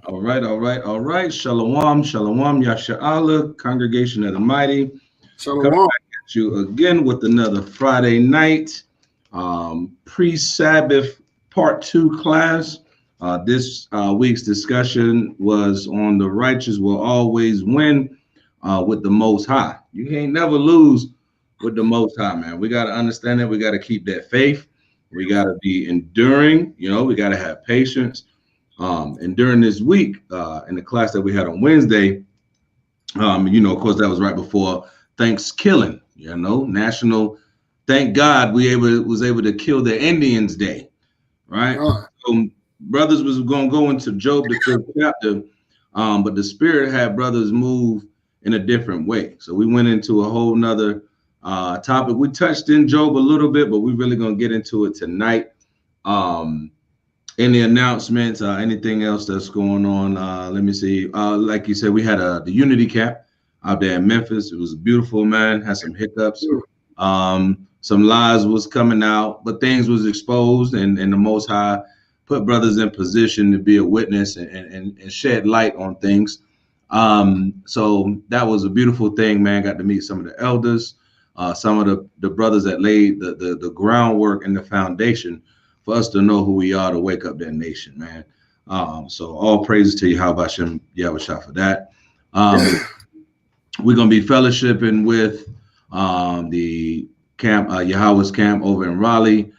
All right. Shalom, shalom, Yasha'Allah, Congregation of the Mighty. Coming Shalom. back at you again with another Friday night pre-Sabbath part 2 class. This week's discussion was on the righteous will always win with the Most High. You can't never lose with the Most High, man. We got to understand that. We got to keep that faith. We got to be enduring. We got to have patience. And during this week, in the class that we had on Wednesday, of course, that was right before Thanksgiving, National. Thank God was able to kill the Indians Day, right? So brothers was going to go into Job the 5th chapter, but the Spirit had brothers move in a different way. So we went into a whole nother topic. We touched in Job a little bit, but we're really going to get into it tonight. Any announcements, anything else that's going on? Let me see. Like you said, we had the Unity Camp out there in Memphis. It was beautiful, man. Had some hiccups. Some lies was coming out, but things was exposed, and the Most High put brothers in position to be a witness and shed light on things. So that was a beautiful thing, man. Got to meet some of the elders, some of the brothers that laid the groundwork and the foundation for us to know who we are to wake up that nation, man. So all praises to Yahawashi for that. We're gonna be fellowshipping with the camp, Yahweh's camp over in Raleigh.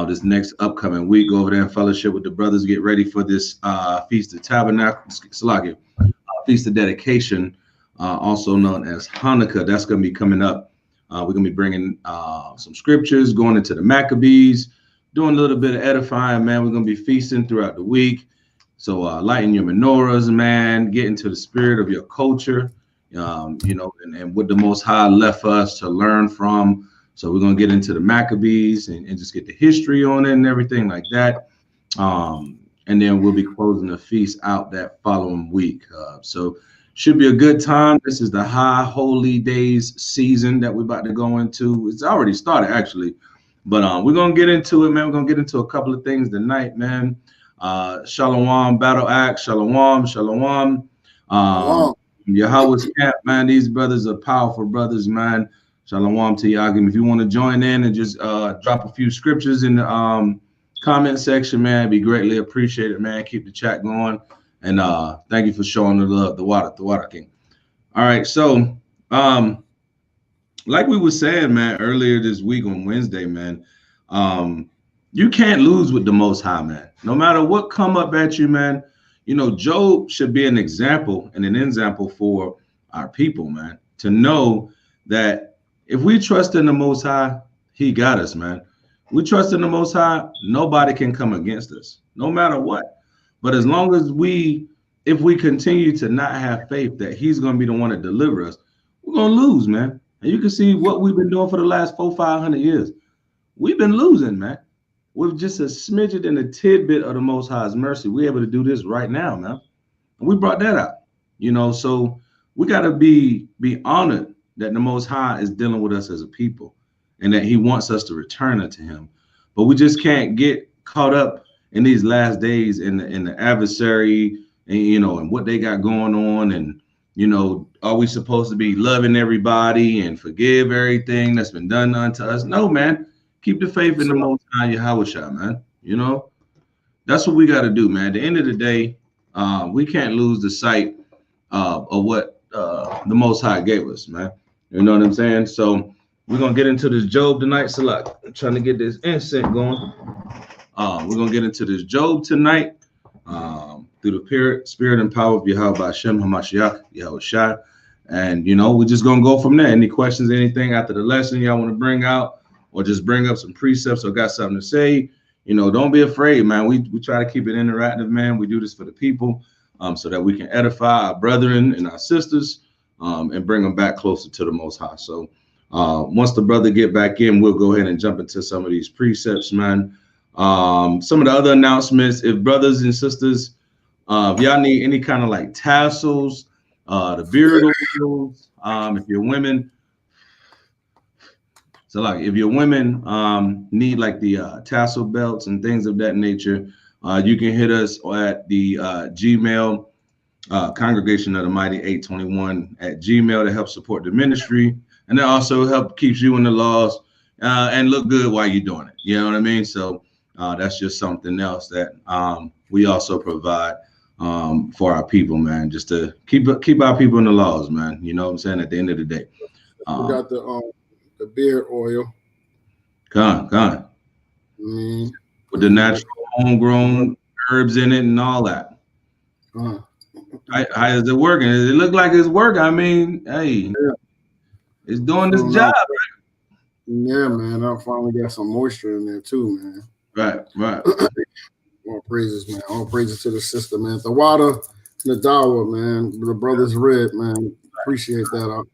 This next upcoming week, go over there and fellowship with the brothers. Get ready for this Feast of Tabernacles, Feast of Dedication, also known as Hanukkah. That's gonna be coming up. We're gonna be bringing some scriptures, going into the Maccabees, doing a little bit of edifying, man. We're going to be feasting throughout the week. So lighten your menorahs, man. Get into the spirit of your culture, and what the Most High left for us to learn from. So we're going to get into the Maccabees and just get the history on it and everything like that. And then we'll be closing the feast out that following week. So should be a good time. This is the High Holy Days season that we're about to go into. It's already started, actually. But we're going to get into it, man. We're going to get into a couple of things tonight, man. Shalom, Battle Axe, Shalom. Yahweh's camp, man. These brothers are powerful brothers, man. Shalom to Yagim. If you want to join in and just drop a few scriptures in the comment section, man, it'd be greatly appreciated, man. Keep the chat going. And thank you for showing the love, the water king. All right, so like we were saying, man, earlier this week on Wednesday, man, you can't lose with the Most High, man. No matter what come up at you, man, Job should be an example and an example for our people, man, to know that if we trust in the Most High, he got us, man. We trust in the Most High, nobody can come against us, no matter what. But as long as if we continue to not have faith that he's going to be the one to deliver us, we're going to lose, man. And you can see what we've been doing for the last 400-500 years. We've been losing, man. With just a smidget and a tidbit of the Most High's mercy, we're able to do this right now, man. And we brought that out, so we got to be honored that the Most High is dealing with us as a people and that he wants us to return unto him. But we just can't get caught up in these last days in the adversary and what they got going on. And are we supposed to be loving everybody and forgive everything that's been done unto us? No, man. Keep the faith in the Most High Yahawashi, man. That's what we got to do, man. At the end of the day, we can't lose the sight of what the Most High gave us, man. You know what I'm saying? So we're going to get into this Job tonight. So like, I'm trying to get this incense going. We're going to get into this Job tonight. Through the spirit and power of Yahweh Hashem Hamashiach, Yahawashi. And, we're just going to go from there. Any questions, anything after the lesson y'all want to bring out, or just bring up some precepts or got something to say, don't be afraid, man. We try to keep it interactive, man. We do this for the people so that we can edify our brethren and our sisters and bring them back closer to the Most High. So once the brother get back in, we'll go ahead and jump into some of these precepts, man. Some of the other announcements, if brothers and sisters, if y'all need any kind of like tassels, the beard oils, if you're women, so like if your women need like the tassel belts and things of that nature, you can hit us at the Gmail Congregation of the Mighty 821 at Gmail to help support the ministry. And that also help keeps you in the laws and look good while you're doing it. You know what I mean? So that's just something else that we also provide for our people, man, just to keep our people in the laws, man. You know what I'm saying? At the end of the day. We got the beard oil. Con. With the natural homegrown herbs in it and all that. How is it working? Does it look like it's working? I mean, hey, it's doing this job, right? Yeah, man. I finally got some moisture in there too, man. Right. All praises, man. All praises to the sister, man. The water, the dawa, man. The brothers red, man. Appreciate that.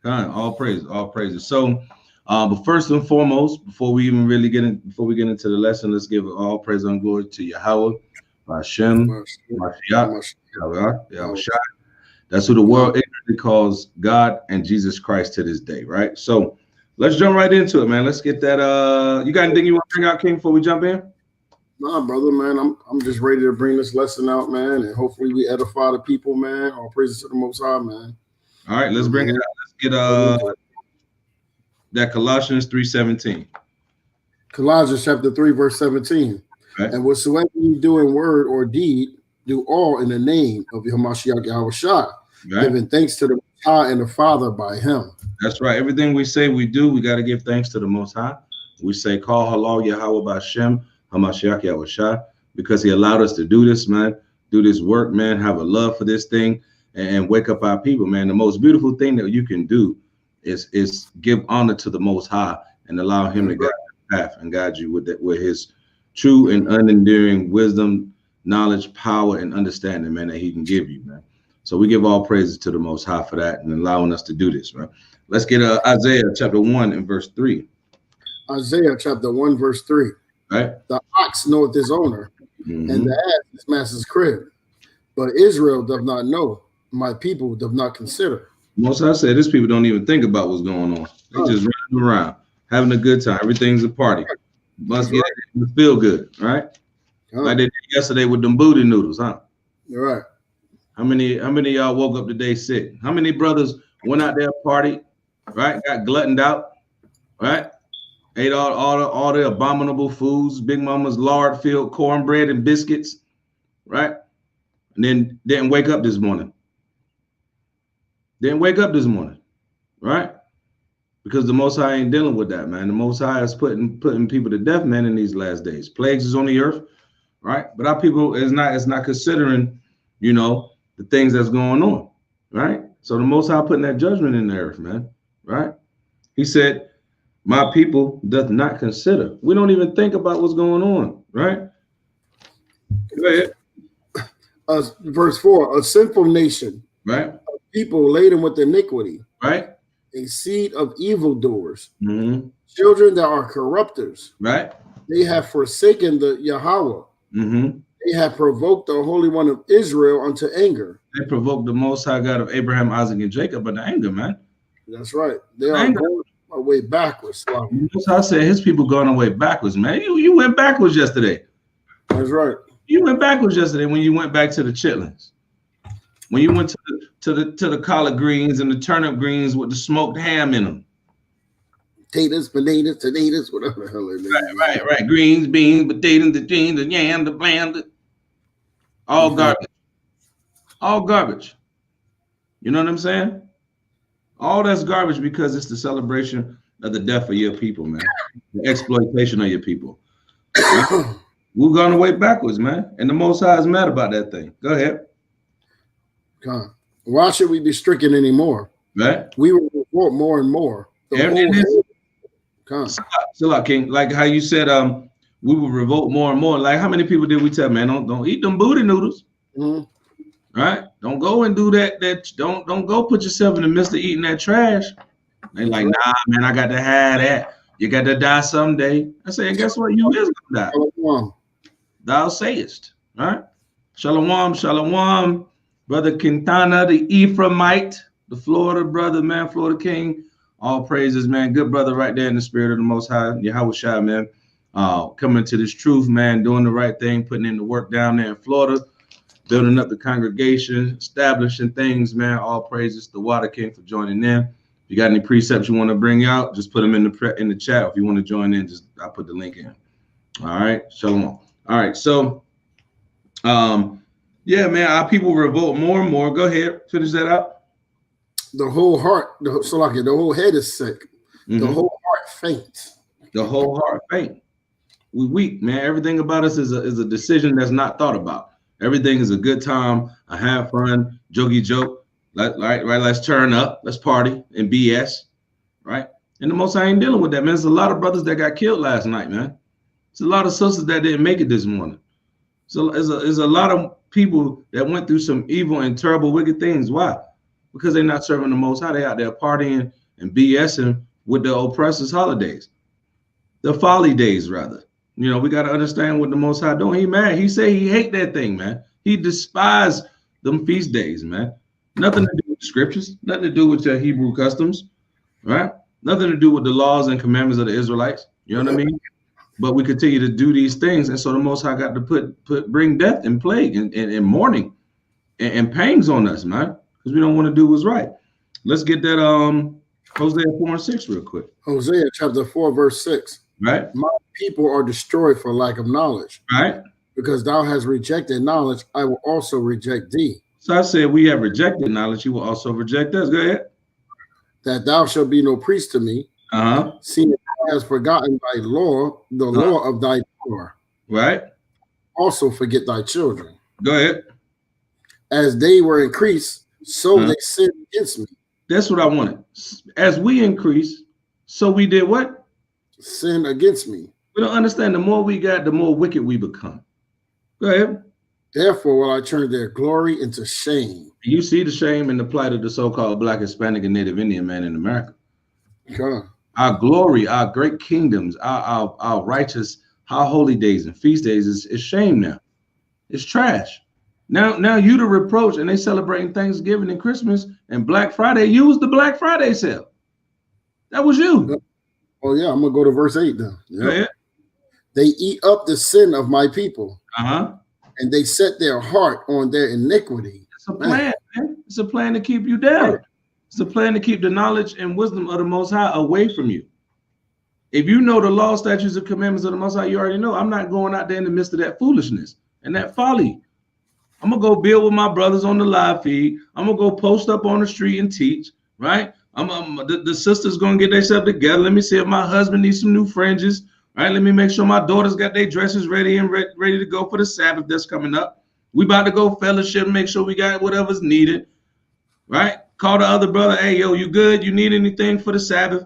All praises. So, but first and foremost, before we get into the lesson, let's give all praise and glory to Yahweh, Hashem, Yahawashi. That's who the world ignorantly calls God and Jesus Christ to this day, right? So let's jump right into it, man. Let's get that. You got anything you want to bring out, King, before we jump in? Nah, brother, man. I'm just ready to bring this lesson out, man, and hopefully we edify the people, man. All praises to the Most High, man. All right, let's bring it out. Let's get that Colossians 3:17. Colossians chapter 3, verse 17. Right. And whatsoever you do in word or deed, do all in the name of Yahawashi, giving thanks to the Most High and the Father by Him. That's right. Everything we say we do, we got to give thanks to the Most High. We say, call halal Yahweh Bashem, Hamashiach Yahawashi, because He allowed us to do this, man. Do this work, man. Have a love for this thing and wake up our people, man. The most beautiful thing that you can do is give honor to the Most High and allow Him to guide the path and guide you with His true and unenduring wisdom, knowledge, power, and understanding, man, that He can give you, man. So we give all praises to the Most High for that and allowing us to do this, right? Let's get Isaiah chapter 1 and verse 3. Isaiah chapter 1, verse 3. Right. The ox knoweth his owner, and the ass his master's crib. But Israel doth not know, my people doth not consider. Most I said, these people don't even think about what's going on. They just running around, having a good time. Everything's a party. Must get it to feel good, right? Like they did yesterday with them booty noodles, huh? You're right. How many of y'all woke up today sick? How many brothers went out there party, right? Got gluttoned out, right? Ate all the abominable foods, Big Mama's lard-filled cornbread and biscuits, right? And then didn't wake up this morning. Right? Because the Most High ain't dealing with that, man. The Most High is putting people to death, man, in these last days. Plagues is on the earth, right? But our people is not considering, you know, the things that's going on, right? So the Most High putting that judgment in the earth, man, right? He said, my people doth not consider. We don't even think about what's going on, right? Go ahead. Verse 4, a sinful nation, right? A people laden with iniquity, right? A seed of evildoers, children that are corrupters, right? They have forsaken the Yahweh. They have provoked the Holy One of Israel unto anger. They provoked the Most High God of Abraham, Isaac, and Jacob unto anger, man. That's right. They are going away backwards. The Most High said His people going away backwards, man. You went backwards yesterday. That's right. You went backwards yesterday when you went back to the chitlins. When you went to the collard greens and the turnip greens with the smoked ham in them. Potatoes, tomatoes, whatever the hell it is. Right. Greens, beans, potatoes, the beans, the yam, the bland. All garbage. All garbage. You know what I'm saying? All that's garbage because it's the celebration of the death of your people, man. The exploitation of your people. Right? We're going away backwards, man. And the Most High is mad about that thing. Go ahead. God. Why should we be stricken anymore? Right. We will report more and more. Still out, King. Like how you said, we will revolt more and more. Like how many people did we tell, man? Don't eat them booty noodles. Right? Don't go and do that. Don't go put yourself in the midst of eating that trash. They like, nah, man, I got to have that. You got to die someday. I said, guess what? You is gonna die. Thou sayest, right? Shalom, brother Quintana, the Ephraimite, the Florida brother, man, Florida King. All praises, man. Good brother right there in the spirit of the Most High. Yahawashi, man. Coming to this truth, man, doing the right thing, putting in the work down there in Florida. building up the congregation, establishing things, man. All praises to Water King for joining in. If you got any precepts you want to bring out, just put them in the chat. If you want to join in, just I'll put the link in. All right, shalom. All right, so yeah, man, our people revolt more and more. Go ahead, finish that up. The whole heart, the whole head is sick. The whole heart faints. The whole heart faint. We weak, man. Everything about us is a decision that's not thought about. Everything is a good time, a have fun, jokey joke. Right? Let's turn up, let's party and BS, right? And the Most High ain't dealing with that, man. There's a lot of brothers that got killed last night, man. There's a lot of sisters that didn't make it this morning. So there's a lot of people that went through some evil and terrible, wicked things. Why? Because they're not serving the Most High. They out there partying and BSing with the oppressors' holidays, the folly days, rather. You know, we got to understand what the Most High doing. He mad. He say he hate that thing, man. He despise them feast days, man. Nothing to do with the scriptures. Nothing to do with your Hebrew customs, right? Nothing to do with the laws and commandments of the Israelites. You know what I mean? But we continue to do these things, and so the Most High got to bring death and plague and mourning and pangs on us, man, because we don't want to do what's right. Let's get that Hosea 4:6 real quick. Hosea chapter 4 verse 6. Right. My people are destroyed for lack of knowledge. Right. Because thou hast rejected knowledge, I will also reject thee. So I said, we have rejected knowledge, you will also reject us. Go ahead. That thou shalt be no priest to me, seeing thou hast forgotten thy law, the law of thy power. Right. Also forget thy children. Go ahead. As they were increased, so they sinned against me. That's what I wanted. As we increase, so we did what? Sin against me. We don't understand. The more we got, the more wicked we become. Go ahead. Therefore, will I turn their glory into shame. You see the shame and the plight of the so-called Black, Hispanic, and Native Indian man in America. God. Our glory, our great kingdoms, our righteous, our holy days and feast days is shame now. It's trash. Now you the reproach, and they celebrating Thanksgiving and Christmas and Black Friday. You was the Black Friday sale. That was you. Oh yeah, I'm gonna go to verse 8 then. Yep. Go ahead. They eat up the sin of my people. And they set their heart on their iniquity. It's a plan, man. It's a plan to keep you down. It's a plan to keep the knowledge and wisdom of the Most High away from you. If you know the law, statutes, and commandments of the Most High, you already know. I'm not going out there in the midst of that foolishness and that folly. I'm gonna go build with my brothers on the live feed. I'm gonna go post up on the street and teach. Right? The sisters gonna get themselves together. Let me see if my husband needs some new fringes. All right, let me make sure my daughters got their dresses ready and ready to go for the Sabbath that's coming up. We about to go fellowship, make sure we got whatever's needed, right? Call the other brother, hey, yo, you good? You need anything for the Sabbath?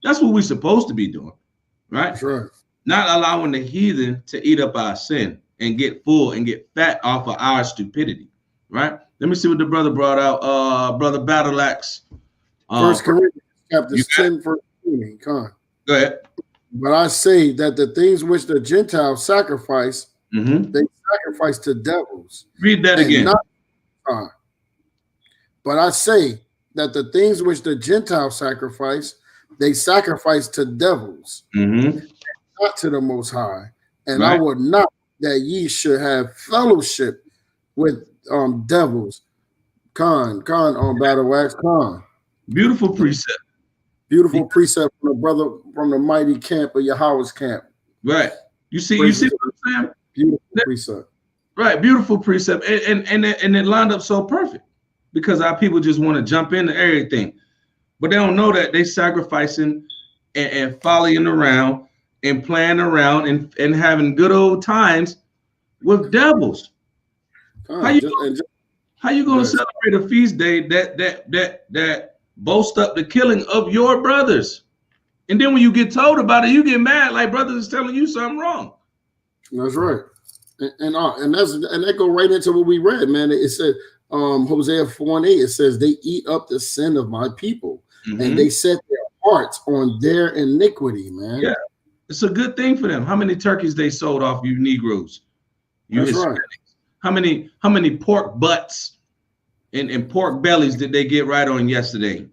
That's what we're supposed to be doing, right? Sure. Not allowing the heathen to eat up our sin and get full and get fat off of our stupidity, right? Let me see what the brother brought out. Brother Battle Axe. 1 Corinthians chapter 10, verse 20. Come on. Go ahead. But I say that the things which the Gentiles sacrifice, they sacrifice to devils. Read that again. But I say that the things which the Gentiles sacrifice, they sacrifice to devils, not to the Most High. And I would not that ye should have fellowship with devils. Battle Wax. Beautiful precept. Beautiful precept from the brother from the mighty camp of Yahweh's camp. Right. You see what I'm saying? Beautiful precept. Right. Beautiful precept. And it lined up so perfect because our people just want to jump into everything. But they don't know that they sacrificing and following around and playing around and having good old times with devils. How you gonna celebrate a feast day that boast up the killing of your brothers, and then when you get told about it, you get mad like brothers is telling you something wrong? That's right, and that go right into what we read, man. It said Hosea 4:8. It says they eat up the sin of my people, and they set their hearts on their iniquity, man. Yeah, it's a good thing for them. How many turkeys they sold off, you Negroes, you Hispanics? Right. How many pork butts and pork bellies did they get right on yesterday?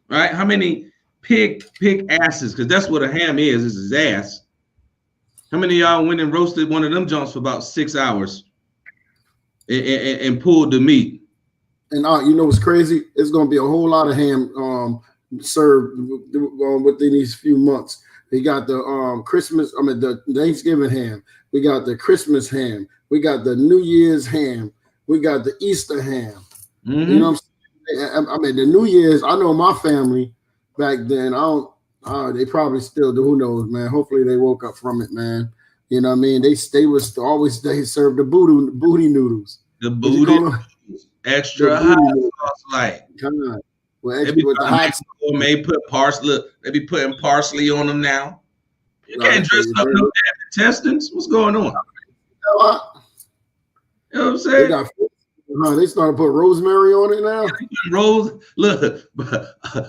Right? How many pig asses? Because that's what a ham is his ass. How many of y'all went and roasted one of them junks for about 6 hours? and pulled the meat. And you know what's crazy? It's going to be a whole lot of ham served within these few months. We got the the Thanksgiving ham. We got the Christmas ham. We got the New Year's ham. We got the Easter ham. Mm-hmm. You know what I'm saying? I mean, the New Year's, I know my family back then, they probably still do. Who knows, man? Hopefully they woke up from it, man. You know what I mean? They served the booty noodles. The booty extra hot sauce, like. Well, extra with the hot sauce. May put parsley. Look, they be putting parsley on them now. You can't dress up no damn intestines. What's going on? You know what I'm saying? They started to put rosemary on it now. Look,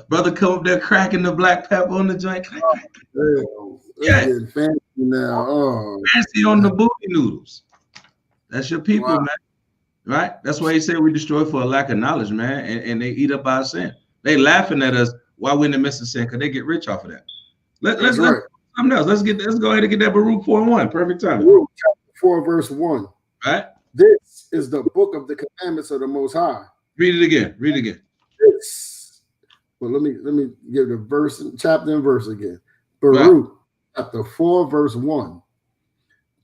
brother, come up there cracking the black pepper on the joint. Fancy now. Fancy on the booty noodles. That's your people, man. Right? That's why he said we destroy for a lack of knowledge, man. And they eat up our sin. They laughing at us while we're in the midst of sin because they get rich off of that. Let's something else. Let's go ahead and get that Baruch 4:1. Perfect time. Baruch chapter 4, verse 1. Right? This is the book of the commandments of the Most High. Read it again. Read it again. Well, let me give the verse, chapter and verse again. Baruch chapter 4, verse 1.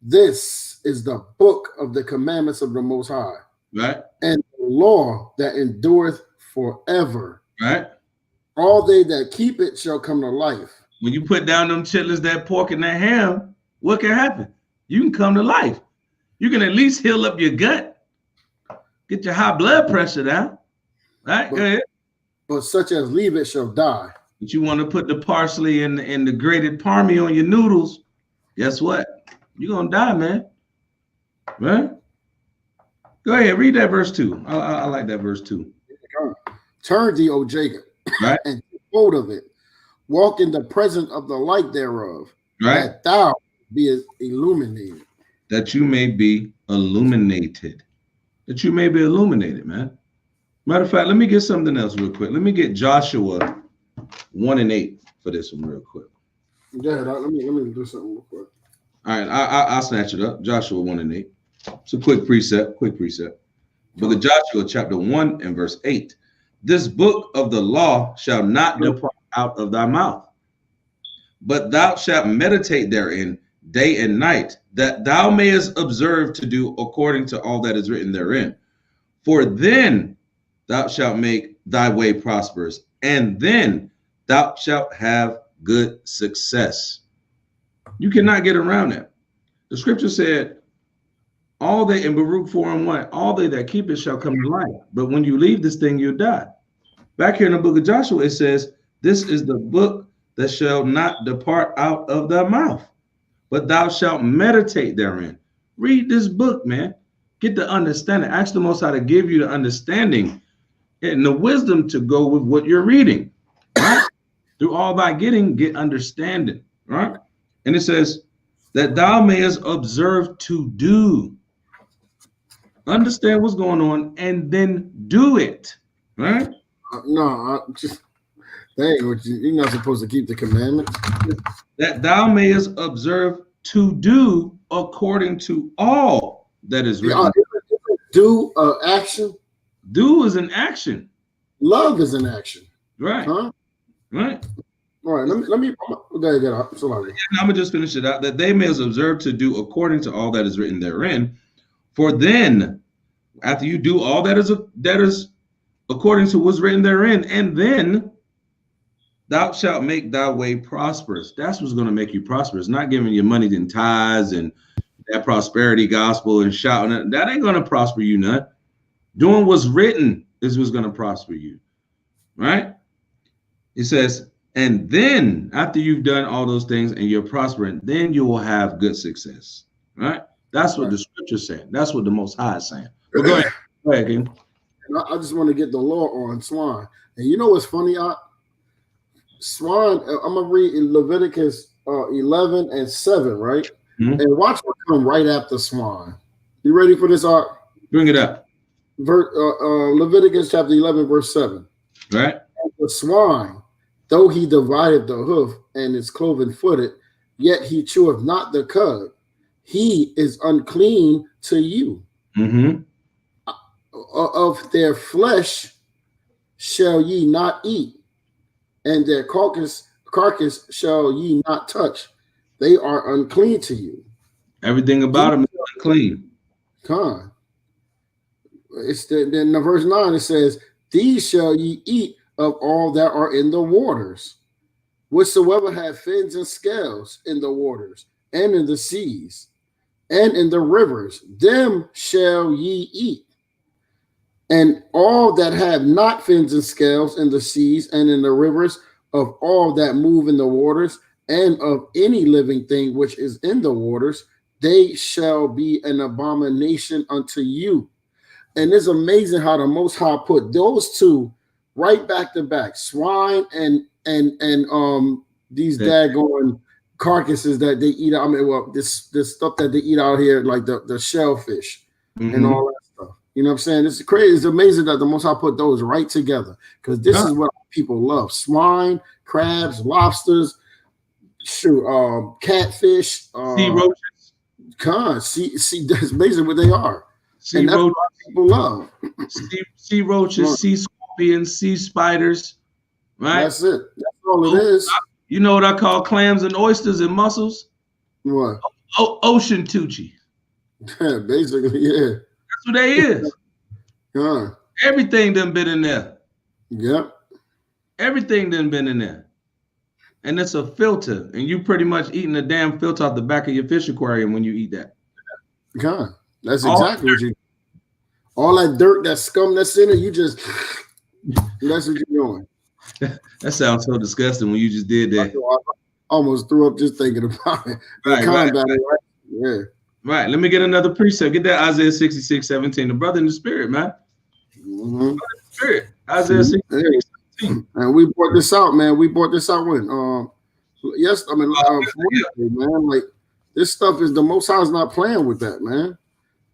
This is the book of the commandments of the Most High. Right. And the law that endureth forever. Right. All they that keep it shall come to life. When you put down them chitlins, that pork, and that ham, what can happen? You can come to life. You can at least heal up your gut. Get your high blood pressure down. Right? Go ahead. But such as leave it shall die. But you want to put the parsley and the grated parmy on your noodles. Guess what? You're going to die, man. Right? Go ahead. Read that verse 2. I like that verse 2. Turn thee, O Jacob, right, and take hold of it. Walk in the presence of the light thereof, right, that thou be illuminated. That you may be illuminated. That you may be illuminated, man. Matter of fact, let me get something else real quick. Let me get Joshua 1:8 for this one real quick. Yeah, let me do something real quick. All right, I'll snatch it up. Joshua 1:8. It's a quick precept. Book of Joshua, chapter 1 and verse 8. This book of the law shall not depart out of thy mouth, but thou shalt meditate therein day and night, that thou mayest observe to do according to all that is written therein. For then thou shalt make thy way prosperous, and then thou shalt have good success. You cannot get around that. The scripture said, all they, in Baruch 4:1, all they that keep it shall come to life. But when you leave this thing, you'll die. Back here in the book of Joshua, it says, this is the book that shall not depart out of thy mouth, but thou shalt meditate therein. Read this book, man. Get the understanding. Ask the Most High to give you the understanding and the wisdom to go with what you're reading. Right? Through all thy getting, get understanding. Right? And it says that thou mayest observe to do. Understand what's going on and then do it. Right? You're not supposed to keep the commandments. That thou mayest observe to do according to all that is written. Do action. Do is an action. Love is an action. Right. Huh? Right. All right. Let me. I'm gonna just finish it out. That they may observe to do according to all that is written therein. For then, after you do all that is according to what's written therein, and then thou shalt make thy way prosperous. That's what's going to make you prosperous. Not giving you money in tithes and that prosperity gospel and shouting. That ain't going to prosper you none. Doing what's written is what's going to prosper you. Right? It says, and then after you've done all those things and you're prospering, then you will have good success. Right? That's what the scripture's saying. That's what the Most High is saying. But go ahead. Go ahead, King. I just want to get the law on swine. And you know what's funny? Swine, I'm going to read in Leviticus 11 and 7, right? Mm-hmm. And watch what come right after swine. You ready for this, Art? Bring it up. Leviticus chapter 11, verse 7. Right. And the swine, though he divided the hoof and is cloven footed, yet he cheweth not the cud. He is unclean to you. Mm-hmm. of their flesh shall ye not eat, and their carcass shall ye not touch. They are unclean to you. Everything about them is unclean. Con. It's then the verse 9 it says, these shall ye eat of all that are in the waters, whatsoever have fins and scales in the waters, and in the seas, and in the rivers, them shall ye eat. And all that have not fins and scales in the seas and in the rivers, of all that move in the waters, and of any living thing which is in the waters, they shall be an abomination unto you. And it's amazing how the Most High put those two right back to back, swine and these daggone carcasses that they eat. I mean, well, this stuff that they eat out here, like the shellfish and all that stuff. You know what I'm saying? It's crazy. It's amazing that the Most High put those right together, because this is what people love: swine, crabs, lobsters, catfish, sea roaches. See, that's basically what they are. And that's what people love. Sea roaches, sea scorpions, sea spiders, right? That's it. That's all it is. You know what I call clams and oysters and mussels? What? Ocean Tucci. Yeah, basically, yeah. That's what they is. Everything done been in there. Yep. Everything done been in there. And it's a filter. And you pretty much eating a damn filter off the back of your fish aquarium when you eat that. That's exactly what you do. All that dirt, that scum that's in it, that's what you're doing. That sounds so disgusting when you just did that. I almost threw up just thinking about it. Right. Yeah. Right. Let me get another precept. Get that Isaiah 66:17. The brother in the spirit, man. Spirit. Isaiah 66:17. And we brought this out, man. We brought this out when? Man. Like, this stuff is the Most High's not playing with that, man.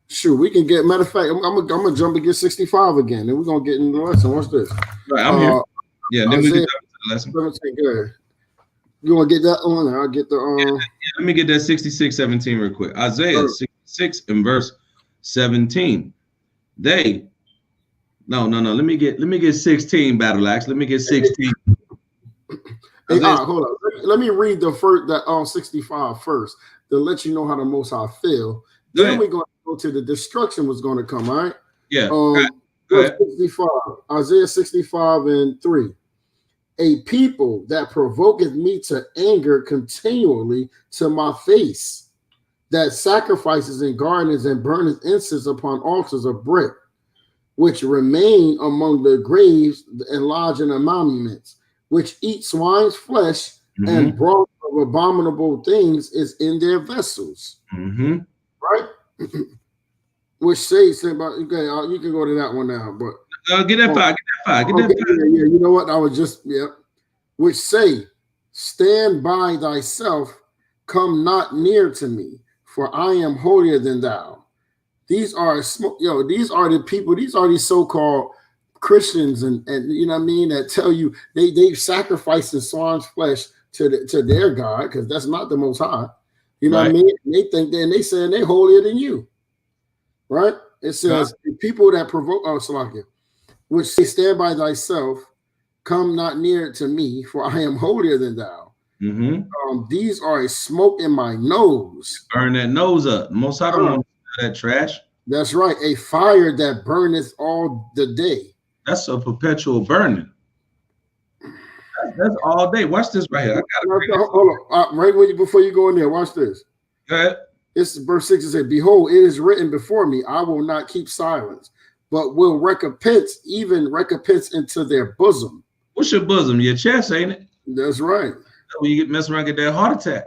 Sure, we can get. Matter of fact, I'm gonna jump and get 65 again, and we're gonna get into the lesson. Watch this. Right, I'm here. Yeah, then we get to the lesson. Good. You want to get that on? I'll get the. Let me get that 66:17 real quick. Isaiah 66 and verse 17. No. Let me get 16. Battle axe. Let me get 16. Hey, hold on. Let me read the first 65 first to let you know how the Most High feel. Then we're going to go to the destruction was going to come. All right. Yeah. Verse 65. Isaiah 65:3. A people that provoketh me to anger continually to my face, that sacrifices in gardens and burneth incense upon altars of brick, which remain among the graves and lodge in the monuments, which eat swine's flesh and broth of abominable things is in their vessels. Right? Which says about, okay, you can go to that one now, but get that five. Yeah, you know what? I was just which say, stand by thyself, come not near to me, for I am holier than thou. These are the people, these are these so-called Christians and you know what I mean, that tell you they sacrifice the swine's flesh to their God, because that's not the Most High. You know what I mean? They think they saying they're holier than you. Right? It says the people that provoke which say, stand by thyself, come not near to me, for I am holier than thou. These are a smoke in my nose. Burn that nose up. Most High don't want that trash. That's right. A fire that burneth all the day. That's a perpetual burning. That's all day. Watch this right here. Hold on. Before you go in there, watch this. Go ahead. This is verse 6. It says, behold, it is written before me, I will not keep silence, but will recompense into their bosom. What's your bosom? Your chest, ain't it? That's right. When you get messing around, get that heart attack.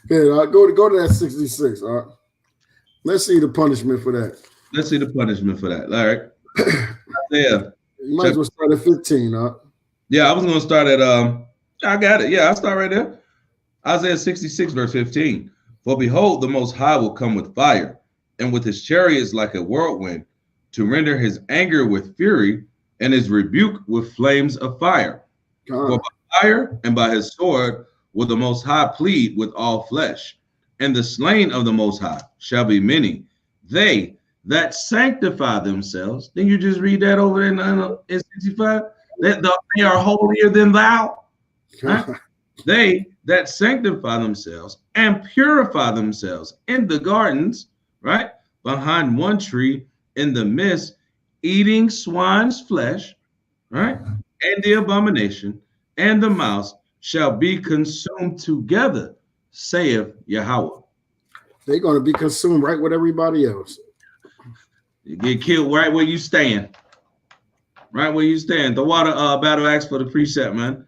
Yeah, go to that 66. Let's see the punishment for that. All right. Yeah. You might as well start at 15. Yeah, I was going to start at I got it. Yeah, I'll start right there. Isaiah 66, verse 15. For behold, the Most High will come with fire, and with his chariots like a whirlwind, to render his anger with fury, and his rebuke with flames of fire. For by fire and by his sword will the Most High plead with all flesh, and the slain of the Most High shall be many. They that sanctify themselves. Then you just read that over in 65. That they are holier than thou. Right? They that sanctify themselves and purify themselves in the gardens, right? Behind one tree in the midst, eating swine's flesh, right? And the abomination and the mouse shall be consumed together, saith Yahweh. They're going to be consumed right with everybody else. You get killed right where you stand. Right where you stand. The water battle axe for the precept, man.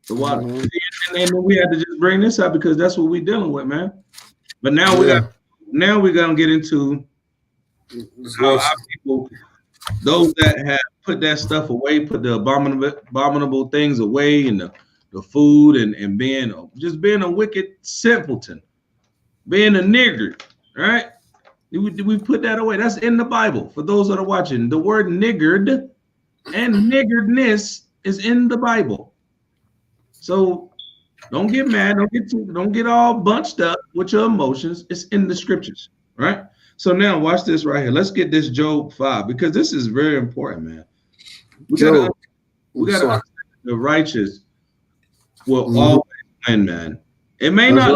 The water. And we had to just bring this up because that's what we're dealing with, man. But now we're gonna get into how people, those that have put that stuff away, put the abominable things away, and the food, and being a wicked simpleton, being a nigger, right? We put that away. That's in the Bible. For those that are watching, the word niggard and niggardness is in the Bible. So don't get mad. Don't get all bunched up with your emotions. It's in the scriptures, right? So now watch this right here. Let's get this Job 5 because this is very important, man. We gotta the righteous will always win, man. It may not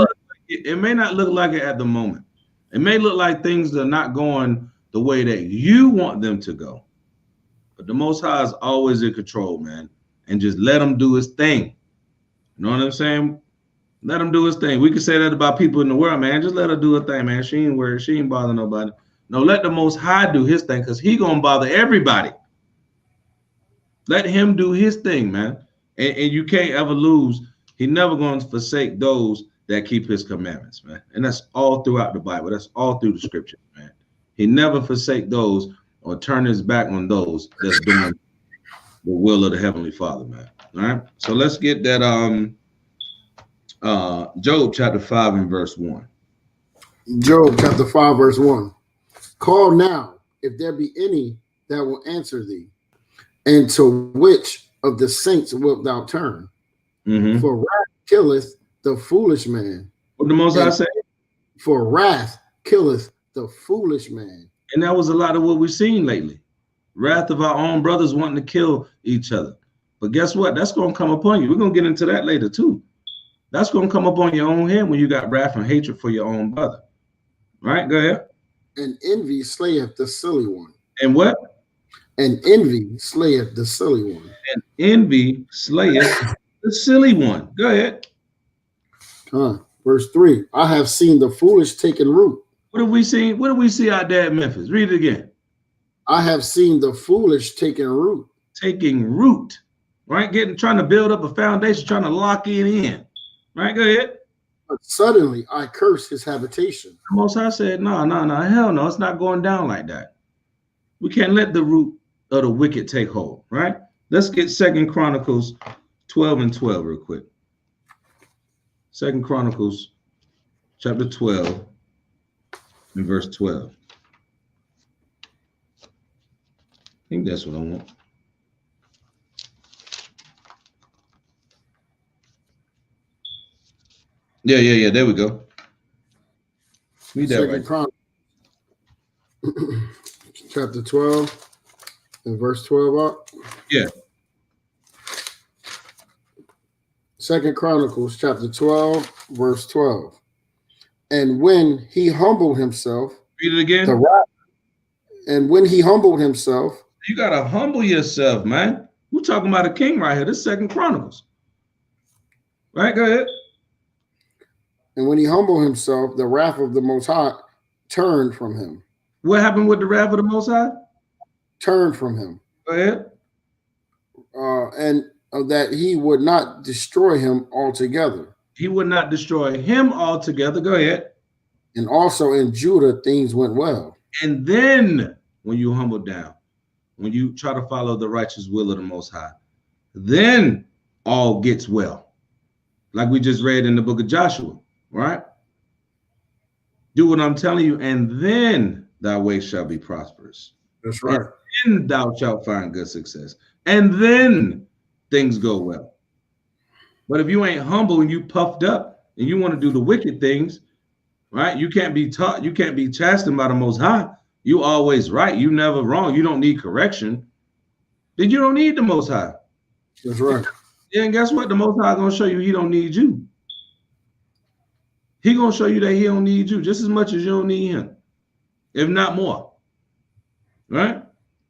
look like it at the moment. It may look like things are not going the way that you want them to go. But the Most High is always in control, man. And just let him do his thing. You know what I'm saying? Let him do his thing. We could say that about people in the world, man. Just let her do her thing, man. She ain't worried. She ain't bother nobody. No, let the Most High do his thing because he going to bother everybody. Let him do his thing, man. And you can't ever lose. He never going to forsake those that keep his commandments, man. And that's all throughout the Bible. That's all through the scripture, man. He never forsake those or turn his back on those that's doing the will of the Heavenly Father, man. All right. So let's get that Job chapter 5 and verse 1. Job chapter 5, verse 1. Call now, if there be any that will answer thee, and to which of the saints wilt thou turn? For wrath killeth the foolish man. What the Most High say? For wrath killeth the foolish man. And that was a lot of what we've seen lately. Wrath of our own brothers wanting to kill each other. But guess what? That's going to come upon you. We're going to get into that later too. That's going to come upon your own head when you got wrath and hatred for your own brother. Right? Go ahead. And envy slayeth the silly one. And what? And envy slayeth the silly one. And envy slayeth the silly one. Go ahead. Verse 3. I have seen the foolish taking root. What have we seen? What do we see out there at Memphis? Read it again. I have seen the foolish taking root. Taking root. Right? Trying to build up a foundation, trying to lock it in. Right? Go ahead. But suddenly I curse his habitation. The Most High said, no, hell no, it's not going down like that. We can't let the root of the wicked take hold, right? Let's get 2 Chronicles 12 and 12 real quick. 2 Chronicles chapter 12 and verse 12. I think that's what I want. Yeah. There we go. Read that right. Chapter 12 and verse 12 up. Yeah. 2 Chronicles chapter 12, verse 12. And when he humbled himself. Read it again. And when he humbled himself. You got to humble yourself, man. We're talking about a king right here. This is 2 Chronicles. Right? Go ahead. And when he humbled himself, the wrath of the Most High turned from him. What happened with the wrath of the Most High? Turned from him. Go ahead. And that he would not destroy him altogether. He would not destroy him altogether. Go ahead. And also in Judah, things went well. And then when you humble down, when you try to follow the righteous will of the Most High, then all gets well. Like we just read in the book of Joshua, right? Do what I'm telling you, and then thy way shall be prosperous. That's right. And then thou shalt find good success. And then things go well. But if you ain't humble and you puffed up and you want to do the wicked things, right? You can't be taught, you can't be chastened by the Most High. You always right. You never wrong. You don't need correction. Then you don't need the Most High. That's right. Yeah, and guess what? The Most High gonna show you he don't need you. He gonna show you that he don't need you just as much as you don't need him, if not more. Right?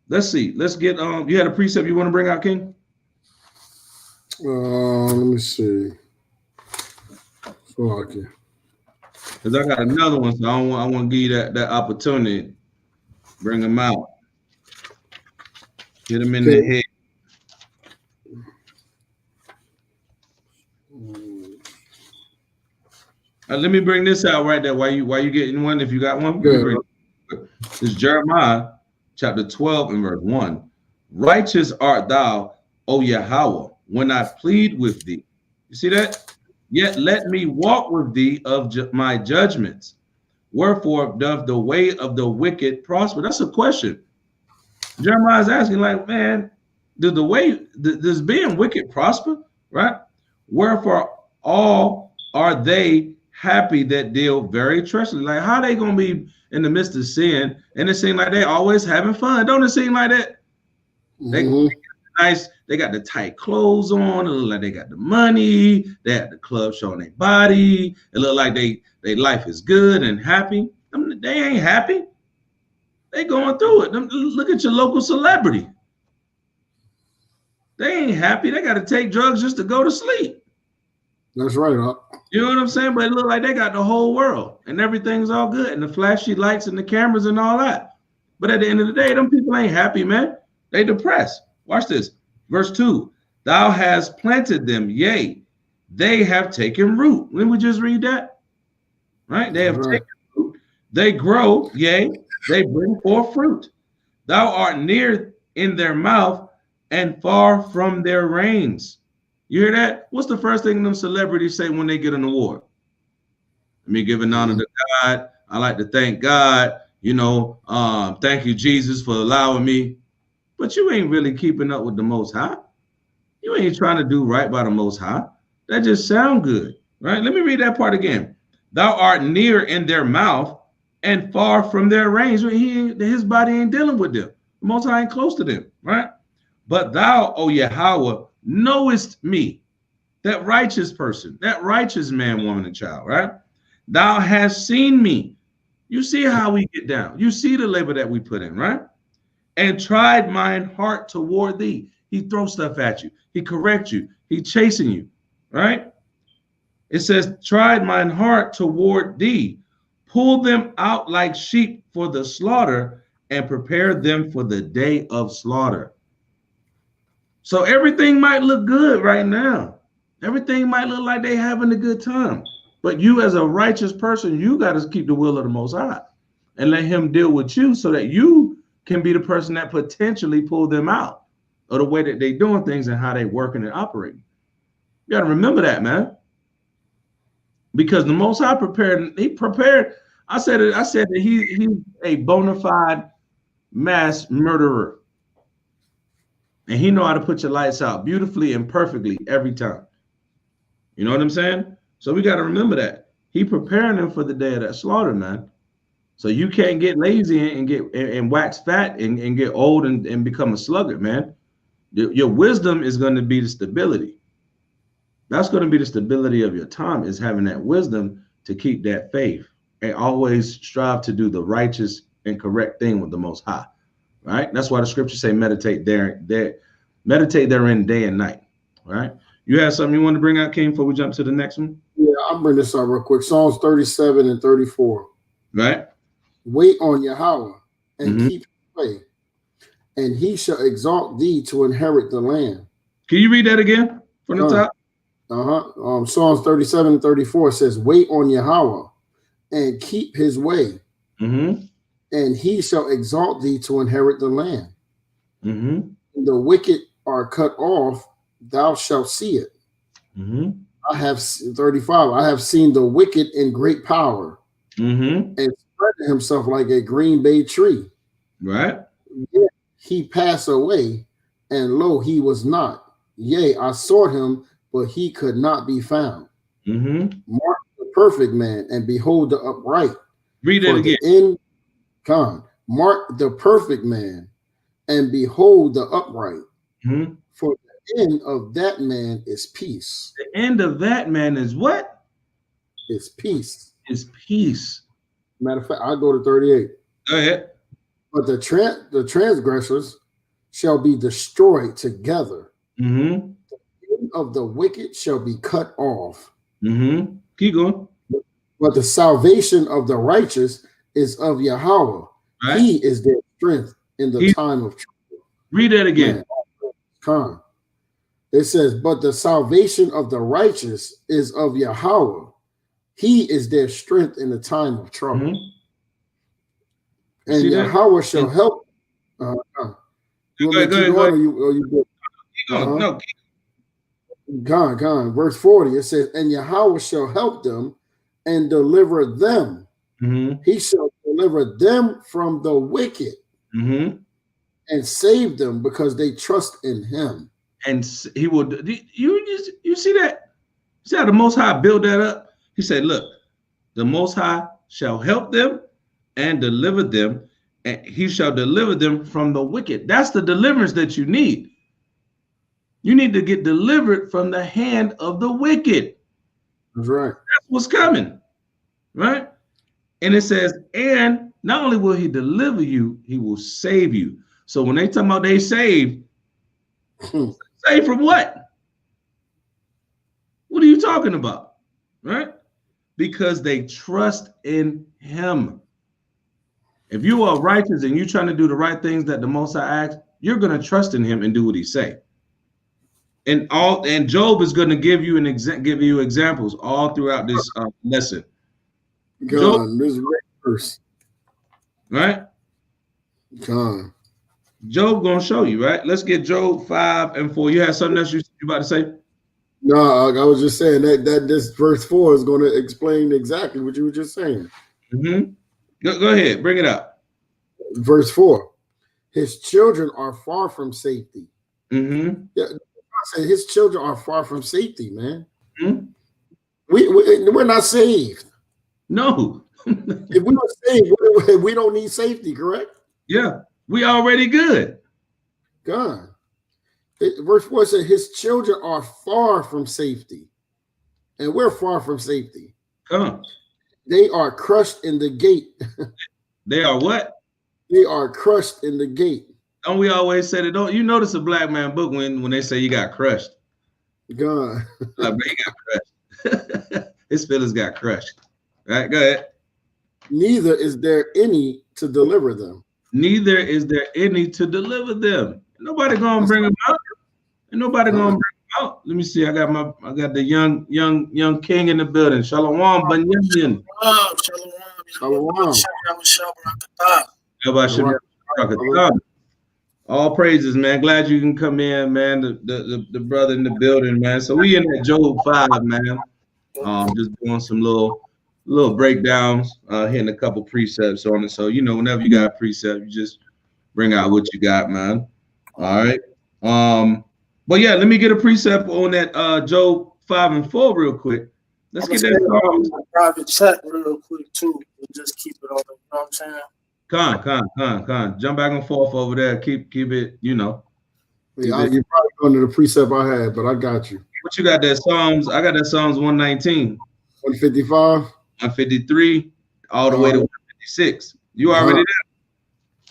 Let's see. Let's get you had a precept you want to bring out, King? Let me see. So I can. Because I got another one, so I want to give you that opportunity. Bring them out. Get them in the head. Let me bring this out right there. Why you getting one? If you got one, this is Jeremiah chapter 12 and verse 1. Righteous art thou, O Yahweh, when I plead with thee. You see that? Yet let me walk with thee of my judgments. Wherefore doth the way of the wicked prosper? That's a question. Jeremiah is asking, like, man, does being wicked prosper? Right? Wherefore all are they happy that deal very treacherously. Like, how they gonna be in the midst of sin and it seems like they always having fun? Don't it seem like that? They nice, they got the tight clothes on, it look like they got the money, they had the club showing their body, it look like their life is good and happy. They ain't happy. They going through it. Look at your local celebrity. They ain't happy. They got to take drugs just to go to sleep. That's right, huh? You know what I'm saying? But it look like they got the whole world and everything's all good and the flashy lights and the cameras and all that. But at the end of the day, them people ain't happy, man. They depressed. Watch this. Verse 2. Thou hast planted them, yea, they have taken root. Didn't we just read that? Right? They have taken root. They grow, yea, they bring forth fruit. Thou art near in their mouth and far from their reigns. You hear that? What's the first thing them celebrities say when they get an award? Let me give an honor to God. I like to thank God. You know, thank you, Jesus, for allowing me. But you ain't really keeping up with the Most High. You ain't trying to do right by the Most High. That just sound good, right? Let me read that part again. Thou art near in their mouth and far from their range. His body ain't dealing with them. The Most High ain't close to them, right? But thou, O Yahweh, knowest me, that righteous person, that righteous man, woman, and child, right? Thou hast seen me. You see how we get down. You see the labor that we put in, right? And tried mine heart toward thee. He throws stuff at you. He corrects you. He chasing you, right? It says, tried mine heart toward thee. Pull them out like sheep for the slaughter and prepare them for the day of slaughter. So everything might look good right now. Everything might look like they having a good time. But you as a righteous person, you got to keep the will of the Most High and let him deal with you so that you can be the person that potentially pull them out of the way that they doing things and how they working and operating. You got to remember that, man. Because the Most High prepared. I said that he's a bona fide mass murderer. And he know how to put your lights out beautifully and perfectly every time. You know what I'm saying? So we got to remember that. He preparing them for the day of that slaughter, man. So you can't get lazy and wax fat and get old and become a sluggard, man. Your wisdom is going to be the stability. That's going to be the stability of your time, is having that wisdom to keep that faith and always strive to do the righteous and correct thing with the Most High. Right? That's why the scriptures say meditate therein day and night. Right? You have something you want to bring out, King, before we jump to the next one? Yeah, I'll bring this out real quick. Psalms 37 and 34. Right? Wait on Yahweh and keep way, and he shall exalt thee to inherit the land. Can you read that again from the top? Psalms 37 and 34 says, wait on Yahweh and keep his way, and he shall exalt thee to inherit the land. The wicked are cut off, thou shalt see it. I have 35. I have seen the wicked in great power, and spreading himself like a green bay tree. Right. Yet he passed away, and lo, he was not. Yea, I sought him, but he could not be found. Mark the perfect man, and behold the upright. Read it again. Mark the perfect man, and behold the upright. Mm-hmm. For the end of that man is peace. The end of that man is what? It's peace. Is peace. Matter of fact, I'll go to 38. Go ahead. But the transgressors shall be destroyed together. Mm-hmm. The end of the wicked shall be cut off. Mm-hmm. Keep going. But the salvation of the righteous is of Yahweh. Right. He is their strength in the time of trouble. Read that again. Come. It says, but the salvation of the righteous is of Yahweh. He is their strength in the time of trouble. Mm-hmm. And Yahweh shall help. You want me to keep going, or you No. Gone. Verse 40, it says, and Yahweh shall help them and deliver them. Mm-hmm. He shall deliver them from the wicked and save them because they trust in him. And he will. You see that? See how the Most High built that up? He said, look, the Most High shall help them and deliver them, and he shall deliver them from the wicked. That's the deliverance that you need. You need to get delivered from the hand of the wicked. That's right. That's what's coming, right? And it says, and not only will he deliver you, he will save you. So when they talk about they saved, saved from what? What are you talking about, right? Because they trust in him. If you are righteous and you're trying to do the right things that the Most High asks, you're going to trust in him and do what he say. And Job is going to give you examples all throughout this lesson. Job, this verse, right? God. Job gonna show you, right? Let's get Job 5 and 4. You had something else you about to say? No, I was just saying that this verse 4 is going to explain exactly what you were just saying. Mm-hmm. Go ahead, bring it up. Verse 4. His children are far from safety. Mm-hmm. Yeah, I said his children are far from safety, man. Mm-hmm. We're not saved. No. If we were saved, we don't need safety, correct? Yeah, we already good. God. Verse 4 says his children are far from safety. And we're far from safety. Come on. They are crushed in the gate. They are what? They are crushed in the gate. Don't we always say that? Don't you notice a black man book when they say you got crushed? God. Like, he got crushed. His feelings got crushed. Right? Go ahead. Neither is there any to deliver them. Neither is there any to deliver them. Nobody gonna bring them out. And nobody gonna bring them out. Let me see. I got the young king in the building. Shalom, Banyan. Shalom. All praises, man. Glad you can come in, man. The brother in the building, man. So we in that Job 5, man. Just doing some little breakdowns, hitting a couple precepts on it. So whenever you got a precept, you just bring out what you got, man. All right. But yeah, let me get a precept on that Job 5 and 4 real quick. Let's get that private chat real quick too. We'll just keep it on. You know what I'm saying? Con. Jump back and forth over there. Keep it, Yeah, you're probably going to the precept I had, but I got you. What you got there? Psalms. I got that Psalms 119. 155. 153, all the way to 156. You already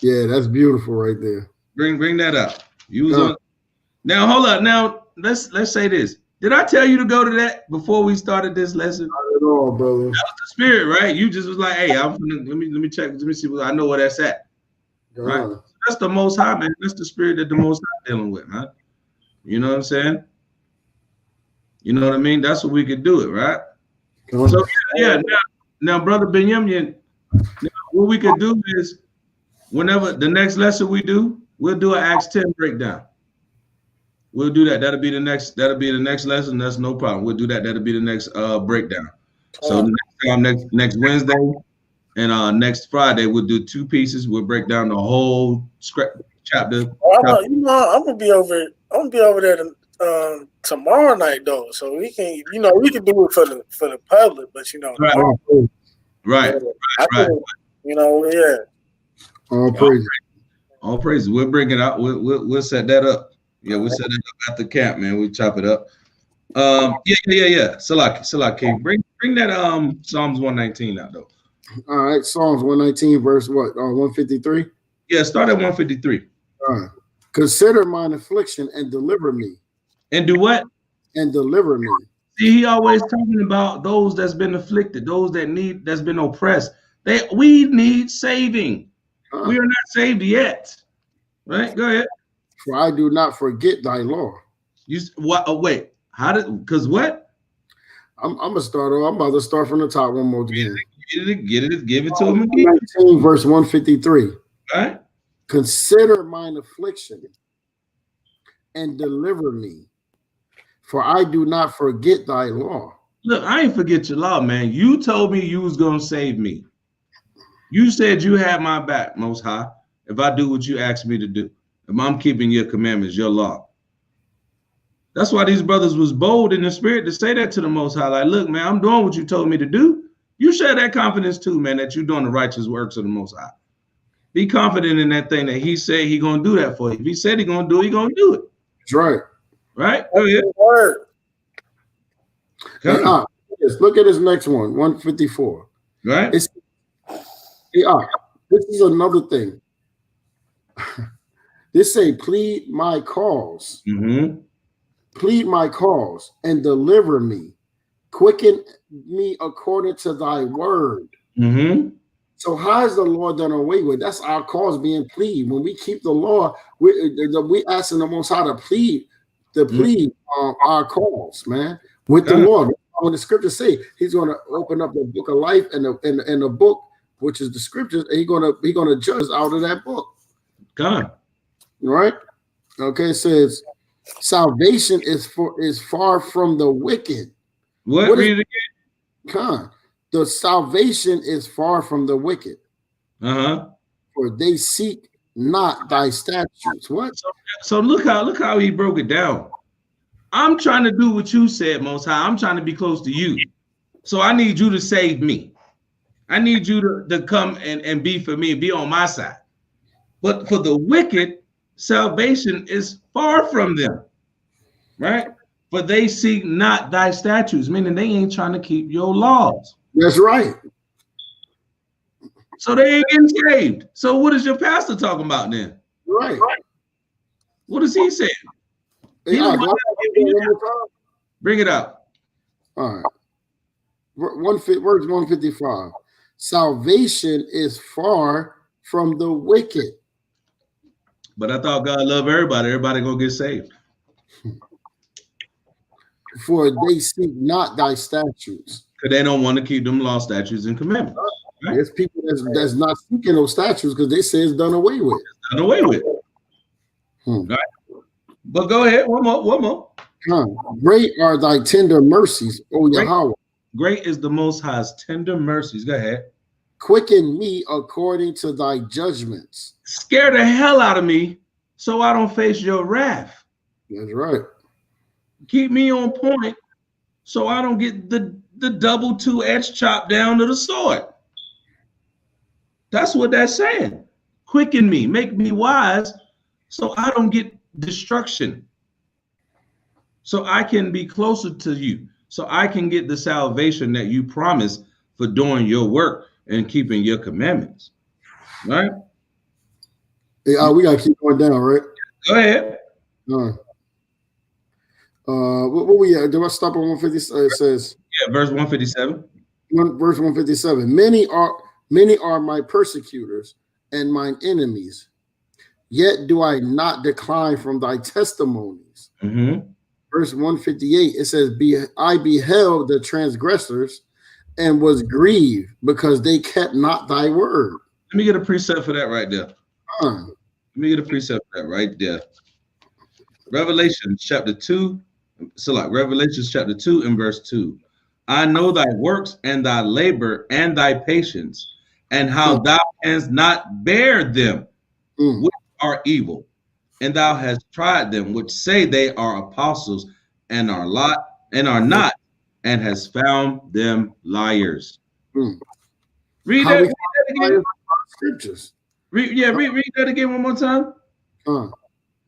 there? Yeah, that's beautiful right there. Bring that up. Now hold up. Now let's say this. Did I tell you to go to that before we started this lesson? Not at all, brother. That was the spirit, right? You just was like, hey, let me check. Let me see what I know where that's at. Right? So that's the Most High, man. That's the spirit that the Most High dealing with, man. You know what I'm saying? You know what I mean? That's what we could do it, right? So yeah. Now, brother Benjamin, what we could do is whenever the next lesson we do, we'll do an Acts 10 breakdown. We'll do that. That'll be the next lesson. That's no problem. We'll do that. That'll be the next breakdown. So next Wednesday and next Friday we'll do 2 pieces. We'll break down the whole chapter. I'm gonna be over there tomorrow night though, so we can do it for the public, but right. All praise. All praise. We'll bring it out. We'll set that up. Yeah, we'll set it up at the camp, man. We'll chop it up. Yeah. Salaki. Bring that Psalms 119 out though. All right, Psalms 119, verse what? 153? Yeah, start at 153. All right. Consider mine affliction and deliver me. And do what? And deliver me. See, he always talking about those that's been afflicted, those that's been oppressed. We need saving. We are not saved yet. Right? Go ahead. For I do not forget thy law. What? Oh, wait. Because what? I'm gonna start off. I'm about to start from the top one more again. Give it to him again. 19, verse 153. All right. Consider mine affliction and deliver me, for I do not forget thy law. Look, I ain't forget your law, man. You told me you was gonna save me. You said you had my back, Most High, if I do what you asked me to do. If I'm keeping your commandments, your law. That's why these brothers was bold in the spirit to say that to the Most High. Like, look, man, I'm doing what you told me to do. You share that confidence too, man, that you're doing the righteous works of the Most High. Be confident in that thing that he said he gonna do that for you. If he said he gonna do it, he gonna do it. That's right. Right? Go ahead. Look at this next one, 154. Right? This is another thing. This say, plead my cause. Mm-hmm. Plead my cause and deliver me. Quicken me according to thy word. Mm-hmm. So how is the law done away with? That's our cause being plead. When we keep the law, we asking the Most High to plead our cause, man, with the law. When the scriptures say he's going to open up the book of life and the book, which is the scriptures, and he's gonna judge out of that book. God. Right? Okay, it says salvation is far from the wicked. What read it again? God. The salvation is far from the wicked. For they seek not thy statutes. What? So look how he broke it down. I'm trying to do what you said, Most High. I'm trying to be close to you. So I need you to save me. I need you to come and be for me, be on my side. But for the wicked, salvation is far from them. Right? For they seek not thy statutes, meaning they ain't trying to keep your laws. That's right. So they ain't getting saved. So what is your pastor talking about then? Right. What is he saying? Bring it out. All right. Verse 155. Salvation is far from the wicked. But I thought God loved everybody. Everybody gonna get saved. For they seek not thy statutes. Because they don't want to keep them law, statutes, and commandments. Right? There's people that's not seeking those statutes because they say it's done away with. It's done away with. Right? But go ahead. One more. Great are thy tender mercies, O Yahweh. Great is the Most High's tender mercies. Go ahead. Quicken me according to thy judgments. Scare the hell out of me so I don't face your wrath. That's right. Keep me on point so I don't get the double two-edged chop down to the sword. That's what that's saying. Quicken me, make me wise so I don't get destruction. So I can be closer to you. So I can get the salvation that you promised for doing your work and keeping your commandments. Right? Yeah, we gotta keep going down, right? Go ahead. What we at? Do I stop on 150? It says, verse 157. Verse 157. Many are my persecutors and mine enemies, yet do I not decline from thy testimonies. Verse 158. It says, I beheld the transgressors and was grieved because they kept not thy word. Let me get a precept for that right there. Let me get a precept for that right there. Revelation chapter 2. So like Revelation chapter 2 and verse 2. I know thy works and thy labor and thy patience, and how thou canst not bear them which are evil, and thou hast tried them which say they are apostles and are not, and has found them liars. Read that again. Scriptures. Read that again one more time.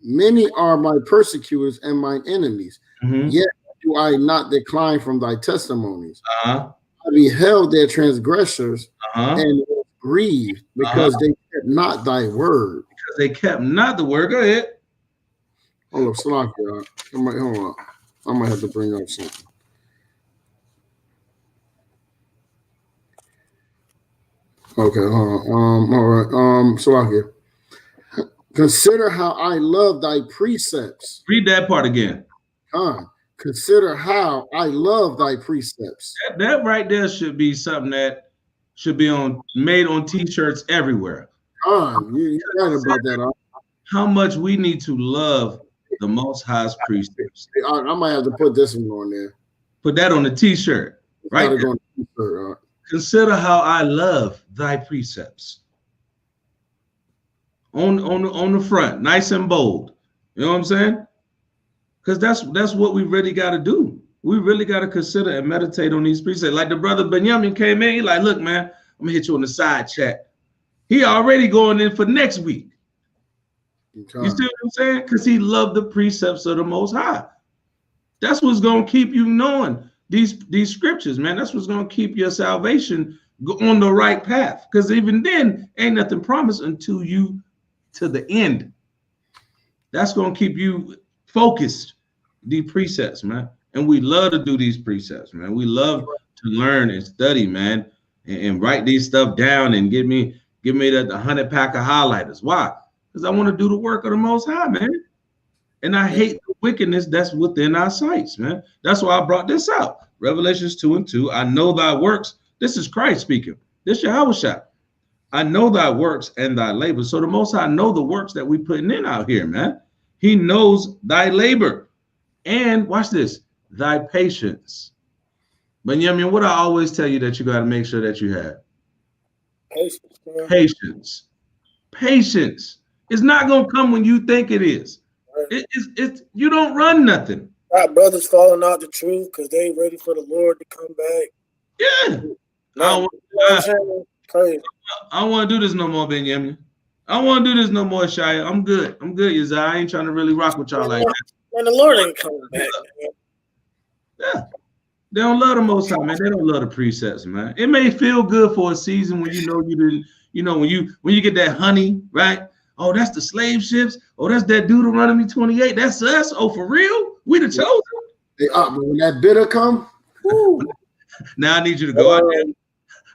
Many are my persecutors and mine enemies, yet do I not decline from thy testimonies. I beheld their transgressors and was grieved because they kept not thy word. Because they kept not the word. Go ahead. Hold up, Salakia. Hold on. I might have to bring up something. Okay, hold on. All right. Salakia. Consider how I love thy precepts. Read that part again. Consider how I love thy precepts. That right there should be something that should be made on t-shirts everywhere. You're right about that. How much we need to love the Most High's precepts. I might have to put this one on there. Put that on the t-shirt. Right. Consider how I love thy precepts. On the front, nice and bold. You know what I'm saying? Because that's what we really got to do. We really got to consider and meditate on these precepts. Like the brother Benjamin came in, he like, look, man, I'm gonna hit you on the side chat. He already going in for next week. Okay. You see what I'm saying? Because he loved the precepts of the Most High. That's what's gonna keep you knowing these scriptures, man. That's what's gonna keep your salvation on the right path. Because even then, ain't nothing promised until you to the end. That's gonna keep you focused. These precepts, man. And we love to do these precepts, man. We love to learn and study, man, and write these stuff down and give me the 100 pack of highlighters. Why? Because I want to do the work of the Most High, man. And I hate the wickedness that's within our sights, man. That's why I brought this out. Revelations 2:2. I know thy works. This is Christ speaking. This is Yahawashi. I know thy works and thy labor. So the Most High know the works that we putting in out here, man. He knows thy labor. And watch this, thy patience. But yeah, I mean, what I always tell you that you got to make sure that you have. Patience. Man. Patience. Patience. It's not going to come when you think it is. Right. You don't run nothing. Our brothers falling out the truth because they ready for the Lord to come back. Yeah. No, I don't want to do this no more, Benjamin. I don't want to do this no more, Shia. I'm good. Yazai. I ain't trying to really rock with y'all like that. And the Lord ain't coming back. Yeah. They don't love the Most High, man. They don't love the precepts, man. It may feel good for a season when you know you didn't, you know, when you get that honey, right? Oh, that's the slave ships. Oh, that's that Deuteronomy 28. That's us. Oh, for real? We the chosen. But when that bitter come, now I need you to go out there.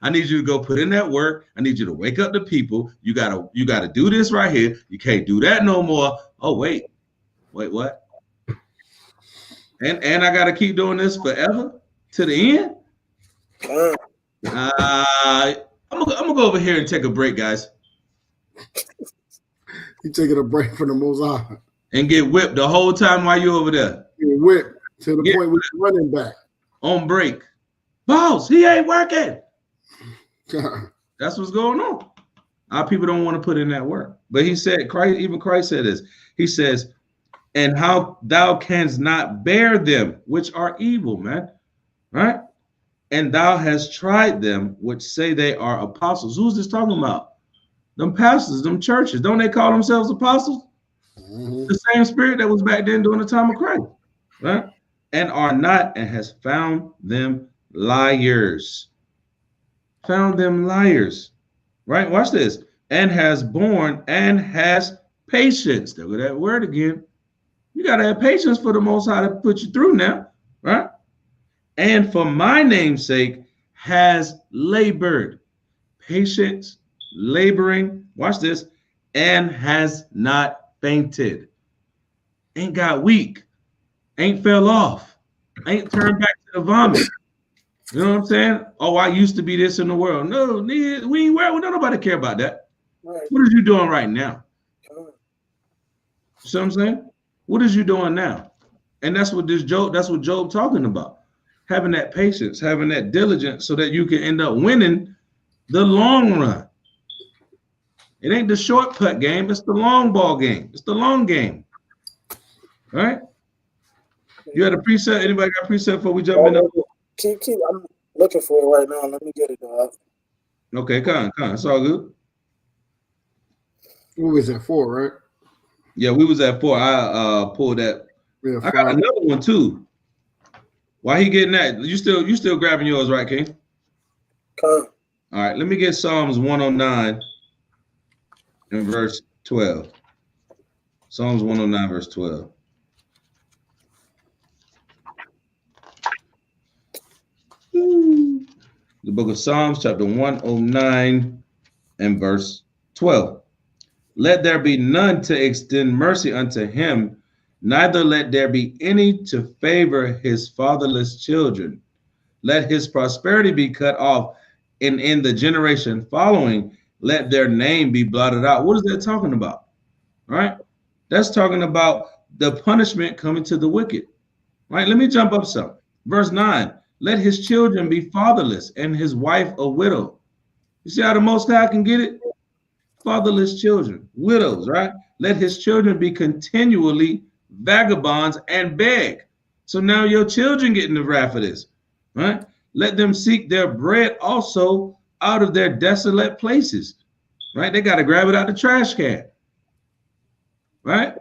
I need you to go put in that work. I need you to wake up the people. You gotta do this right here. You can't do that no more. Oh, wait, what? And I gotta keep doing this forever to the end. I'm gonna go over here and take a break, guys. You taking a break from the Most High and get whipped the whole time while you're over there. Get whipped to the point where you're running back on break. Boss, he ain't working. That's what's going on. Our people don't want to put in that work. But he said, Christ said this. He says, and how thou canst not bear them which are evil, man. Right? And thou hast tried them which say they are apostles. Who's this talking about? Them pastors, them churches. Don't they call themselves apostles? Mm-hmm. The same spirit that was back then during the time of Christ. Right? And are not, and has found them liars. Found them liars. Right? Watch this. And has borne and has patience. There go that word again. You got to have patience for the Most High to put you through now. Right? And for my name's sake has labored. Patience, laboring. Watch this. And has not fainted. Ain't got weak. Ain't fell off. Ain't turned back to the vomit. You know what I'm saying? Oh, I used to be this in the world. No, we ain't don't nobody care about that. Right. What are you doing right now? You see what I'm saying? What is you doing now? And that's what Job talking about. Having that patience, having that diligence so that you can end up winning the long run. It ain't the shortcut game, it's the long ball game. It's the long game. All right? You had a preset? Anybody got a preset before we jump in? Keep. I'm looking for it right now. Let me get it, dog. Okay, come on. It's all good. We was at 4, right? Yeah, we was at 4. I pulled that. Yeah, I got another one too. Why he getting that? You still grabbing yours, right, King? All right, let me get Psalms 109 and verse 12. Psalms 109, verse 12. The book of Psalms, chapter 109 and verse 12. Let there be none to extend mercy unto him, neither let there be any to favor his fatherless children. Let his prosperity be cut off, and in the generation following, let their name be blotted out. What is that talking about? Right? That's talking about the punishment coming to the wicked. Right? Let me jump up some. Verse 9. Let his children be fatherless and his wife a widow. You see how the Most High can get it? Fatherless children, widows, right? Let his children be continually vagabonds and beg. So now your children getting the wrath of this, right? Let them seek their bread also out of their desolate places, right? They got to grab it out the trash can, right?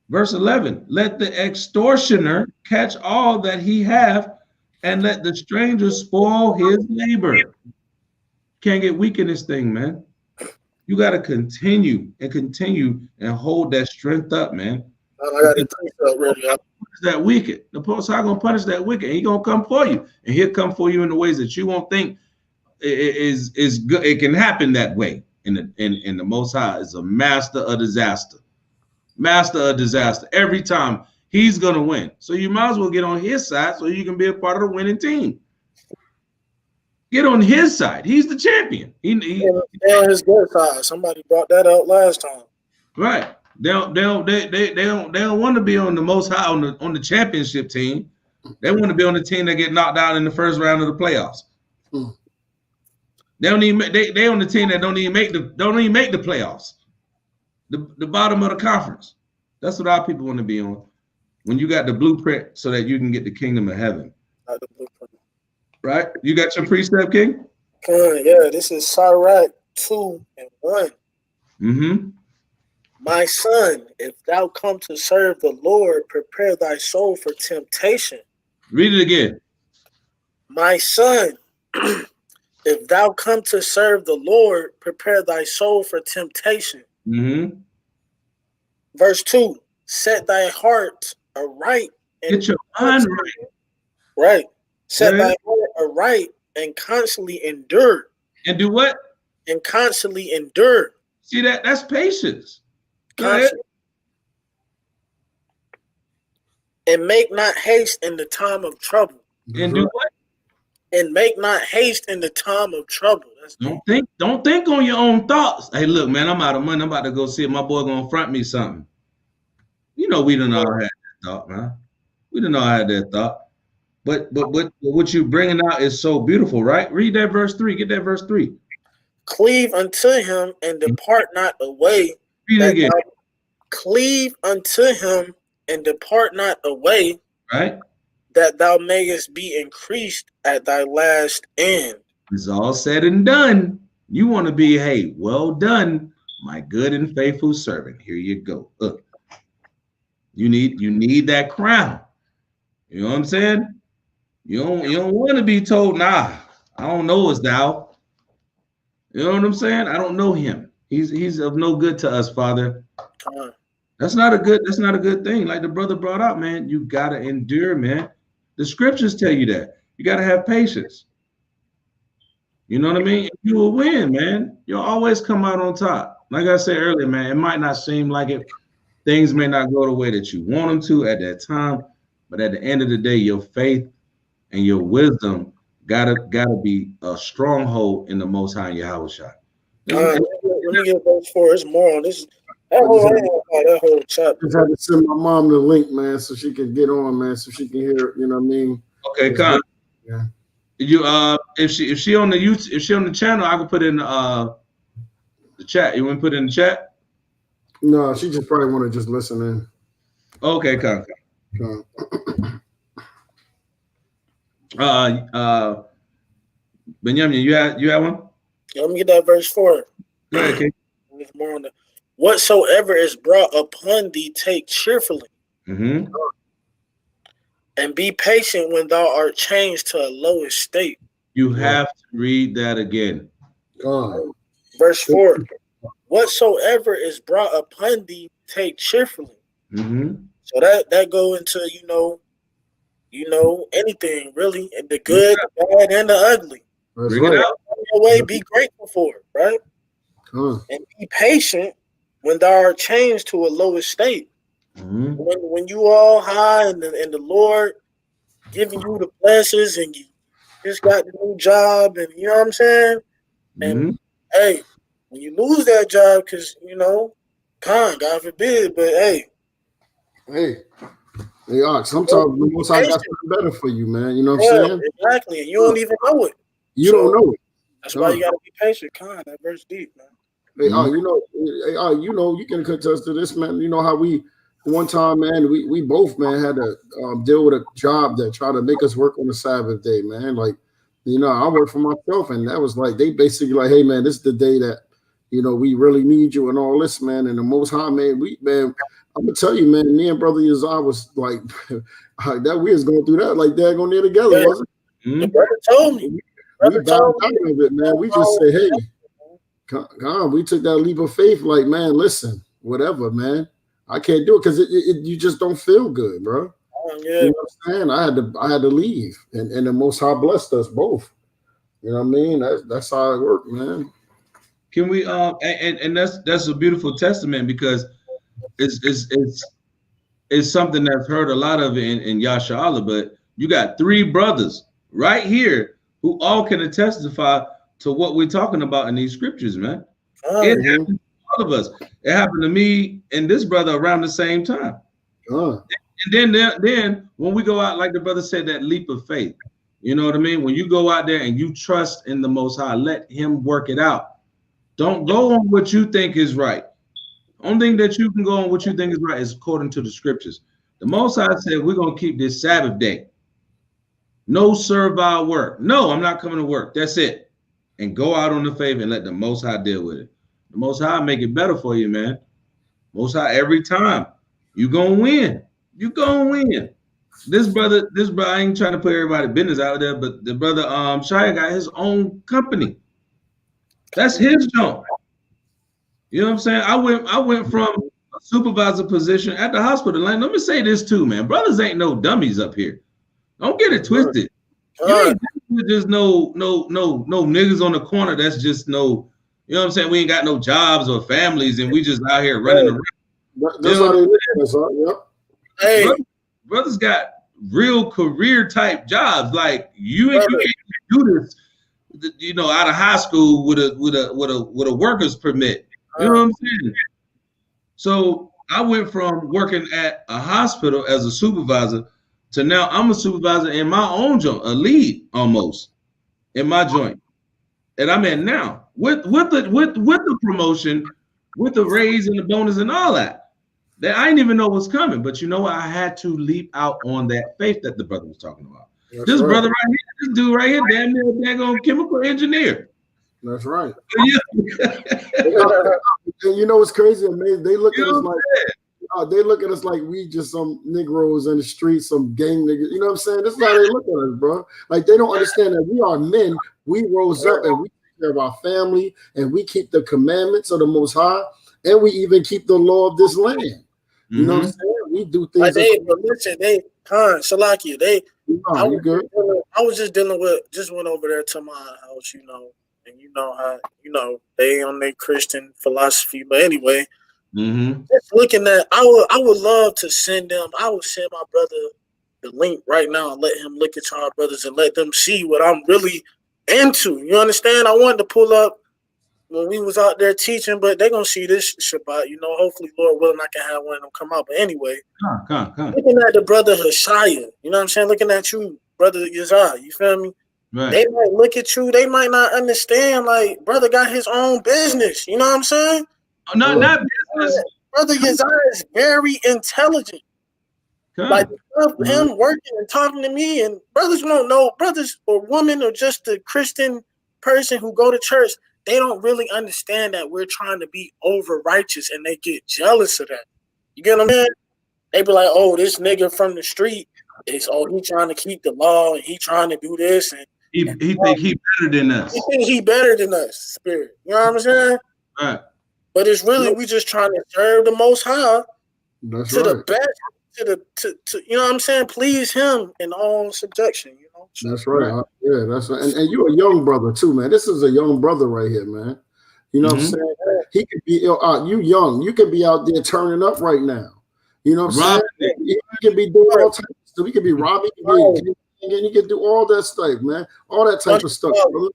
Verse 11, let the extortioner catch all that he have, and let the stranger spoil his labor. Can't get weak in this thing, man. You got to continue and hold that strength up, man. I got it ready. That wicked. The Most High gonna punish that wicked. He gonna come for you, and he'll come for you in the ways that you won't think is good. It can happen that way. In the Most High is a master of disaster. Master of disaster. Every time he's gonna win. So you might as well get on his side so you can be a part of the winning team. Get on his side. He's the champion. He on his good side. Somebody brought that out last time. Right. They don't want to be on the Most High on the championship team. They want to be on the team that get knocked out in the first round of the playoffs. They don't even they on the team that don't even make the playoffs. The bottom of the conference. That's what our people want to be on. When you got the blueprint so that you can get the kingdom of heaven. Right? You got your precept, King? Yeah, this is Sirach 2 and 1. Mm-hmm. My son, if thou come to serve the Lord, prepare thy soul for temptation. Read it again. My son, if thou come to serve the Lord, prepare thy soul for temptation. Mm-hmm. Verse 2, set thy heart aright. Get your mind right. Right. Set thy heart aright and constantly endure. And do what? And constantly endure. See that? That's patience. And make not haste in the time of trouble. And do what? And make not haste in the time of trouble. Don't think on your own thoughts. Hey, look, man, I'm out of money. I'm about to go see if my boy gonna front me something. You know, we don't all have that thought, man. We don't all have that thought. But what you bringing out is so beautiful, right? Read that verse 3. Get that verse 3. Cleave unto him and depart not away. Read it again. Cleave unto him and depart not away. Right. That thou mayest be increased at thy last end. It's all said and done. You want to be, hey, well done, my good and faithful servant. Here you go. You need that crown. You know what I'm saying? You don't want to be told, nah, I don't know as thou. You know what I'm saying? I don't know him. He's of no good to us, Father. That's not a good thing. Like the brother brought up, man, you gotta endure, man. The scriptures tell you that. You gotta have patience. You know what I mean? You will win, man. You'll always come out on top. Like I said earlier, man, it might not seem like it. Things may not go the way that you want them to at that time, but at the end of the day, your faith and your wisdom gotta be a stronghold in the Most High Yahawashi. Let me get verse 4. It's more on this. That whole chapter. I just had to send my mom the link, man, so she can get on, man, so she can hear. You know what I mean? Okay, come. Yeah. You if she on the YouTube, if she on the channel, I can put in the chat. You want to put it in the chat? No, she just probably want to just listen in. Okay, come. Benjamin, you have one? Yeah, let me get that verse 4. Go ahead, King. It's more on the whatsoever is brought upon thee, take cheerfully. Mm-hmm. And be patient when thou art changed to a low estate. You have to read that again. Verse 4. Whatsoever is brought upon thee, take cheerfully. Mm-hmm. So that go into, anything really, and the good, the bad, and the ugly. Bring it out. Your way, be grateful for it, right? And be patient when thou art changed to a low estate. Mm-hmm. When you all high and the Lord giving you the blessings and you just got the new job, and you know what I'm saying? And hey, when you lose that job, because God forbid, but hey, sometimes the Most High got something better for you, man. You know what I'm saying? Exactly. And you don't even know it. You don't know it. That's why you gotta be patient. That verse deep, man. Hey, you can contest to this, man. You know how we one time, man, we both, man, had to deal with a job that tried to make us work on the Sabbath day, man. Like, I work for myself, and that was like they basically like, hey, man, this is the day that we really need you and all this, man. And the Most High, man, I'm gonna tell you, man, me and Brother Yazar was like that. We was going through that like daggone near together, wasn't it? The brother told me. We bowed out of it, man. We just say, hey, God, we took that leap of faith. Like, man, listen, whatever, man. I can't do it because you just don't feel good, bro. Yeah. You know what I'm saying? I had to leave, and the Most High blessed us both. You know what I mean? That's how it worked, man. Can we and that's a beautiful testament, because it's something that's heard a lot of in Yasha, but you got 3 brothers right here who all can testify to what we're talking about in these scriptures, man. It happened to all of us. It happened to me and this brother around the same time. And then when we go out, like the brother said, that leap of faith, you know what I mean? When you go out there and you trust in the Most High, let him work it out. Don't go on what you think is right. Only thing that you can go on what you think is right is according to the scriptures. The Most High said, we're going to keep this Sabbath day. No servile work. No, I'm not coming to work. That's it. And go out on the faith and let the Most High deal with it. The Most High make it better for you, man. Most High, every time you gonna win. You gonna win. This brother, I ain't trying to put everybody's business out there, but the brother Shia got his own company. That's his job. You know what I'm saying? I went from a supervisor position at the hospital. Like, let me say this too, man. Brothers ain't no dummies up here. Don't get it twisted. You ain't just no niggas on the corner. That's just no, you know what I'm saying? We ain't got no jobs or families, and we just out here running around. That's how they look. Hey, brothers got real career type jobs. Like you can't do this, out of high school with a worker's permit. You know what I'm saying? So I went from working at a hospital as a supervisor to now I'm a supervisor in my own joint, a lead almost in my joint, and I'm in now with the promotion, with the raise and the bonus and all that. That I didn't even know was coming, but I had to leap out on that faith that the brother was talking about. This brother right here, this dude right here, damn near daggone chemical engineer. That's right. And you know what's crazy? They look at us like they look at us like we just some Negroes in the streets, some gang niggas. You know what I'm saying? That's how they look at us, bro. Like they don't understand that we are men. We rose up and we take care of our family, and we keep the commandments of the Most High, and we even keep the law of this land. You know what I'm saying? We do things. But listen, Salakia, I was just dealing with, just went over there to my house, and how, they on their Christian philosophy. But anyway, just looking at, I would love to send them. I would send my brother the link right now and let him look at y'all brothers and let them see what I'm really into. You understand? I wanted to pull up when we was out there teaching, but they're gonna see this Shabbat, hopefully, Lord willing, I can have one of them come out. But anyway, looking at the brother Hashaya, you know what I'm saying? Looking at you, brother Yazar, you feel me? Right. They might look at you, they might not understand, like, brother got his own business, you know what I'm saying? Not business. Brother Yazar is very intelligent. Like him working and talking to me, and brothers won't know, brothers or women or just the Christian person who go to church, they don't really understand that we're trying to be over righteous, and they get jealous of that. You get what I'm saying? They be like, oh, this nigga from the street is, he trying to keep the law, and he trying to do this, and he think he better than us. He think he better than us, spirit. You know what I'm saying? Right. But it's really we just trying to serve the Most High the best, to you know what I'm saying? Please Him in all subjection. You know. So, that's right. Yeah, that's right. And you're a young brother too, man. This is a young brother right here, man. You know what I'm saying? He could be you young. You could be out there turning up right now. You know what I'm saying? He could be doing all types of stuff. He could be robbing. You can do all that stuff, man. All that type of stuff, brother.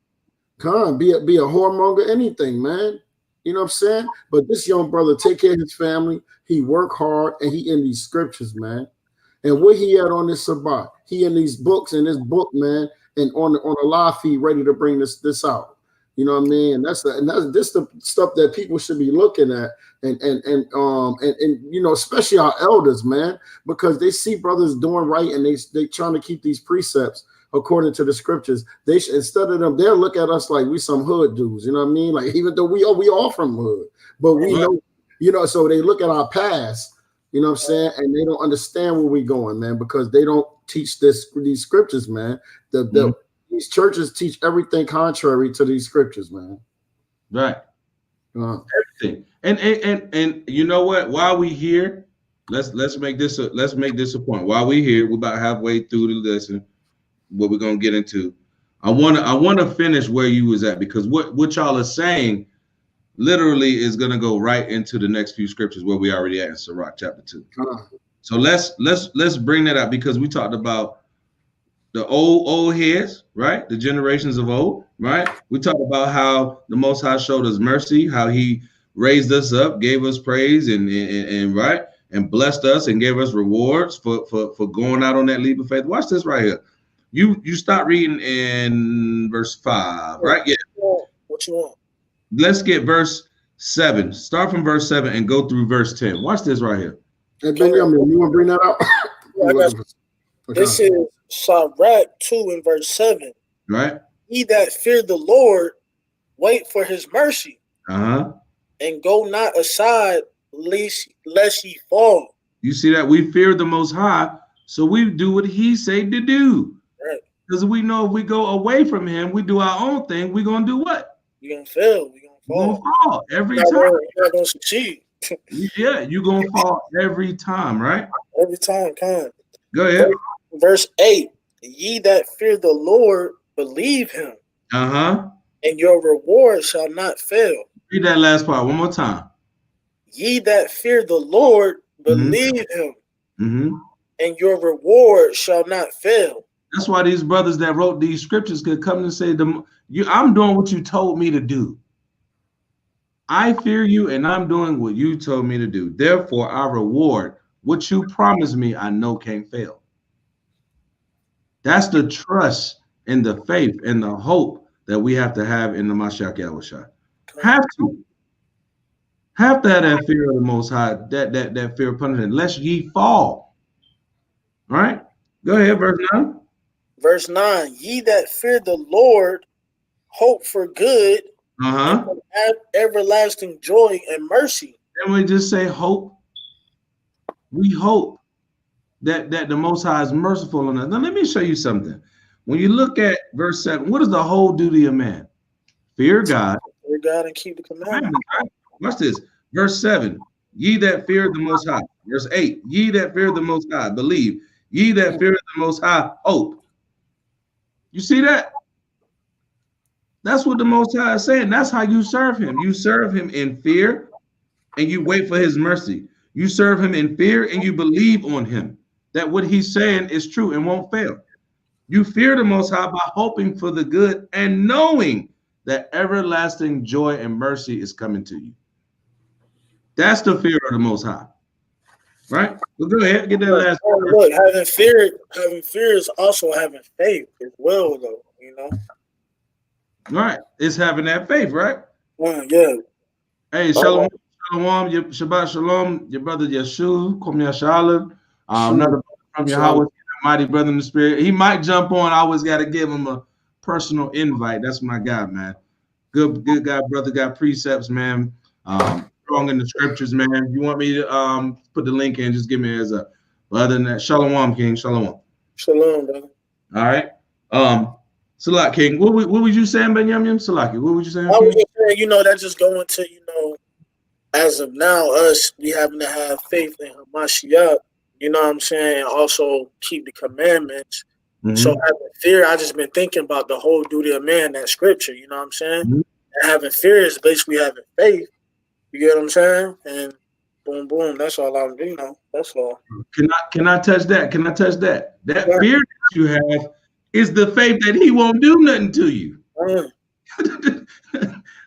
Come on, be a whoremonger, anything, man. You know what I'm saying? But this young brother take care of his family. He work hard, and he in these scriptures, man. And where he at on this Sabbath? He in these books, in this book, man, and on a live feed, ready to bring this out. You know what I mean? And that's the stuff that people should be looking at, and you know, especially our elders, man, because they see brothers doing right, and they trying to keep these precepts according to the scriptures. They should, instead of them, they'll look at us like we some hood dudes. You know what I mean? Like, even though we all from hood, but we know, you know. So they look at our past, you know what I'm saying, and they don't understand where we going, man, because they don't teach these scriptures, man. These churches teach everything contrary to these scriptures, man. Right. Everything. And you know what? While we here, let's make this a point. While we here, we're about halfway through the lesson. What we're gonna get into. I wanna finish where you was at, because what y'all are saying literally is gonna go right into the next few scriptures where we already at in Sirach chapter 2. So let's bring that up, because we talked about the old heads, right? The generations of old, right? We talked about how the Most High showed us mercy, how He raised us up, gave us praise, and right, and blessed us and gave us rewards for going out on that leap of faith. Watch this right here. You start reading in verse 5, right? Yeah. What you want? Let's get verse 7. Start from verse 7 and go through verse 10. Watch this right here. Hey, Benjamin, you want to bring that out? This is Sirach 2 and verse 7. Right. He that fear the Lord, wait for His mercy, and go not aside, lest ye fall. You see that? We fear the Most High, so we do what He said to do. Right. Because we know if we go away from Him, we do our own thing, we're going to do what? You're going to fail. We're going to fall. Every time. You're not going to succeed. Yeah, you're going to fall every time, right? Every time, come on. Go ahead. Verse 8, ye that fear the Lord, believe Him, and your reward shall not fail. Read that last part one more time. Ye that fear the Lord, believe Him, and your reward shall not fail. That's why these brothers that wrote these scriptures could come and say, I'm doing what you told me to do. I fear you, and I'm doing what you told me to do. Therefore, our reward, what you promised me, I know can't fail. That's the trust and the faith and the hope that we have to have in the Mashiach Yahawashi. Have to have that fear of the Most High, that fear of punishment, lest ye fall. All right? Go ahead, verse 9. Verse 9, ye that fear the Lord, hope for good, and everlasting joy and mercy. And we just say hope. We hope that the Most High is merciful on us. Now, let me show you something. When you look at verse 7, what is the whole duty of man? Fear God. Fear God and keep the commandments. Right? Watch this. Verse 7, ye that fear the Most High. Verse 8, ye that fear the Most High, believe. Ye that fear the Most High, hope. You see that? That's what the Most High is saying. That's how you serve Him. You serve Him in fear, and you wait for His mercy. You serve Him in fear, and you believe on Him, that what He's saying is true and won't fail. You fear the Most High by hoping for the good and knowing that everlasting joy and mercy is coming to you. That's the fear of the Most High. Right? Well, go ahead, get that last part. Look, having fear is also having faith as well, though, you know. Right. It's having that faith, right? Yeah. Hey, shalom, Shabbat shalom, your brother Yeshu, Komya Shalom, another from Yahawashi, mighty brother in the spirit. He might jump on. I always got to give him a personal invite. That's my guy, man. Good guy, brother. Got precepts, man. Strong in the scriptures, man. If you want me to put the link in, just give me a heads up. But other than that, Shalom, King. Shalom. Shalom, brother. All right. Salak, King. What was you saying, Benjamin? Salaki, what was you saying? I was just saying, that just going to, as of now, us, we having to have faith in Hamashiach, you know what I'm saying, and also keep the commandments. Mm-hmm. So having fear, I just been thinking about the whole duty of man, that scripture, you know what I'm saying? Mm-hmm. And having fear is basically having faith, you get what I'm saying? And boom, boom, that's all I'm doing, that's all. Can I touch that? Can I touch that? That fear that you have is the faith that he won't do nothing to you.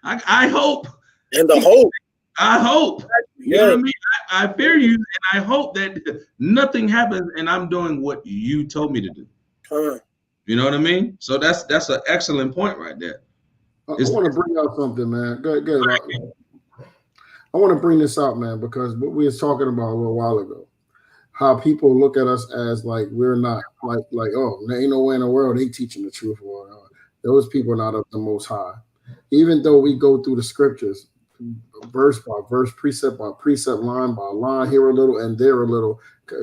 I hope. And the hope. I hope. You know what I mean? I fear you, and I hope that nothing happens, and I'm doing what you told me to do. You know what I mean? So that's an excellent point right there. I want to bring out something, man. Go ahead. I want to bring this out, man, because what we was talking about a little while ago, how people look at us as like we're not like oh, there ain't no way in the world they teaching the truth, or those people are not of the Most High. Even though we go through the scriptures, verse by verse, precept by precept, line by line, here a little and there a little,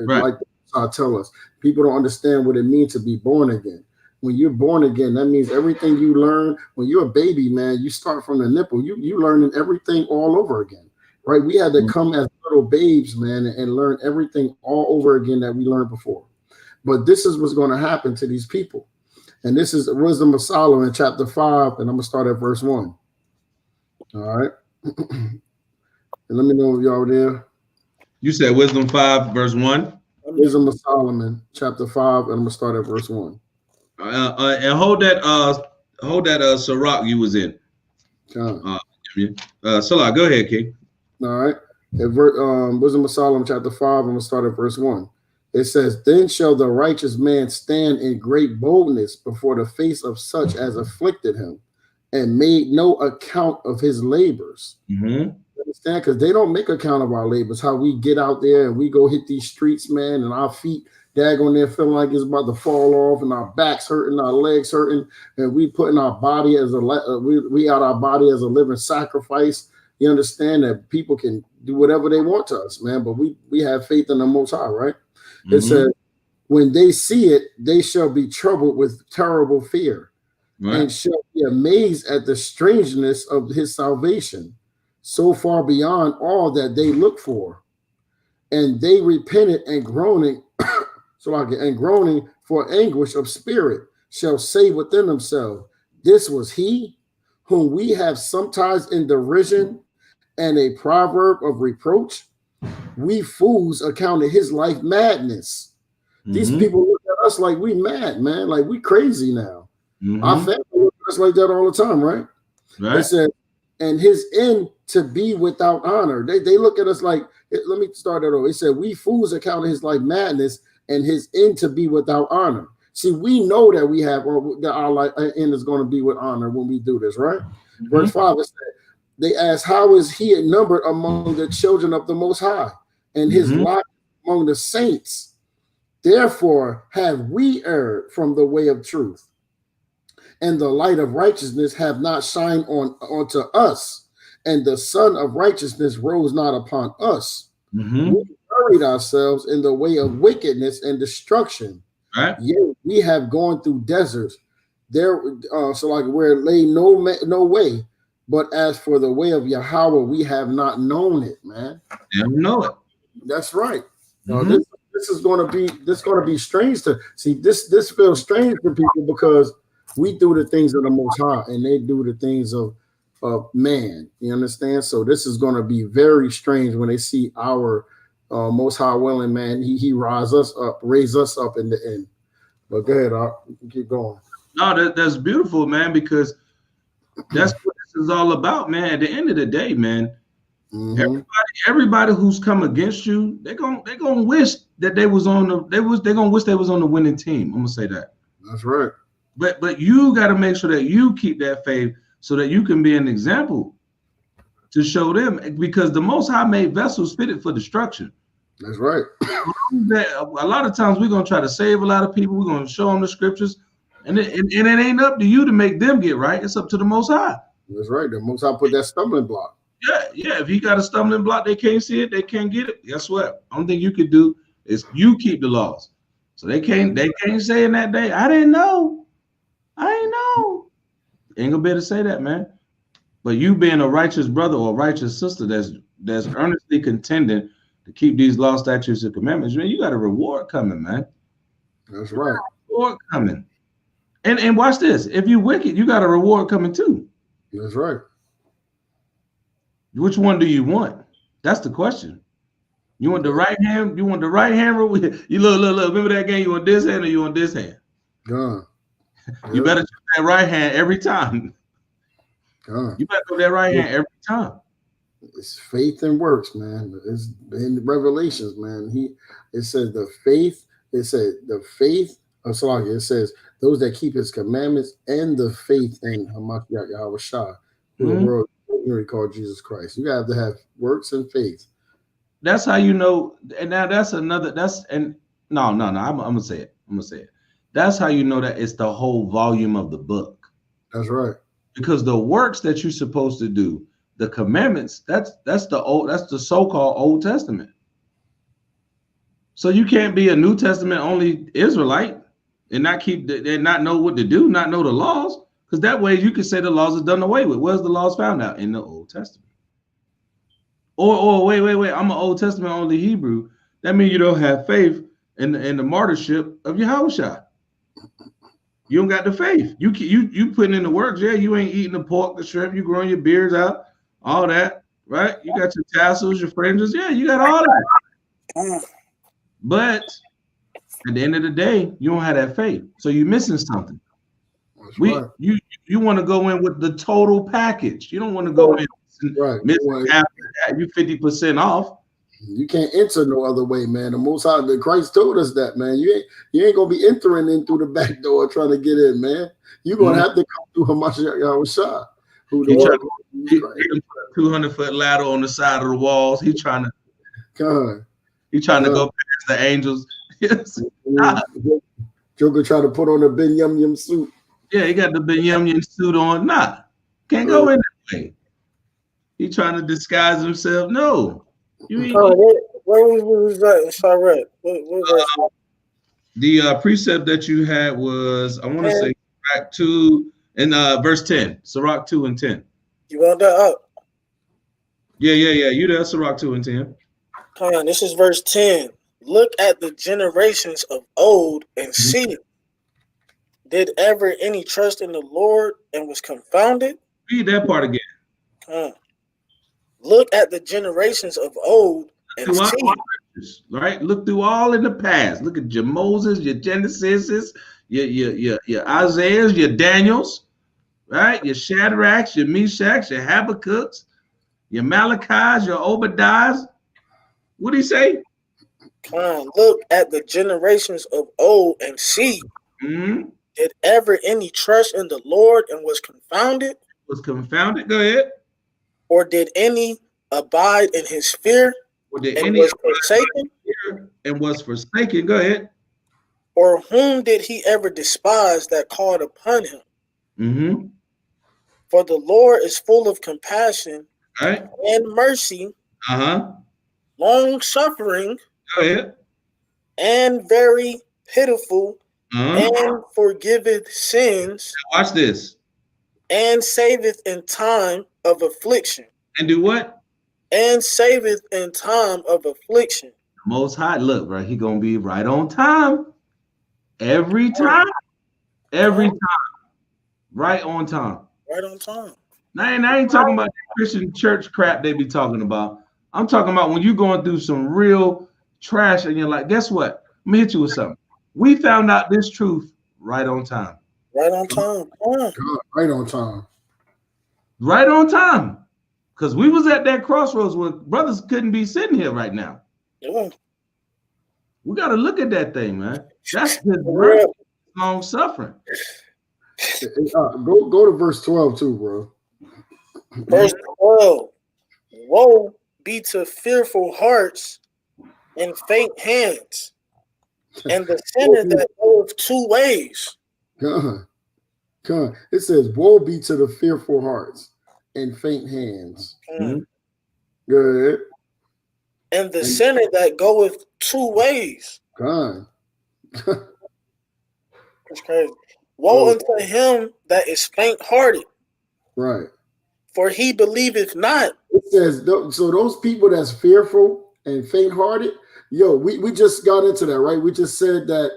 right. Like I tell us, people don't understand what it means to be born again. When you're born again, that means everything you learn when you're a baby, man. You start from the nipple. You learning everything all over again, right? We had to come as little babes, man, and learn everything all over again that we learned before. But this is what's going to happen to these people, and this is Wisdom of Solomon, chapter 5, and I'm gonna start at verse 1. All right. And let me know if y'all are there. You said Wisdom 5, verse 1? Wisdom of Solomon, chapter 5, and I'm gonna start at verse 1. And hold that Sirach you was in. Salah, go ahead, King. All right. Wisdom of Solomon, chapter 5, I'm gonna start at verse 1. It says, "Then shall the righteous man stand in great boldness before the face of such as afflicted him, and made no account of his labors." Mm-hmm. Understand? Because they don't make account of our labors, how we get out there and we go hit these streets, man, and our feet daggone there feeling like it's about to fall off, and our backs hurting, our legs hurting, and we putting our body as we out our body as a living sacrifice. You understand that people can do whatever they want to us, man, but we have faith in the Most High, right? Mm-hmm. It says, "When they see it, they shall be troubled with terrible fear." Right. And shall be amazed at the strangeness of his salvation, so far beyond all that they look for. And they repented and groaning, groaning for anguish of spirit, shall say within themselves, "This was he whom we have sometimes in derision and a proverb of reproach. We fools accounted his life madness." Mm-hmm. These people look at us like we mad, man, like we crazy now. Mm-hmm. Our family looks at us like that all the time, right? Right. It said, "And his end to be without honor." They look at us like, let me start that over. It said, "We fools account his life madness, and his end to be without honor." See, we know that we have, or that our life end is going to be with honor when we do this, right? Mm-hmm. Verse 5, it said, they asked, "How is he numbered among the children of the Most High, and his lot among the saints? Therefore have we erred from the way of truth, and the light of righteousness have not shined onto us, and the sun of righteousness rose not upon us. Mm-hmm. We buried ourselves in the way of wickedness and destruction. Right. Yet we have gone through deserts. There, where it lay no way. But as for the way of Yahweh, we have not known it, man." Never know it. That's right. Mm-hmm. This is going to be strange to see. This feels strange to people because we do the things of the Most High, and they do the things of man. You understand? So this is going to be very strange when they see our Most High willing, man. He raise us up in the end. But go ahead, you can keep going. No, that's beautiful, man, because that's what this is all about, man. At the end of the day, man, everybody who's come against you, they're gonna wish that they was on the winning team. I'm gonna say that. That's right. But you got to make sure that you keep that faith so that you can be an example to show them, because the Most High made vessels fitted for destruction. That's right. A lot of times we're gonna try to save a lot of people. We're gonna show them the scriptures, and it ain't up to you to make them get right. It's up to the Most High. That's right. The Most High put that stumbling block. Yeah. If he got a stumbling block, they can't see it. They can't get it. Guess what? Only thing you could do is you keep the laws. So they can't say in that day, I didn't know. Ain't gonna be able to say that, man. But you being a righteous brother or a righteous sister that's earnestly contending to keep these law, statutes, and commandments, man, you got a reward coming, man. That's right. Reward coming. And watch this. If you wicked, you got a reward coming too. That's right. Which one do you want? That's the question. You want the right hand? You want the right hand? You look. Remember that game? You want this hand or you want this hand? God. You better choose that right hand every time. God. You better go that right hand every time. It's faith and works, man. It's in Revelations, man. It says the faith. It said the faith. It says those that keep His commandments and the faith in Hamashiach Yahawashi, who the world called Jesus Christ. You have to have works and faith. That's how you know. And now that's another. No. I'm gonna say it. That's how you know that it's the whole volume of the book. That's right. Because the works that you're supposed to do, the commandments, that's the so-called Old Testament. So you can't be a New Testament only Israelite and not know what to do, not know the laws, because that way you can say the laws are done away with. Where's the laws found out? In the Old Testament. Or wait, I'm an Old Testament only Hebrew. That means you don't have faith in the martyrship of Yahawashi. You don't got the faith. You putting in the works. Yeah, you ain't eating the pork, the shrimp. You growing your beards out, all that, right? You got your tassels, your fringes. Yeah, you got all that. But at the end of the day, you don't have that faith, so you're missing something. Right. You want to go in with the total package. You don't want to go in missing half that. You 50% off. You can't enter no other way, man. The Most High, Christ told us that, man. You ain't gonna be entering in through the back door trying to get in, man. You're gonna have to come through Hamashiach Yahawashi. He put a 200-foot ladder on the side of the walls. He trying to go past the angels. Yes. Joker trying to put on a Ben Yum Yum suit. Yeah, he got the Ben Yum Yum suit on. Nah, can't go in that way. He trying to disguise himself. No. Where was that? Sorry, the precept that you had was, I want to say, Sirach 2 and verse 10. Sirach 2 and 10. You want that up? Yeah. You there, Sirach 2 and 10. Come on, this is verse 10. Look at the generations of old and see. Did ever any trust in the Lord and was confounded? Read that part again. Look at the generations of old and see. Right? Look through all in the past. Look at your Moses, your Genesis, your Isaiahs, your Daniels, right? Your Shadrachs, your Meshachs, your Habakkuk's, your Malachi's, your Obadiah's. What did he say? Look at the generations of old and see. Mm-hmm. Did ever any trust in the Lord and was confounded? Go ahead. Or did any abide in his fear? Or did any was forsaken? And was forsaken? Go ahead. Or whom did he ever despise that called upon him? Mm-hmm. For the Lord is full of compassion and mercy, long suffering, and very pitiful, and forgiveth sins. Now watch this. And saveth in time of affliction. And do what? And saveth in time of affliction. Most High, look, right? He gonna be right on time. Every time. Every time. Right on time. Right on time. Now, I ain't talking about the Christian church crap they be talking about. I'm talking about when you're going through some real trash and you're like, guess what? Let me hit you with something. We found out this truth right on time. Right on time. Right on time. Right on time. Because we was at that crossroads where brothers couldn't be sitting here right now. Yeah. We got to look at that thing, man. That's his long suffering. Go to verse 12 too, bro. Verse 12. Woe be to fearful hearts and faint hands, and the sinner that goeth 2 ways. God. It says, woe be to the fearful hearts. and faint hands. Mm. Good. And the sinner that goeth 2 ways. God. That's crazy. Woe unto him that is faint-hearted. Right. For he believeth not. It says, so those people that's fearful and faint-hearted, we just got into that, right? We just said that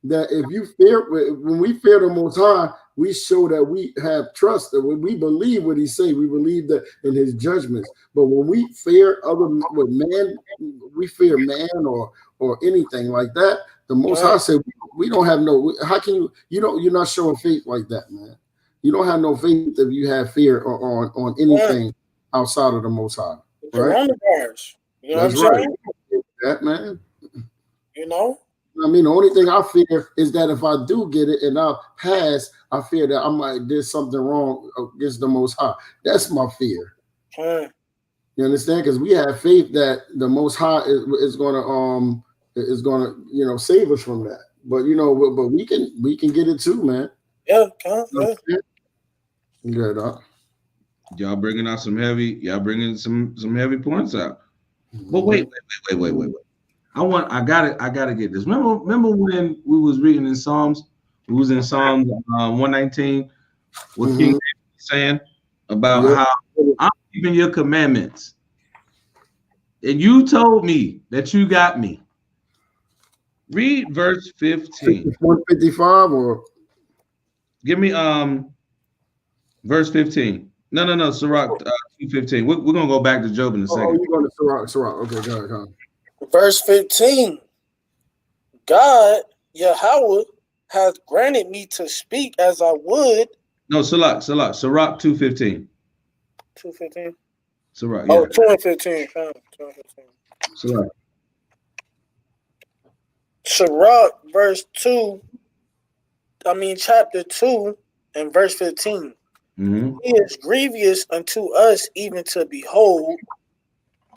if you fear, when we fear the Most High, we show that we have trust, that when we believe what he say, we believe that in his judgments. But when we fear we fear man or anything like that, the Most High said, we don't have no, how can you're not showing faith like that, man. You don't have no faith if you have fear on anything outside of the Most High. Right? Coronavirus. You know That's what I'm right. saying? That, man. You know? I mean, the only thing I fear is that if I do get it and I pass, I fear that I might do something wrong against the Most High. That's my fear. You understand? Because we have faith that the Most High is gonna save us from that. But but we can get it too, man. Yeah, Good. Y'all bringing out some heavy. Y'all bringing some heavy points out. But wait. I gotta get this. Remember when we was reading in Psalms? We was in Psalms 119. What King David was saying about how I'm keeping your commandments, and you told me that you got me. Read verse 15. 155 or give me verse 15. No, Sirach 2:15. We're gonna go back to Job in a second. Oh, you're going to Sirach. Okay, go ahead. Verse 15. God, Yahweh, hath granted me to speak as I would. No, Sirach 2:15. 2:15. Sirach, yeah. 2:15. Sirach, verse 2. Chapter 2 and verse 15. Mm-hmm. He is grievous unto us even to behold.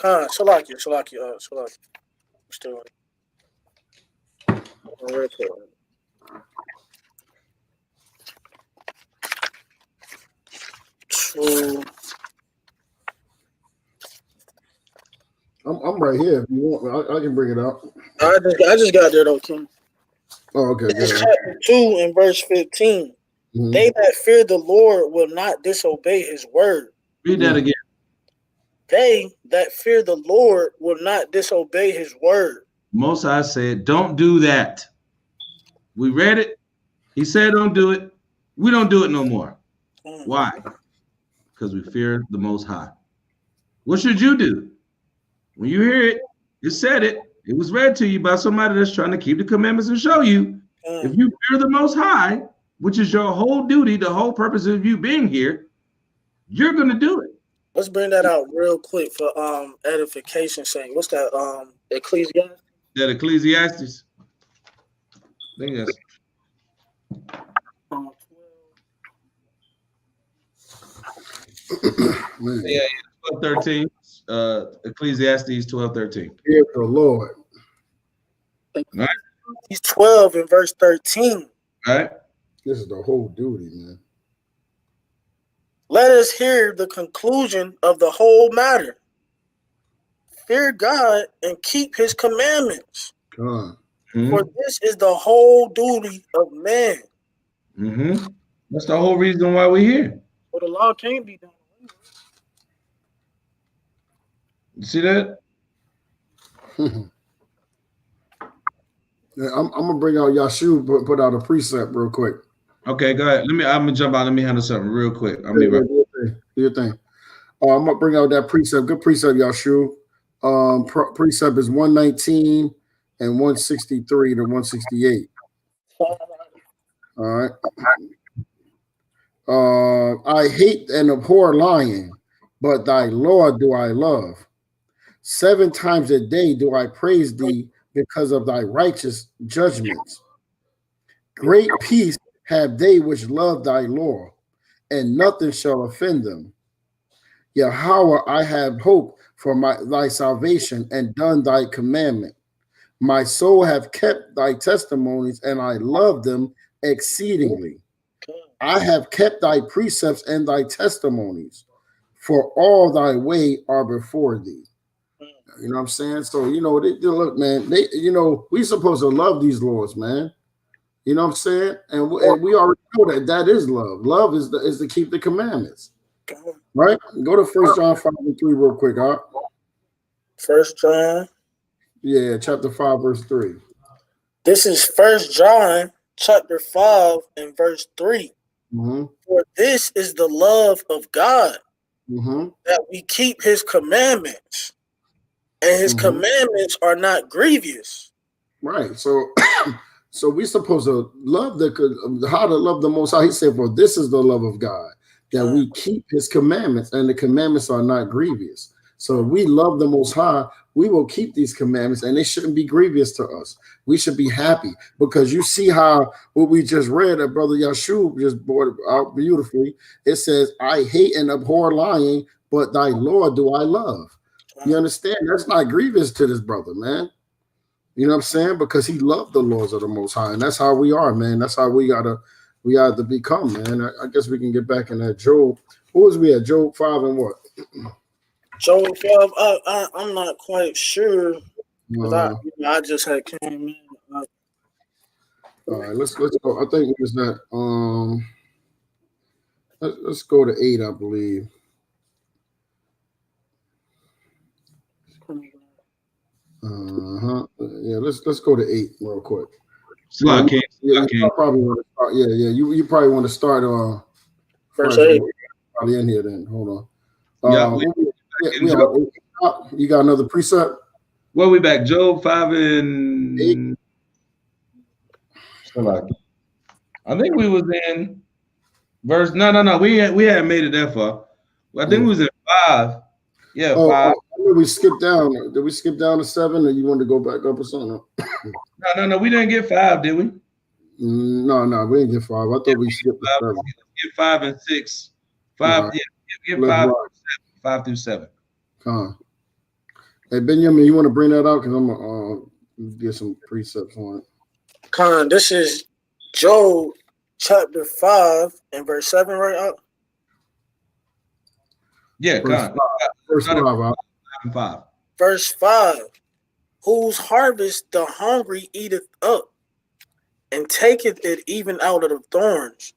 Salakia. Still. I'm right here. If you want, I can bring it out. I just got there though, King. Oh, okay. This is chapter 2 and verse 15. Mm-hmm. They that fear the Lord will not disobey his word. Read that again. They that fear the Lord will not disobey his word. Most High said, don't do that. We read it. He said, don't do it. We don't do it no more. Why? Because we fear the Most High. What should you do? When you hear it, it said it. It was read to you by somebody that's trying to keep the commandments and show you. If you fear the Most High, which is your whole duty, the whole purpose of you being here, you're going to do it. Let's bring that out real quick for edification's sake. What's that? Ecclesiastes? That Ecclesiastes? I think that's... yeah, 12:13. Ecclesiastes 12:13. Fear the Lord. Right. He's 12 in verse 13. All right. This is the whole duty, man. Let us hear the conclusion of the whole matter. Fear God and keep his commandments. God. Mm-hmm. For this is the whole duty of man. Mm-hmm. That's the whole reason why we're here. Well, the law can't be done. You see that? Yeah, I'm gonna bring out Yahshua, put out a precept real quick. Okay, go ahead. I'm gonna jump out. Let me handle something real quick. I'll be right. Do your thing. I'm gonna bring out that precept. Good precept, Yahshua. Precept is 119 and 163 to 168. All right. I hate and abhor lying, but thy law do I love. 7 times a day do I praise thee because of thy righteous judgments. Great peace have they which love thy law, and nothing shall offend them. Yahweh, I have hope for thy salvation and done thy commandment. My soul have kept thy testimonies, and I love them exceedingly. I have kept thy precepts and thy testimonies. for all thy way are before thee. You know what I'm saying? So, you know, they look, man, we supposed to love these laws, man. You know what I'm saying? And we already know that is love. Love is to keep the commandments. Right? Go to 1 John 5:3 real quick, huh? 1 John. Yeah, chapter 5, verse 3. This is 1 John chapter 5 and verse 3. Mm-hmm. For this is the love of God, mm-hmm. that we keep his commandments. And his mm-hmm. commandments are not grievous. Right. So so we supposed to love how to love the Most High. He said, for this is the love of God, that we keep his commandments, and the commandments are not grievous. So if we love the Most High, we will keep these commandments, and they shouldn't be grievous to us. We should be happy, because you see how what we just read, that Brother Yahshua just brought it out beautifully. It says, I hate and abhor lying, but thy law do I love. You understand? That's not grievous to this brother, man. You know what I'm saying? Because he loved the laws of the Most High, and that's how we are, man. That's how we gotta become, man. I guess we can get back in that Job. Who was we at? Job 5 and what? Job 5. I'm not quite sure, because I just had came in. All right, let's go. I think it was that. Let's go to 8, I believe. Yeah, let's go to 8 real quick. You probably want to start. Yeah. You probably want to start verse 8. Probably in here then. Hold on. You got another precept? Well, we back. Job 5 and 8. I think we was in verse. No. We hadn't made it that far. I think we was in 5. Yeah, 5. We skipped down. Did we skip down to 7, or you wanted to go back up or something? No. We didn't get 5, did we? No, we didn't get 5. I thought we skipped 7. Get 5 and 6. 5. Yeah, get 5 through 7. Come on. Hey, Benjamin, you want to bring that out? Because I'm going to get some precepts on it. Con, this is Job chapter 5 and verse 7, right out? Yeah, verse 5. Verse 5. Whose harvest the hungry eateth up, and taketh it even out of the thorns,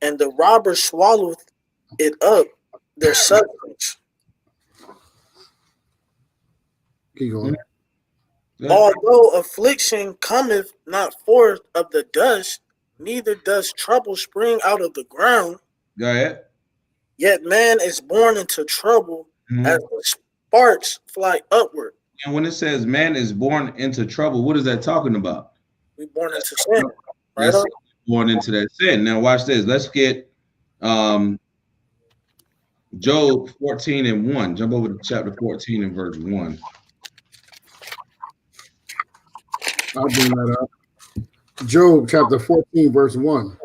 and the robber swalloweth it up, their substance. Keep going. Although affliction cometh not forth of the dust, neither does trouble spring out of the ground. Go ahead. Yet man is born into trouble as the sparks fly upward. And when it says man is born into trouble, what is that talking about? We're born into sin. Right? That's born into that sin. Now watch this. Let's get Job 14 and 1. Jump over to chapter 14 and verse 1. I'll bring that up. Job chapter 14, verse 1.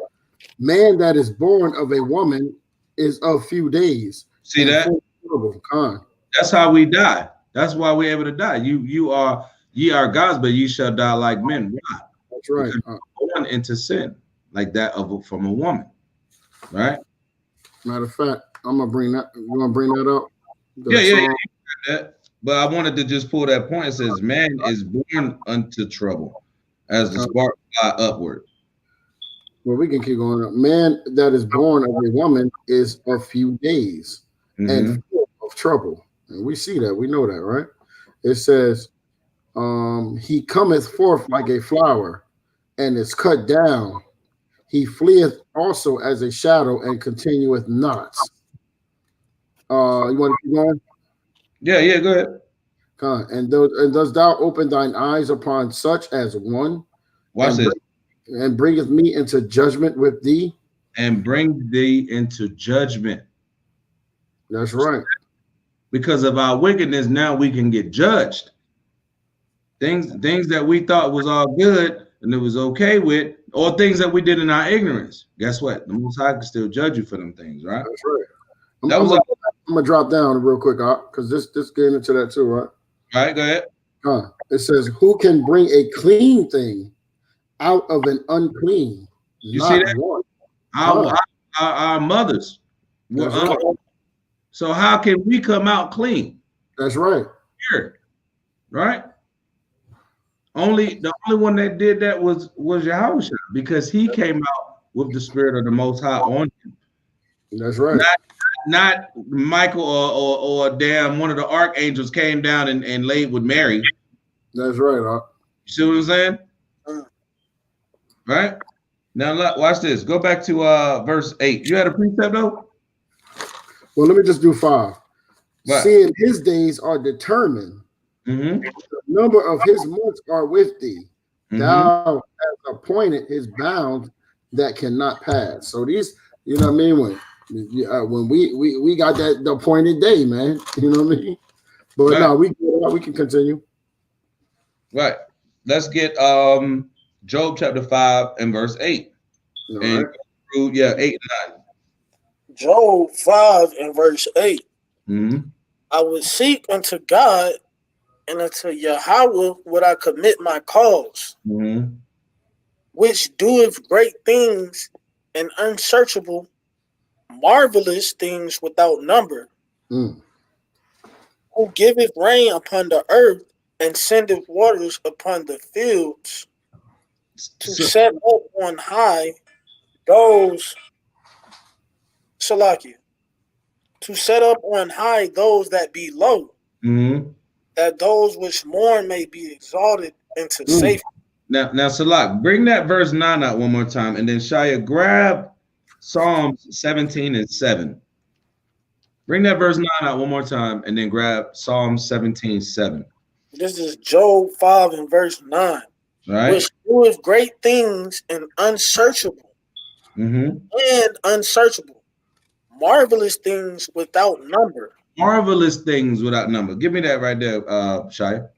Man that is born of a woman is of few days. See that? That's how we die. That's why we're able to die. Ye are gods, but ye shall die like men. Why? That's right. Born into sin, like that from a woman. Right? Matter of fact, I'm gonna bring that. You wanna bring that up? Yeah. But I wanted to just pull that point. It says, man is born unto trouble as the spark fly upward. Well, we can keep going up. Man that is born of a woman is a few days and full of trouble. And we see that. We know that, right? It says, he cometh forth like a flower and is cut down. He fleeth also as a shadow and continueth not. You want to keep going? Yeah, go ahead. And does thou open thine eyes upon such as one? Watch this. And bringeth me into judgment with thee. And bring thee into judgment. That's right. Because of our wickedness, now we can get judged. Things that we thought was all good and it was okay with, or things that we did in our ignorance. Guess what? The Most High can still judge you for them things, right? That's right. I'm gonna drop down real quick, because this getting into that too, right? All right, go ahead. It says, who can bring a clean thing out of an unclean? You see that? Our mothers were So how can we come out clean? That's right. Here, right? The only one that did that was Yahawashi, because he came out with the spirit of the Most High on him. That's right. Not Michael or damn one of the archangels came down and laid with Mary. That's right. You see what I'm saying? Right? Now watch this. Go back to verse 8. You had a precept though? Well, let me just do 5. What? Seeing his days are determined, the number of his months are with thee. Thou hast appointed his bounds that cannot pass. So these, you know what I mean? When we got the appointed day, man. You know what I mean? But right. no, we can continue. Right. Let's get Job chapter 5 and verse 8. All and right. Through, 8 and 9. Job 5 and verse 8. I would seek unto God, and unto Yahweh would I commit my cause, which doeth great things and unsearchable, marvelous things without number, who giveth rain upon the earth and sendeth waters upon the fields, to set up on high those, Salakia, to set up on high those that be low, that those which mourn may be exalted into safety. Now, Salak, bring that verse 9 out one more time, and then Shia, grab Psalms 17 and 7. Bring that verse 9 out one more time, and then grab Psalm 17:7. This is Job 5 and verse 9. Right. Which doeth great things and unsearchable, marvelous things without number. Marvelous things without number. Give me that right there, Shia.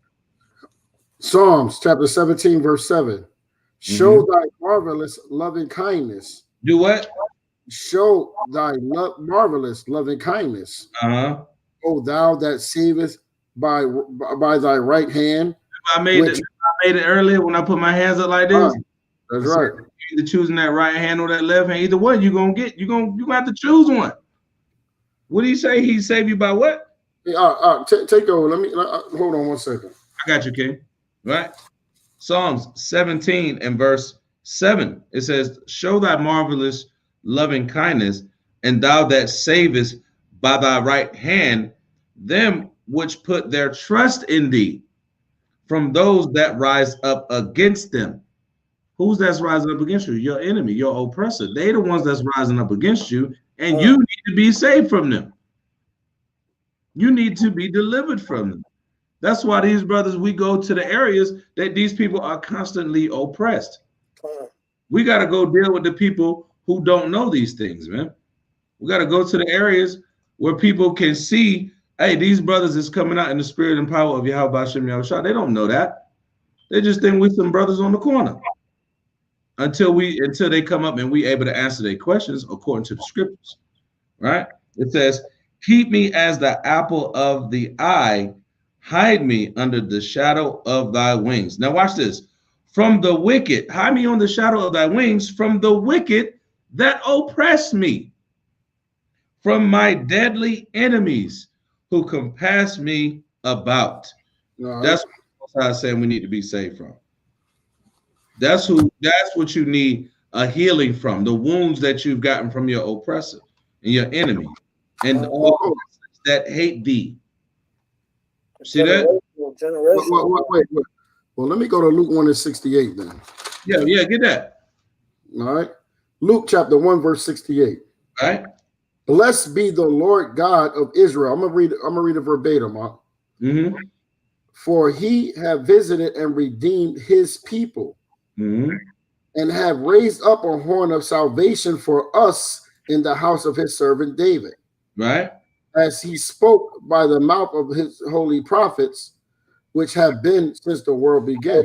Psalms chapter 17, verse 7. Show thy marvelous loving kindness. Do what? Show thy marvelous loving kindness. O thou that savest by thy right hand. I made it earlier when I put my hands up like this. That's right. Either choosing that right hand or that left hand. Either one you're gonna get. You're gonna have to choose one. What do you say? He saved you by what? Take over. Let me hold on one second. I got you, King. Right. Psalms 17 and verse 7. It says, show thy marvelous loving kindness, and thou that savest by thy right hand them which put their trust in thee, from those that rise up against them. Who's that's rising up against you? Your enemy, your oppressor. They the ones that's rising up against you, and you need to be saved from them. You need to be delivered from them. That's why these brothers, we go to the areas that these people are constantly oppressed. We got to go deal with the people who don't know these things, man. We got to go to the areas where people can see, hey, these brothers is coming out in the spirit and power of Yahawashi. They don't know that. They just think we're some brothers on the corner. Until they come up and we able to answer their questions according to the scriptures, right? It says, keep me as the apple of the eye, hide me under the shadow of thy wings. Now watch this. From the wicked, hide me on the shadow of thy wings, from the wicked that oppress me, from my deadly enemies who compass me about. That's what I said we need to be saved from. That's what you need a healing from, the wounds that you've gotten from your oppressor and your enemy and all that hate thee. See that? Wait. Well, let me go to Luke 1 and 68 then. Yeah, get that. All right. Luke chapter 1, verse 68. All right. Blessed be the Lord God of Israel. I'm gonna read it verbatim. For he have visited and redeemed his people, and have raised up a horn of salvation for us in the house of his servant David. Right. As he spoke by the mouth of his holy prophets, which have been since the world began.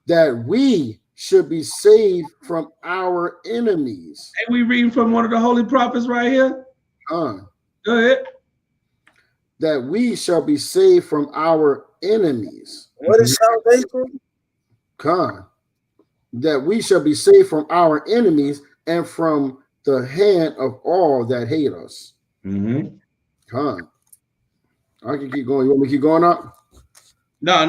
That we should be saved from our enemies. And we reading from one of the holy prophets right here. Go ahead. That we shall be saved from our enemies. What is salvation? That we shall be saved from our enemies and from the hand of all that hate us. Mm-hmm. I can keep going. You want me to keep going up? No.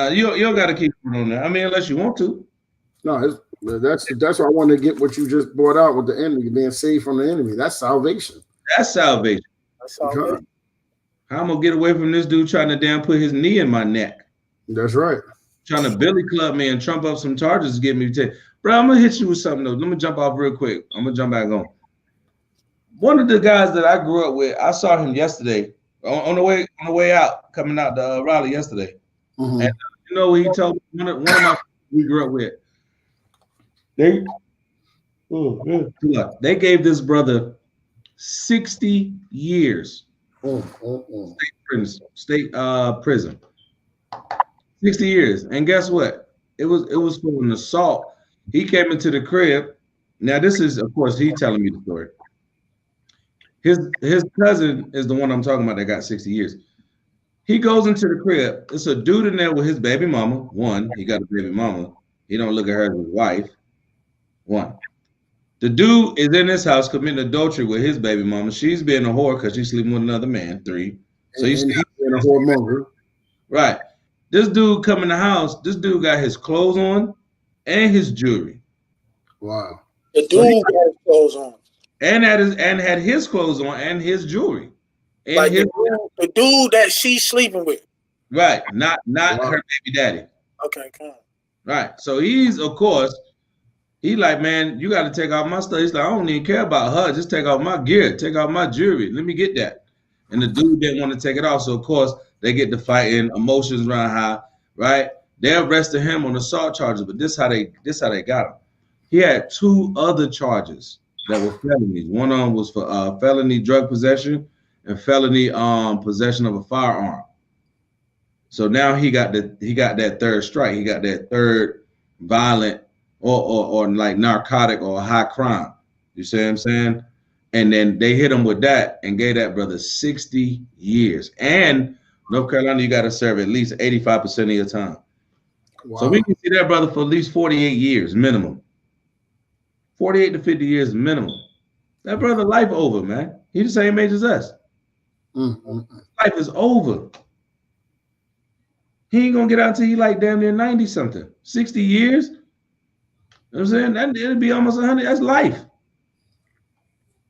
You don't got to keep going on there. I mean, unless you want to. No, that's why I wanted to get what you just brought out with the enemy, being saved from the enemy. That's salvation. That's salvation. That's salvation. How I'm gonna get away from this dude trying to damn put his knee in my neck? That's right. Trying to billy club me and trump up some charges to get me to. Bro, I'm gonna hit you with something though. Let me jump off real quick. I'm gonna jump back on. One of the guys that I grew up with, I saw him yesterday on the way out, coming out to Raleigh yesterday. Mm-hmm. And you know what he told me? One of my friends we grew up with. They gave this brother 60 years. State prison. 60 years. And guess what? It was for an assault. He came into the crib. Now, this is, of course, he telling me the story. His cousin is the one I'm talking about that got 60 years. He goes into the crib. It's a dude in there with his baby mama. One, he got a baby mama. He don't look at her as his wife. One. The dude is in his house committing adultery with his baby mama. She's being a whore because she's sleeping with another man. 3. So he's being a whoremonger. Right. This dude come in the house. This dude got his clothes on and his jewelry. Wow. The dude got his clothes on. And had his clothes on and his jewelry. And like the dude that she's sleeping with. Right. Not her baby daddy. Okay, come on. Right. So he's, of course, he like, man, you got to take off my stuff. He's like, I don't even care about her. Just take off my gear. Take off my jewelry. Let me get that. And the dude didn't want to take it off. So, of course, they get to fighting. Emotions run high, right? They arrested him on assault charges, but this how they got him. He had 2 other charges that were felonies. One of them was for felony drug possession and felony possession of a firearm. So now he got that third strike. He got that third violent or like narcotic or high crime. You see what I'm saying? And then they hit him with that and gave that brother 60 years. And North Carolina, you got to serve at least 85% of your time. Wow. So we can see that brother for at least 48 years minimum. 48 to 50 years minimum. That brother life over, man. He the same age as us. Life is over. He ain't gonna get out until he like damn near 90 something. 60 years. You know what I'm saying? It'll be almost 100. That's life.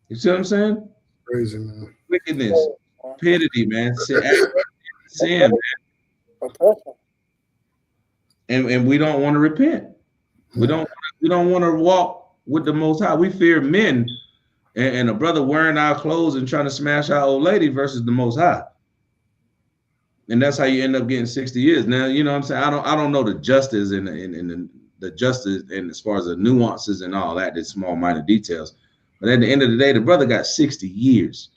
You see what I'm saying? Crazy, man. Wickedness, stupidity, man. Sin, man. And we don't want to repent. We don't want to walk with the Most High. We fear men and a brother wearing our clothes and trying to smash our old lady versus the Most High. And that's how you end up getting 60 years. Now, you know what I'm saying? I don't know the justice and the justice and as far as the nuances and all that, the small minor details. But at the end of the day, the brother got 60 years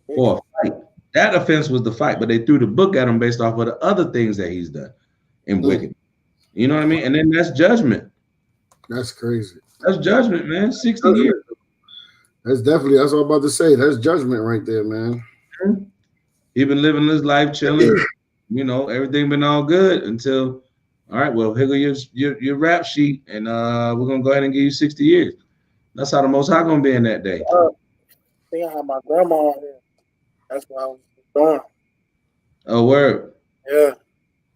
for a fight. That offense was the fight, but they threw the book at him based off of the other things that he's done in wicked. You know what I mean? And then that's judgment. That's crazy. That's judgment, man. 60 years. That's what I'm about to say. That's judgment right there, man. He been living his life chilling. You know, everything been all good until, all right, well, here go your rap sheet, and we're going to go ahead and give you 60 years. That's how the Most High going to be in that day. I think I had my grandma here. That's what I was doing. Oh, word. Yeah.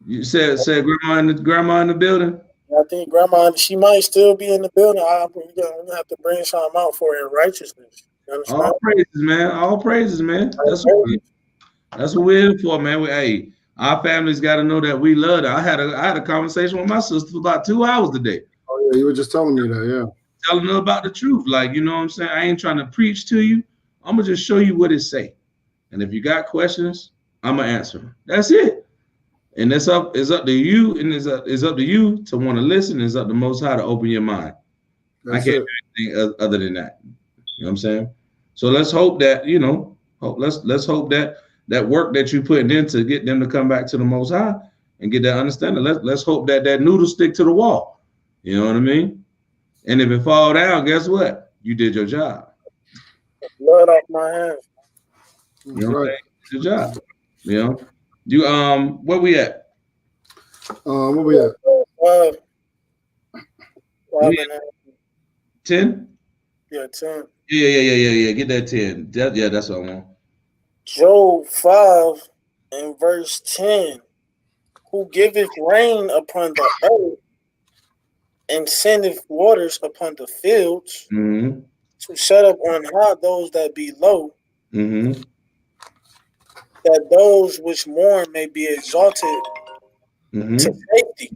You said grandma in the building? I think grandma, she might still be in the building. We're gonna have to bring something out for her righteousness. All praises, man. All praises, man. That's what we're here for, man. Our family's got to know that we love her. I had a conversation with my sister for about 2 hours today. Oh yeah, you were just telling me that, yeah. Telling her about the truth, like, you know what I'm saying. I ain't trying to preach to you. I'm gonna just show you what it say, and if you got questions, I'm gonna answer them. That's it. And it's up to you, and it's up to you to want to listen. It's up to Most High to open your mind. I can't do anything other than that. You know what I'm saying? So let's hope that, you know, let's hope that work that you putting in to get them to come back to the Most High and get that understanding. Let's hope that noodle stick to the wall. You know what I mean? And if it fall down, guess what? You did your job. Blood off my hands. You know what I'm saying? Good job. You know? You where we at? Where we at? 10? Yeah, 10. Yeah. Get that 10. That's what I want. Job 5 and verse 10. Who giveth rain upon the earth and sendeth waters upon the fields, to set up on high those that be low, that those which mourn may be exalted to safety.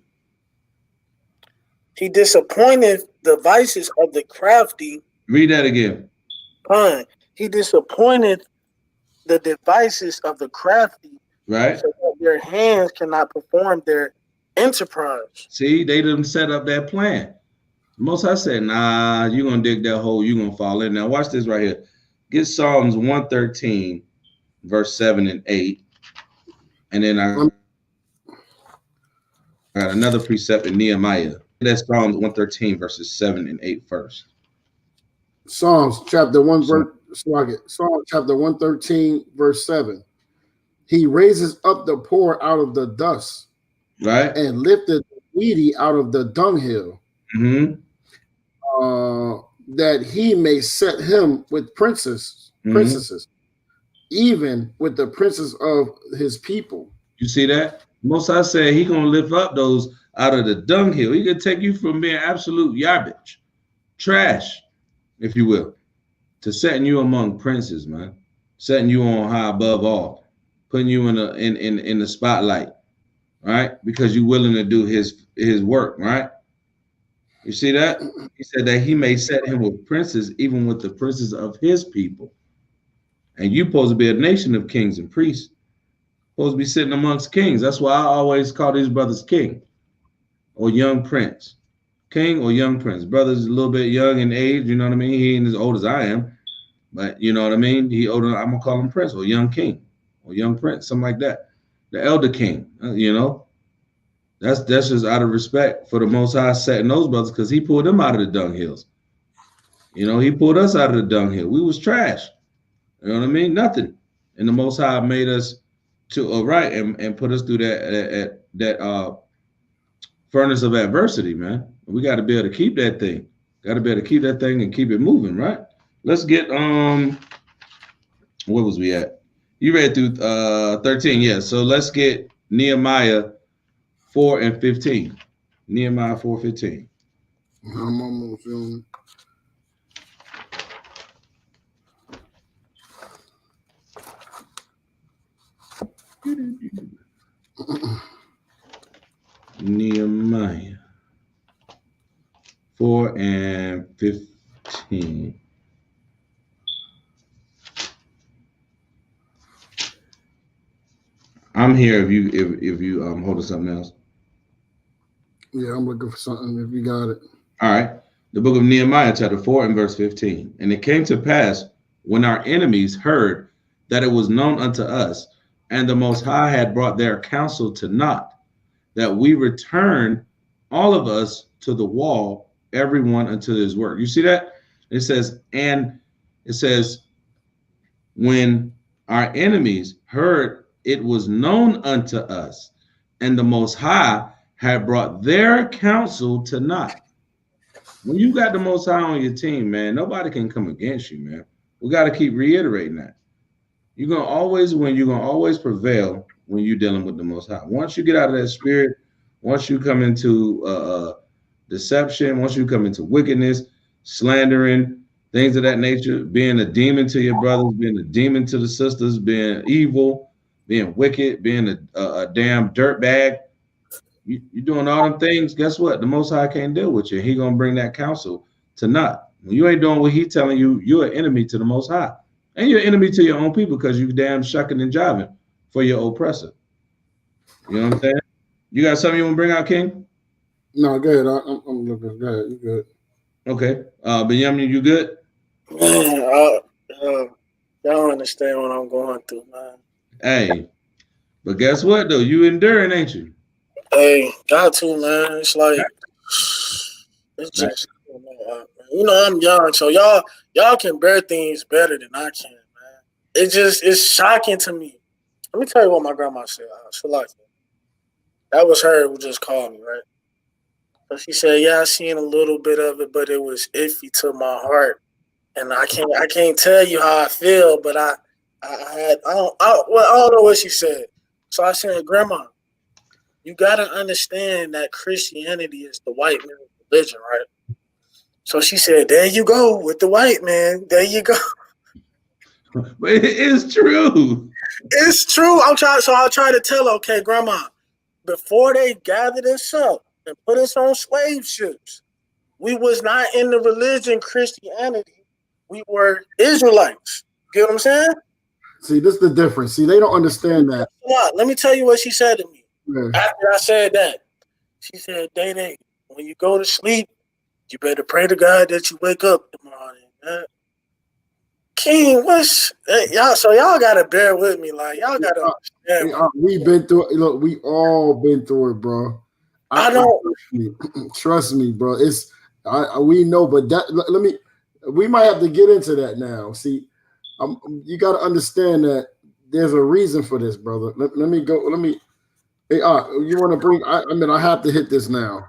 He disappointeth the vices of the crafty. Read that again. He disappointeth the devices of the crafty, right? So that their hands cannot perform their enterprise. See, they didn't set up that plan. Most I said, nah, you're gonna dig that hole, you're gonna fall in. Now watch this right here. Get Psalms 113, verse 7 and 8. And then I got another precept in Nehemiah. That's Psalms 113, verses 7 and 8 first. Psalms chapter 1, Psalms chapter 113, verse 7. He raises up the poor out of the dust, right, and lifted the needy out of the dunghill, that he may set him with princesses, even with the princes of his people. You see that? Most I said he gonna lift up those out of the dunghill. He could take you from being absolute garbage, trash, if you will, to setting you among princes, man. Setting you on high above all, putting you in the spotlight, right? Because you're willing to do his work, right? You see that? He said that he may set him with princes, even with the princes of his people. And you supposed to be a nation of kings and priests. Supposed to be sitting amongst kings. That's why I always call these brothers king or young prince. King or young prince. Brother's a little bit young in age, you know what I mean? He ain't as old as I am. But you know what I mean? He older, I'm gonna call him prince or young king or young prince, something like that. The elder king, you know. That's just out of respect for the Most High setting those brothers, because he pulled them out of the dunghills. You know, he pulled us out of the dunghill. We was trash. You know what I mean? Nothing. And the Most High made us to right and put us through that furnace of adversity, man. We got to be able to keep that thing. Got to be able to keep that thing and keep it moving, right? Let's get where was we at? You read through 13, yeah. So let's get Nehemiah 4 and 15. Nehemiah 4:15. I'm almost feeling. Nehemiah 4 and 15. I'm here if you hold something else. Yeah, I'm looking for something if you got it. All right. The book of Nehemiah, chapter 4 and verse 15. And it came to pass when our enemies heard that it was known unto us, and the Most High had brought their counsel to naught, that we returned all of us to the wall, everyone unto his work. You see that? It says, when our enemies heard it was known unto us, and the Most High had brought their counsel to naught. When you got the Most High on your team, man, nobody can come against you, man. We got to keep reiterating that. You're going to always win. You're going to always prevail when you're dealing with the Most High. Once you get out of that spirit, once you come into deception, once you come into wickedness, slandering, things of that nature, being a demon to your brothers, being a demon to the sisters, being evil, being wicked, being a damn dirtbag, you're doing all them things. Guess what? The Most High can't deal with you. He going to bring that counsel to naught. When you ain't doing what he telling you, you're an enemy to the Most High. And you're an enemy to your own people because you damn shucking and jiving for your oppressor. You know what I'm saying? You got something you want to bring out, King? No, go ahead. I'm looking. Go ahead. You good? Okay. Benjamin, you good? Man, y'all don't understand what I'm going through, man. Hey, but guess what, though? You enduring, ain't you? Hey, got to, man. It's like, it's just, you know, I'm young, so y'all can bear things better than I can, man. It's shocking to me. Let me tell you what my grandma said. That was her who just called me, right? So she said, yeah, I seen a little bit of it, but it was iffy to my heart. And I can't tell you how I feel, but I don't know what she said. So I said, Grandma, you gotta understand that Christianity is the white man's religion, right? So she said, there you go with the white man. There you go. But it is true. It's true. I'll try to tell her, okay, Grandma, before they gathered us up and put us on slave ships, we was not in the religion Christianity. We were Israelites. Get what I'm saying? See, this is the difference. See, they don't understand that. Let me tell you what she said to me. Yeah. After I said that, she said, Day, when you go to sleep, you better pray to God that you wake up tomorrow. King, y'all? So y'all gotta bear with me, like y'all gotta understand. We've been through it. Look, we all been through it, bro. I don't trust me, bro. It's we know, but that we might have to get into that now. See, you got to understand that there's a reason for this, brother. Let me go. Hey, you want to bring? I have to hit this now.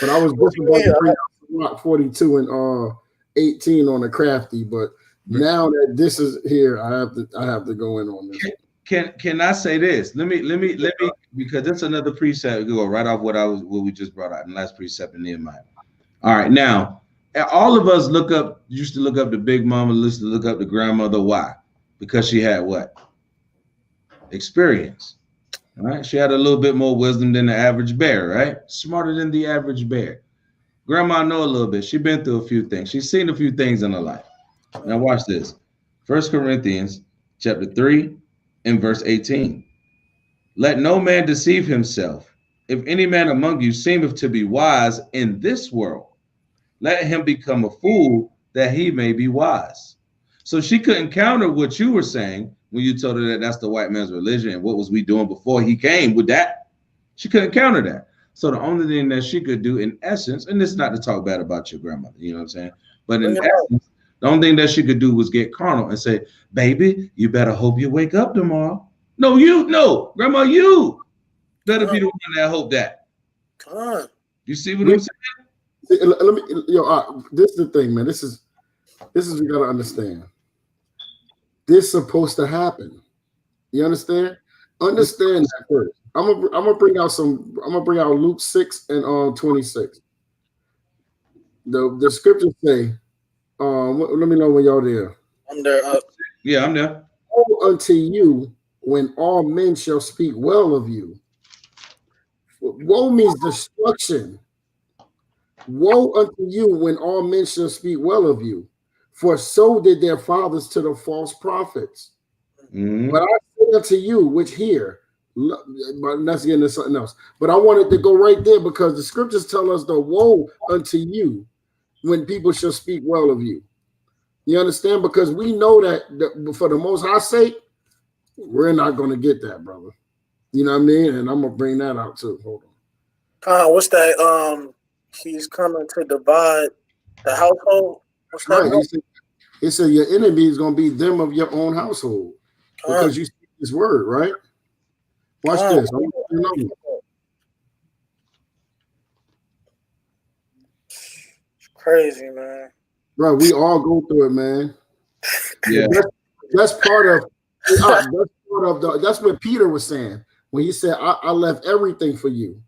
But I was just about to bring out 42 and 18 on the crafty, but now that this is here, I have to go in on this. Can I say this? Let me because that's another precept. Go right off what we just brought out in the last precept in Nehemiah. All right, now all of us used to look up the big mama, used to look up the grandmother. Why? Because she had what? Experience. All right, she had a little bit more wisdom than the average bear, right? Smarter than the average bear. Grandma know a little bit. She's been through a few things. She's seen a few things in her life. Now watch this. 1 Corinthians chapter 3 and verse 18. Let no man deceive himself. If any man among you seemeth to be wise in this world, let him become a fool that he may be wise. So she couldn't counter what you were saying when you told her that that's the white man's religion and what was we doing before he came with that. She couldn't counter that. So the only thing that she could do in essence, and this is not to talk bad about your grandmother, you know what I'm saying? But in essence, the only thing that she could do was get carnal and say, baby, you better hope you wake up tomorrow. No, grandma, you better be the one that hope that. Come on. You see what I'm saying? Let me, this is the thing, man. This is you gotta understand. This is supposed to happen. You understand? Understand that first. I'm gonna bring out Luke 6 and 26. The scriptures say, let me know when y'all there. I'm there. Yeah, I'm there. Woe unto you when all men shall speak well of you. Woe means destruction. Woe unto you when all men shall speak well of you, for so did their fathers to the false prophets. Mm-hmm. But I say unto you, which hear, but let's get into something else. But I wanted to go right there because the scriptures tell us the woe unto you when people shall speak well of you. You understand? Because we know that for the Most High sake, we're not going to get that, brother. You know what I mean? And I'm going to bring that out too. Hold on. What's that? He's coming to divide the household. What's that? Right. He said your enemy is going to be them of your own household because you speak his word, right? Watch this. It's crazy, man. Bro, we all go through it, man. Yeah, that's part of. That's what Peter was saying when he said, "I left everything for you."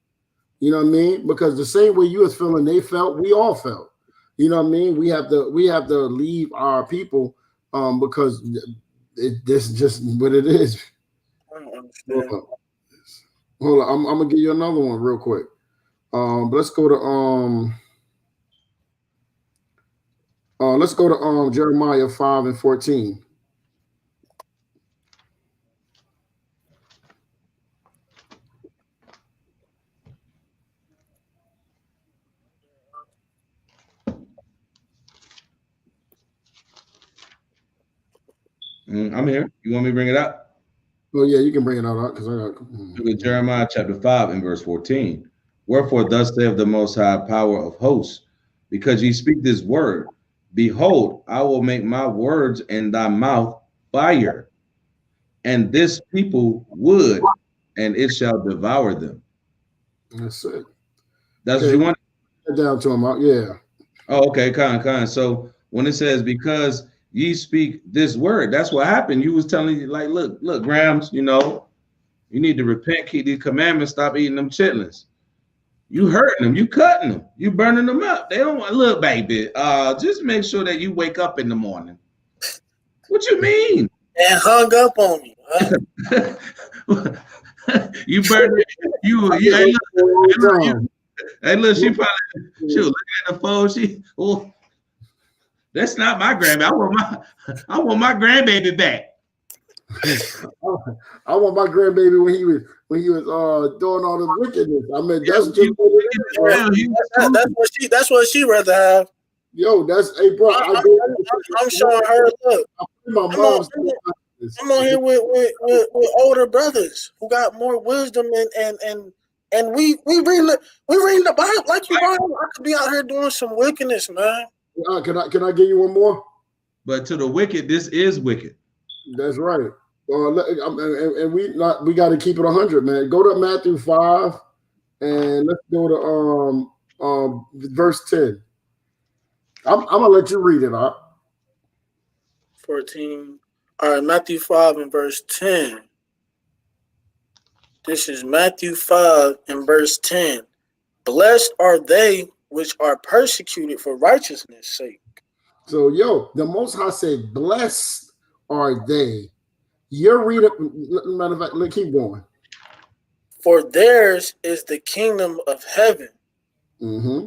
You know what I mean? Because the same way you was feeling, they felt. We all felt. You know what I mean? We have to leave our people because this is just what it is. I don't understand. Hold on. I'm gonna give you another one real quick. Let's go to Jeremiah 5 and 14. I'm here. You want me to bring it up? Oh yeah, you can bring it out because I got Jeremiah chapter 5 and verse 14. Wherefore thus saith the Most High Power of hosts, because ye speak this word, behold, I will make my words in thy mouth fire, and this people wood, and it shall devour them. That's it. That's what you want? Down to him, yeah. Oh, okay, kind. So when it says, because ye speak this word. That's what happened. You was telling you, like, look, Grams, you know, you need to repent, keep these commandments, stop eating them chitlins. You hurting them, you cutting them, you burning them up. They don't want, look, baby, just make sure that you wake up in the morning. What you mean? And hung up on me. Huh? You burned it. Hey, look, she was looking at the phone. That's not my grandbaby. I want my grandbaby back. I want my grandbaby when he was doing all the wickedness. I mean, that's just that's what she rather have. Yo, that's hey bro. I'm showing her. Look, I'm on here with older brothers who got more wisdom and we reading the Bible like you are. I could be out here doing some wickedness, man. Can I give you one more? But to the wicked, this is wicked. That's right. And we got to keep it 100, man. Go to Matthew 5, and let's go to verse 10. I'm gonna let you read it, huh? 14. All right, Matthew 5 and verse 10. This is Matthew 5 and verse 10. Blessed are they which are persecuted for righteousness' sake. So, the Most High said, blessed are they. You're reading, matter of fact, let's keep going. For theirs is the kingdom of heaven. Mm-hmm.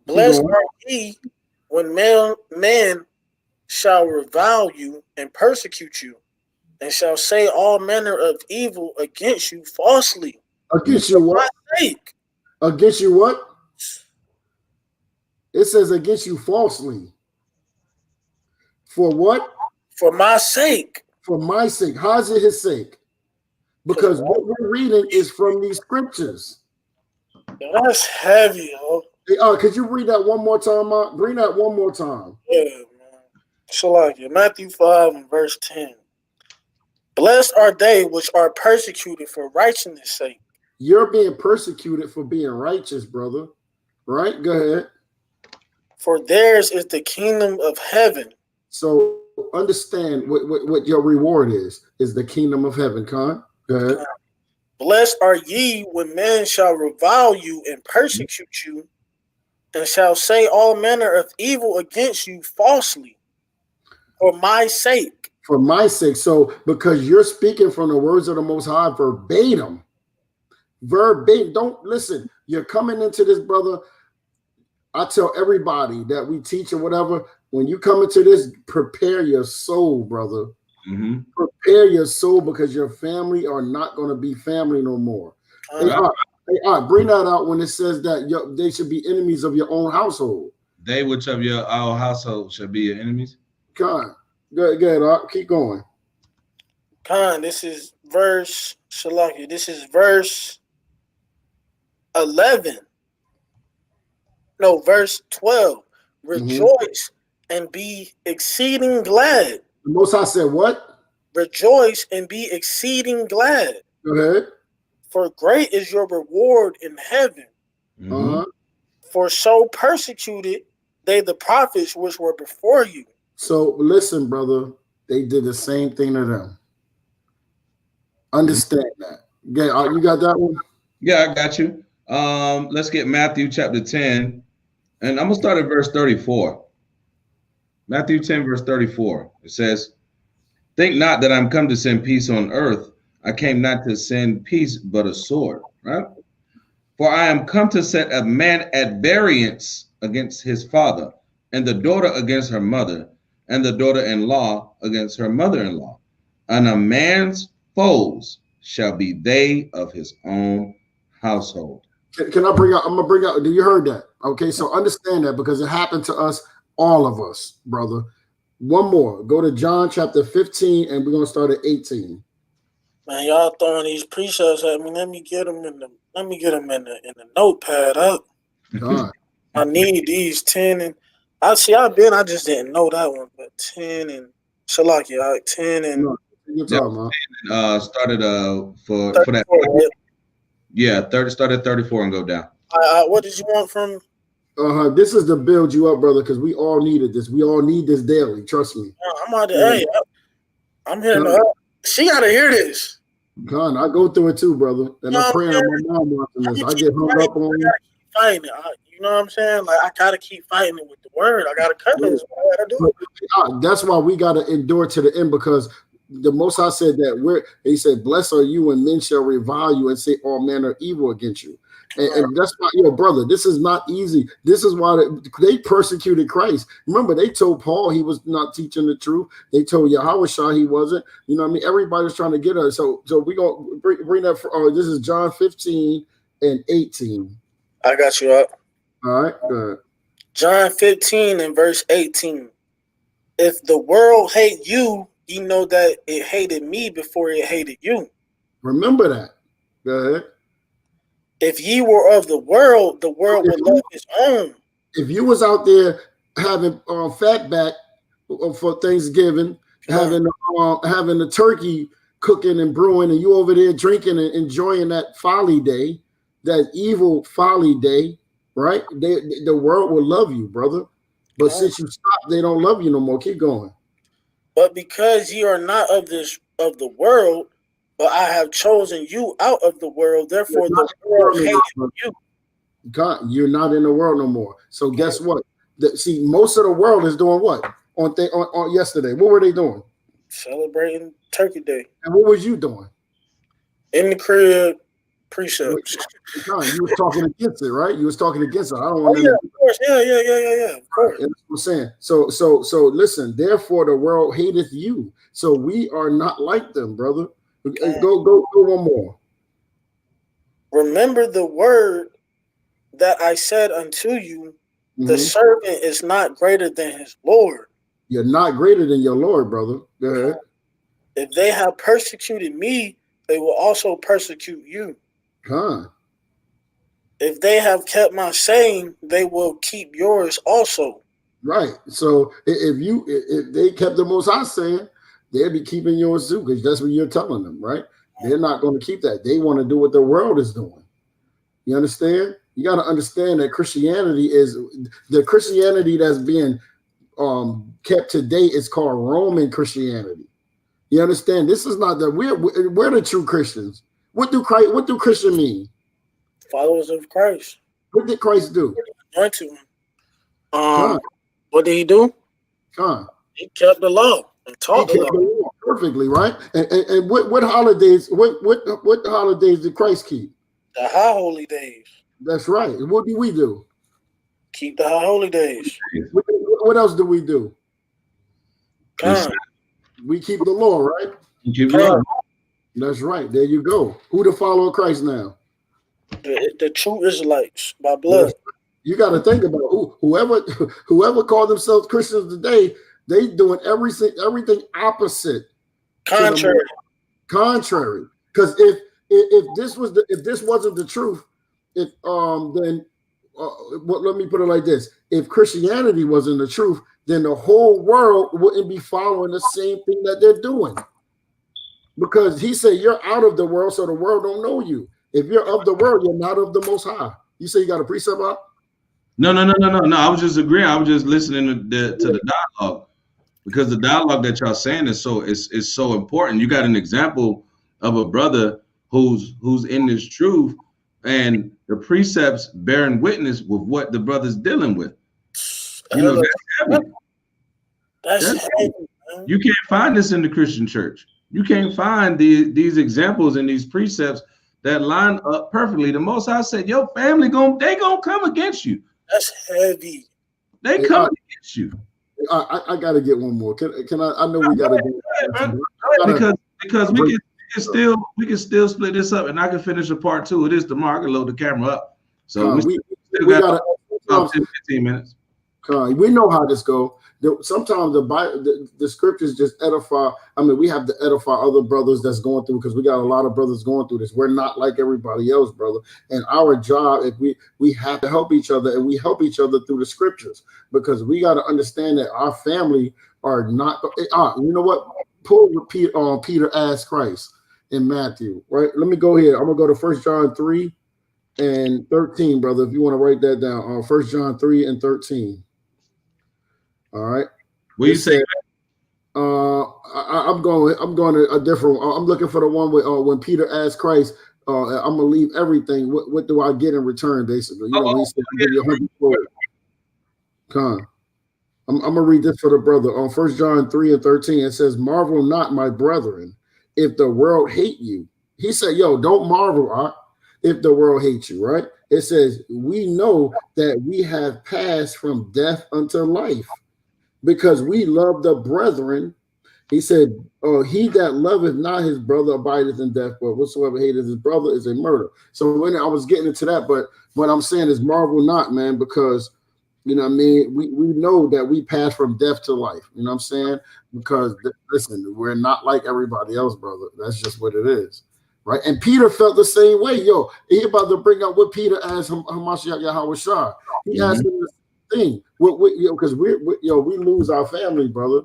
Blessed are ye when men shall revile you and persecute you, and shall say all manner of evil against you falsely. Against you what? Sake. Against you what? It says against you falsely. For what? For my sake. For my sake. How's it his sake? Because what we're reading is from these scriptures. That's heavy, yo. Hey, could you read that one more time, Mark? Bring that one more time. Yeah, man. So like Matthew 5 and verse 10. Blessed are they which are persecuted for righteousness' sake. You're being persecuted for being righteous, brother. Right? Go ahead. For theirs is the kingdom of heaven. So understand what your reward is the kingdom of heaven, Con. Go ahead. Blessed are ye when men shall revile you and persecute you, and shall say all manner of evil against you falsely, for my sake. For my sake. So because you're speaking from the words of the Most High verbatim. Don't listen. You're coming into this, brother. I tell everybody that we teach or whatever, when you come into this, prepare your soul, brother. Mm-hmm. Prepare your soul, because your family are not going to be family no more. Bring that out when it says that they should be enemies of your own household. They which of our household shall be your enemies. Con, go ahead, keep going. Con, this is verse Shalaki. This is verse 11. No, verse 12. Rejoice and be exceeding glad. The Most High said what? Rejoice and be exceeding glad. Go ahead. For great is your reward in heaven. Uh-huh. For so persecuted they the prophets which were before you. So listen, brother, they did the same thing to them. Understand that. You got that one? Yeah, I got you. Let's get Matthew chapter 10. And I'm going to start at verse 34. Matthew 10, verse 34. It says, think not that I'm come to send peace on earth. I came not to send peace, but a sword, right? For I am come to set a man at variance against his father, and the daughter against her mother, and the daughter-in-law against her mother-in-law. And a man's foes shall be they of his own household. Can I bring out? I'm gonna bring out. Do you heard that? Okay, so understand that, because it happened to us, all of us, brother. One more. Go to John chapter 15, and we're gonna start at 18. Man, y'all throwing these precepts at me. Let me get them in the notepad up. I need these 10 and I just didn't know that one, but 10 and Shalaki, all right, 10 and started for 34, that. Right? Yeah, start at 34 and go down. What did you want from? This is to build you up, brother, because we all needed this. We all need this daily. Trust me. I'm out there. Hey, I'm hearing her. She gotta hear this. Con, I go through it too, brother. And I'm praying on my mom watching this. I get hung up on it. Fighting it. You know what I'm saying? Like, I gotta keep fighting it with the word. I gotta cut this. I gotta do it. That's why we gotta endure to the end, because the Most High said that he said, "Blessed are you when men shall revile you and say all manner of evil against you." And that's why, brother, this is not easy. This is why they persecuted Christ. Remember, they told Paul he was not teaching the truth. They told Yahawashi he wasn't. You know what I mean? Everybody's trying to get us. So we gonna bring that. This is John 15 and 18. I got you up. All right. Good. John 15 and verse 18. If the world hate you, you know that it hated me before it hated you. Remember that. Go ahead. If ye were of the world would love his own. If you was out there having fat back for Thanksgiving, having the turkey cooking and brewing, and you over there drinking and enjoying that folly day, that evil folly day, right? The world will love you, brother. But since you stopped, they don't love you no more. Keep going. But because ye are not of the world, but I have chosen you out of the world, therefore the world hated you. God, you're not in the world no more. So guess what? See, most of the world is doing what? On yesterday. What were they doing? Celebrating Turkey Day. And what was you doing? In the crib, precepts. God, you was talking against it, right? You was talking against it. I don't want to. Yeah, of course. Yeah. Of course. That's what I'm saying. So listen. Therefore, the world hateth you. So we are not like them, brother. Go one more. Remember the word that I said unto you, the servant is not greater than his Lord. You're not greater than your Lord, brother. Go ahead. If they have persecuted me, they will also persecute you. If they have kept my saying, they will keep yours also. Right. So if they kept the Most High saying, they'll be keeping yours too, because that's what you're telling them, right? They're not going to keep that. They want to do what the world is doing. You understand? You got to understand that Christianity is the Christianity that's being kept today is called Roman Christianity. You understand? This is not we're the true Christians. What do Christian mean? Followers of Christ. What did Christ do? What did he do? He kept the law. And taught the law perfectly, right? And what holidays? What holidays did Christ keep? The high holy days. That's right. What do we do? Keep the high holy days. What else do we do? We keep the law, right? Keep the law. That's right. There you go. Who the follower of Christ now? The true Israelites by blood. You got to think about whoever call themselves Christians today. They doing everything opposite. Contrary. Because if this wasn't the truth, then let me put it like this: if Christianity wasn't the truth, then the whole world wouldn't be following the same thing that they're doing. Because he said you're out of the world, so the world don't know you. If you're of the world, you're not of the Most High. You say you got a precept up? No. I was just agreeing. I was just listening to the dialogue. Because the dialogue that y'all saying is so important. You got an example of a brother who's in this truth, and the precepts bearing witness with what the brother's dealing with. You know, that's heavy. You can't find this in the Christian church. You can't find these examples and these precepts that line up perfectly. The Most High said, your family they gonna come against you. That's heavy. They come against you. I got to get one more. Can I? I know we got to do because we can still split this up, and I can finish a part 2 of this tomorrow. I can load the camera up. So we still got 15 minutes. We know how this goes. Sometimes the scriptures just edify. I mean, we have to edify other brothers that's going through, because we got a lot of brothers going through this. We're not like everybody else, brother. And our job, if we have to help each other, and we help each other through the scriptures, because we got to understand that our family are not. You know what? Pull what Peter asked Christ in Matthew. Right. Let me go here. I'm gonna go to 1 John 3. and 13, brother. If you want to write that down, 1 John 3 and 13. All right. What you say? I'm going to a different. I'm looking for the one with when Peter asked Christ, "I'm gonna leave everything. What do I get in return?" Basically, you know, when he said, "Give you 100." Come. I'm gonna read this for the brother on 1 John 3 and 13. It says, "Marvel not, my brethren, if the world hate you." He said, "Yo, don't marvel, if the world hates you." Right? It says, "We know that we have passed from death unto life, because we love the brethren." He said, "He that loveth not his brother abideth in death, but whatsoever hateth his brother is a murder." So when I was getting into that, but what I'm saying is marvel not, man, because you know what I mean, we know that we pass from death to life. You know what I'm saying? Because listen, we're not like everybody else, brother. That's just what it is. Right? And Peter felt the same way. Yo, he about to bring up what Peter asked Hamashiach Yahawashi. He asked him the same thing. Because we lose our family, brother.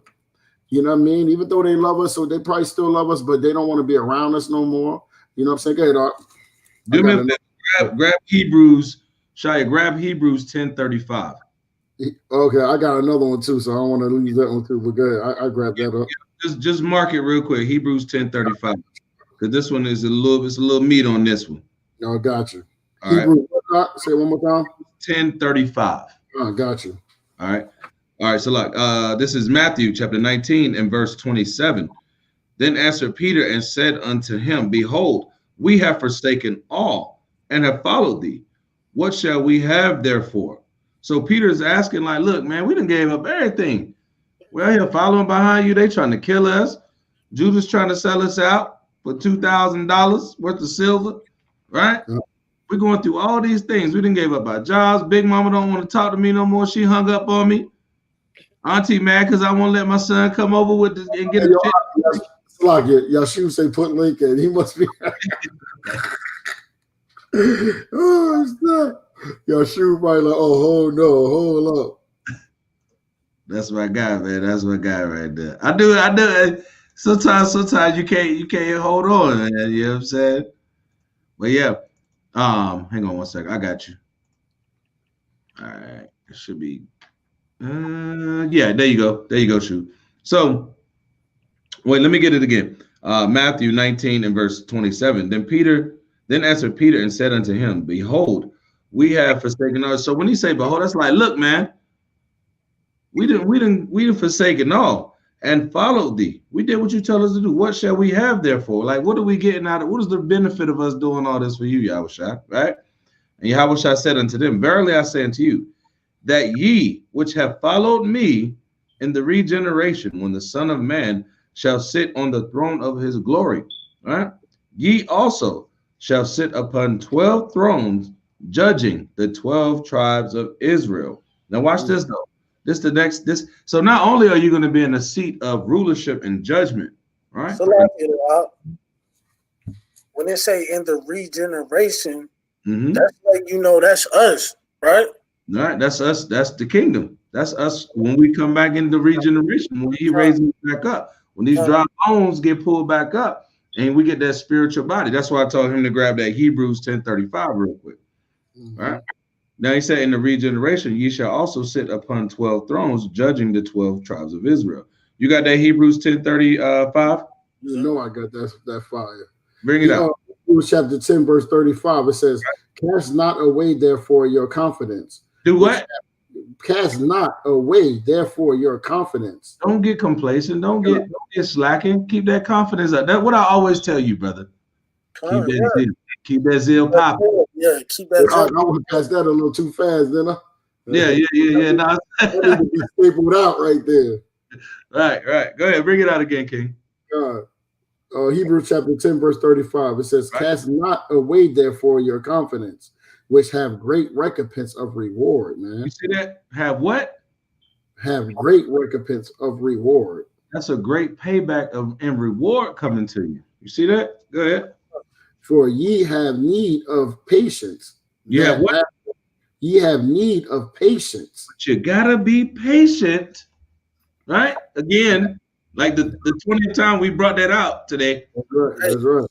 You know what I mean? Even though they love us, so they probably still love us, but they don't want to be around us no more. You know what I'm saying? Go ahead, grab Hebrews. Shia, grab Hebrews 10:35. Okay, I got another one too, so I don't want to lose that one too. But good, I grabbed that up. Just mark it real quick. Hebrews 10:35, because this one is a little meat on this one. No, got you. All Hebrews, right. Say it one more time. 10:35. Oh, got you. All right. So like, this is Matthew chapter 19 and verse 27. Then answered Peter and said unto him, "Behold, we have forsaken all and have followed thee. What shall we have therefore?" So Peter's asking, like, look, man, we done gave up everything. We're out here following behind you. They trying to kill us. Judas trying to sell us out for $2,000 worth of silver, right? Yeah. We're going through all these things. We done gave up our jobs. Big mama don't want to talk to me no more. She hung up on me. Auntie mad because I won't let my son come over with this and get a check. It's like it. Yahshua say put link in. He must be. Oh, snap. Yahshua probably like, oh no, hold up. That's my guy, man. That's my guy right there. I do. Sometimes you can't hold on, man. You know what I'm saying? But yeah. Hang on one second. I got you. All right. It should be. Yeah, there you go, shoot. So wait, let me get it again. Matthew 19 and verse 27. Then answered Peter and said unto him, "Behold, we have forsaken us." So when he say behold, that's like, look, man, we didn't forsaken all and followed thee. We did what you tell us to do. What shall we have therefore? Like, what are we getting out of? What is the benefit of us doing all this for you, Yahawashi? Right? And Yahawashi said unto them, "Verily I say unto you, that ye which have followed me in the regeneration, when the Son of Man shall sit on the throne of his glory, right? Ye also shall sit upon 12 thrones, judging the 12 tribes of Israel." Now watch this though. So not only are you going to be in a seat of rulership and judgment, right? So when they say in the regeneration, that's like, that's us, right? All right, that's us. That's the kingdom. That's us when we come back into regeneration, when he raises back up, when these dry bones get pulled back up and we get that spiritual body. That's why I told him to grab that Hebrews 10:35 real quick. All right. Now he said, in the regeneration, ye shall also sit upon 12 thrones, judging the 12 tribes of Israel. You got that Hebrews 10:35? You know I got that fire. Bring it out. Hebrews chapter 10, verse 35. It says, "Cast not away, therefore, your confidence." Do what? Cast not away, therefore, your confidence. Don't get complacent. Don't get slacking. Keep that confidence up. That's what I always tell you, brother. Keep that zeal popping. Yeah, keep that. I would pass that a little too fast, didn't I? Yeah. No. That need to be stapled out right there. Right. Go ahead. Bring it out again, King. Hebrews chapter 10, verse 35. It says, "Cast not away, therefore, your confidence, which have great recompense of reward." Man, you see that? Have what? Have great recompense of reward. That's a great payback and reward coming to you. You see that? Go ahead. "For ye have need of patience." Yeah, what? Ye have need of patience. But you gotta be patient, right? Again, like the 20th time we brought that out today. That's right.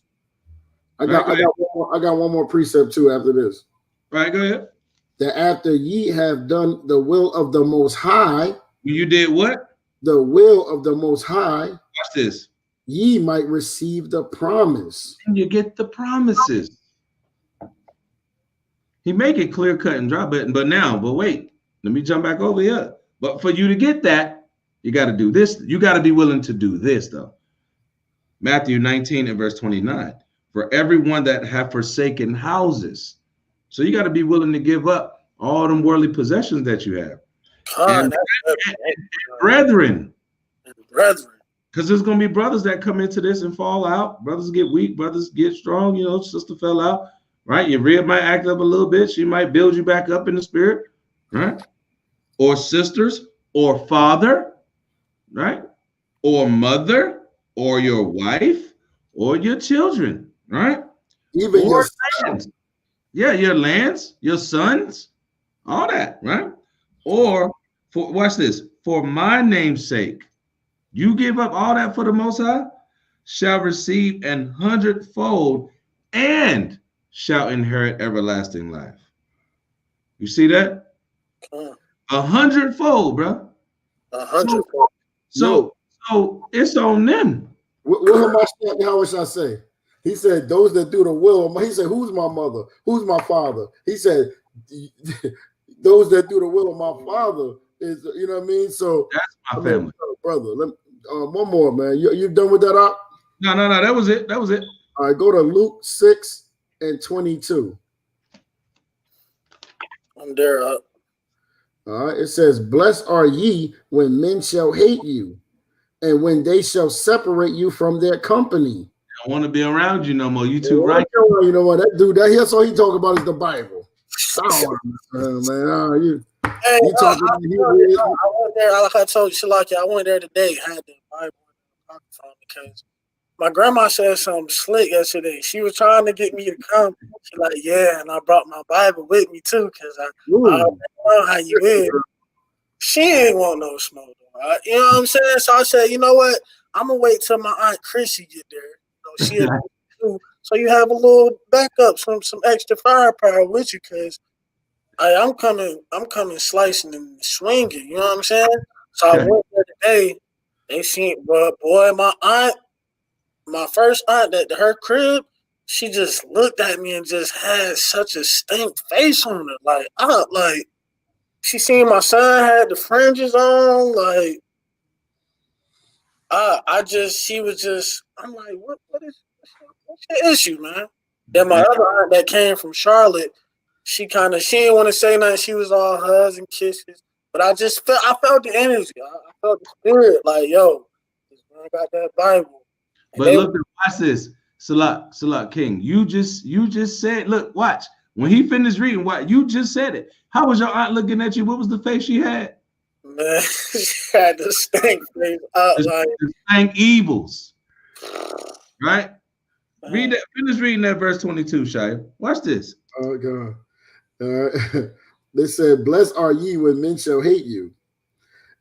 I got one more precept too after this. All right, go ahead. That after ye have done the will of the Most High. You did what? The will of the Most High. Watch this. Ye might receive the promise. And you get the promises. He make it clear cut and dry, but wait, let me jump back over here. But for you to get that, you got to do this. You got to be willing to do this, though. Matthew 19 and verse 29. For everyone that have forsaken houses. So you got to be willing to give up all them worldly possessions that you have. And brethren. Because there's going to be brothers that come into this and fall out. Brothers get weak. Brothers get strong. You know, sister fell out. Right? Your rib might act up a little bit. She might build you back up in the spirit. Right? Or sisters. Or father. Right? Or mother. Or your wife. Or your children. Right? Even or your lands. Yeah, your lands. Your sons. All that. Right? Or, watch this. For my name's sake. You give up all that for the Most High, shall receive 100-fold and shall inherit everlasting life. You see that? 100-fold, bro. 100-fold. So it's on them. What Yahawashi say? He said, those that do the will. He said, who's my mother? Who's my father? He said, those that do the will of my father is, you know what I mean? So that's my family. Brother, one more, man. You done with that up? No. That was it. All right, go to Luke 6 and 22. I'm there up. All right, it says, blessed are ye when men shall hate you, and when they shall separate you from their company. I don't want to be around you no more. You too right. You know what? That dude, that's all he talk about is the Bible. Man, I went there, like I told you, Shalaki, I went there today. I had the Bible because my grandma said something slick yesterday. She was trying to get me to come. She's like, yeah, and I brought my Bible with me too, because I know how you is. She ain't want no smoke, right? You know what I'm saying? So I said, you know what? I'm gonna wait till my Aunt Chrissy get there. You know, so you have a little backup, some extra firepower with you, because I'm coming slicing and swinging. You know what I'm saying? So I went there today. They seen, boy, my aunt, my first aunt, that her crib, she just looked at me and just had such a stink face on her. Like she seen my son had the fringes on. Like she was just. I'm like, what's your issue, man? Then my other aunt that came from Charlotte. She didn't want to say nothing. She was all hugs and kisses. But I felt the energy. I felt the spirit. Like, yo, this man got that Bible. And but look, watch this. Salat King. You just said, look, watch. When he finished reading, what you just said it. How was your aunt looking at you? What was the face she had? Man, she had the stank face. The stank evils. Right? Read that. Finish reading that verse 22, Shia. Watch this. Oh, God. They said, blessed are ye when men shall hate you,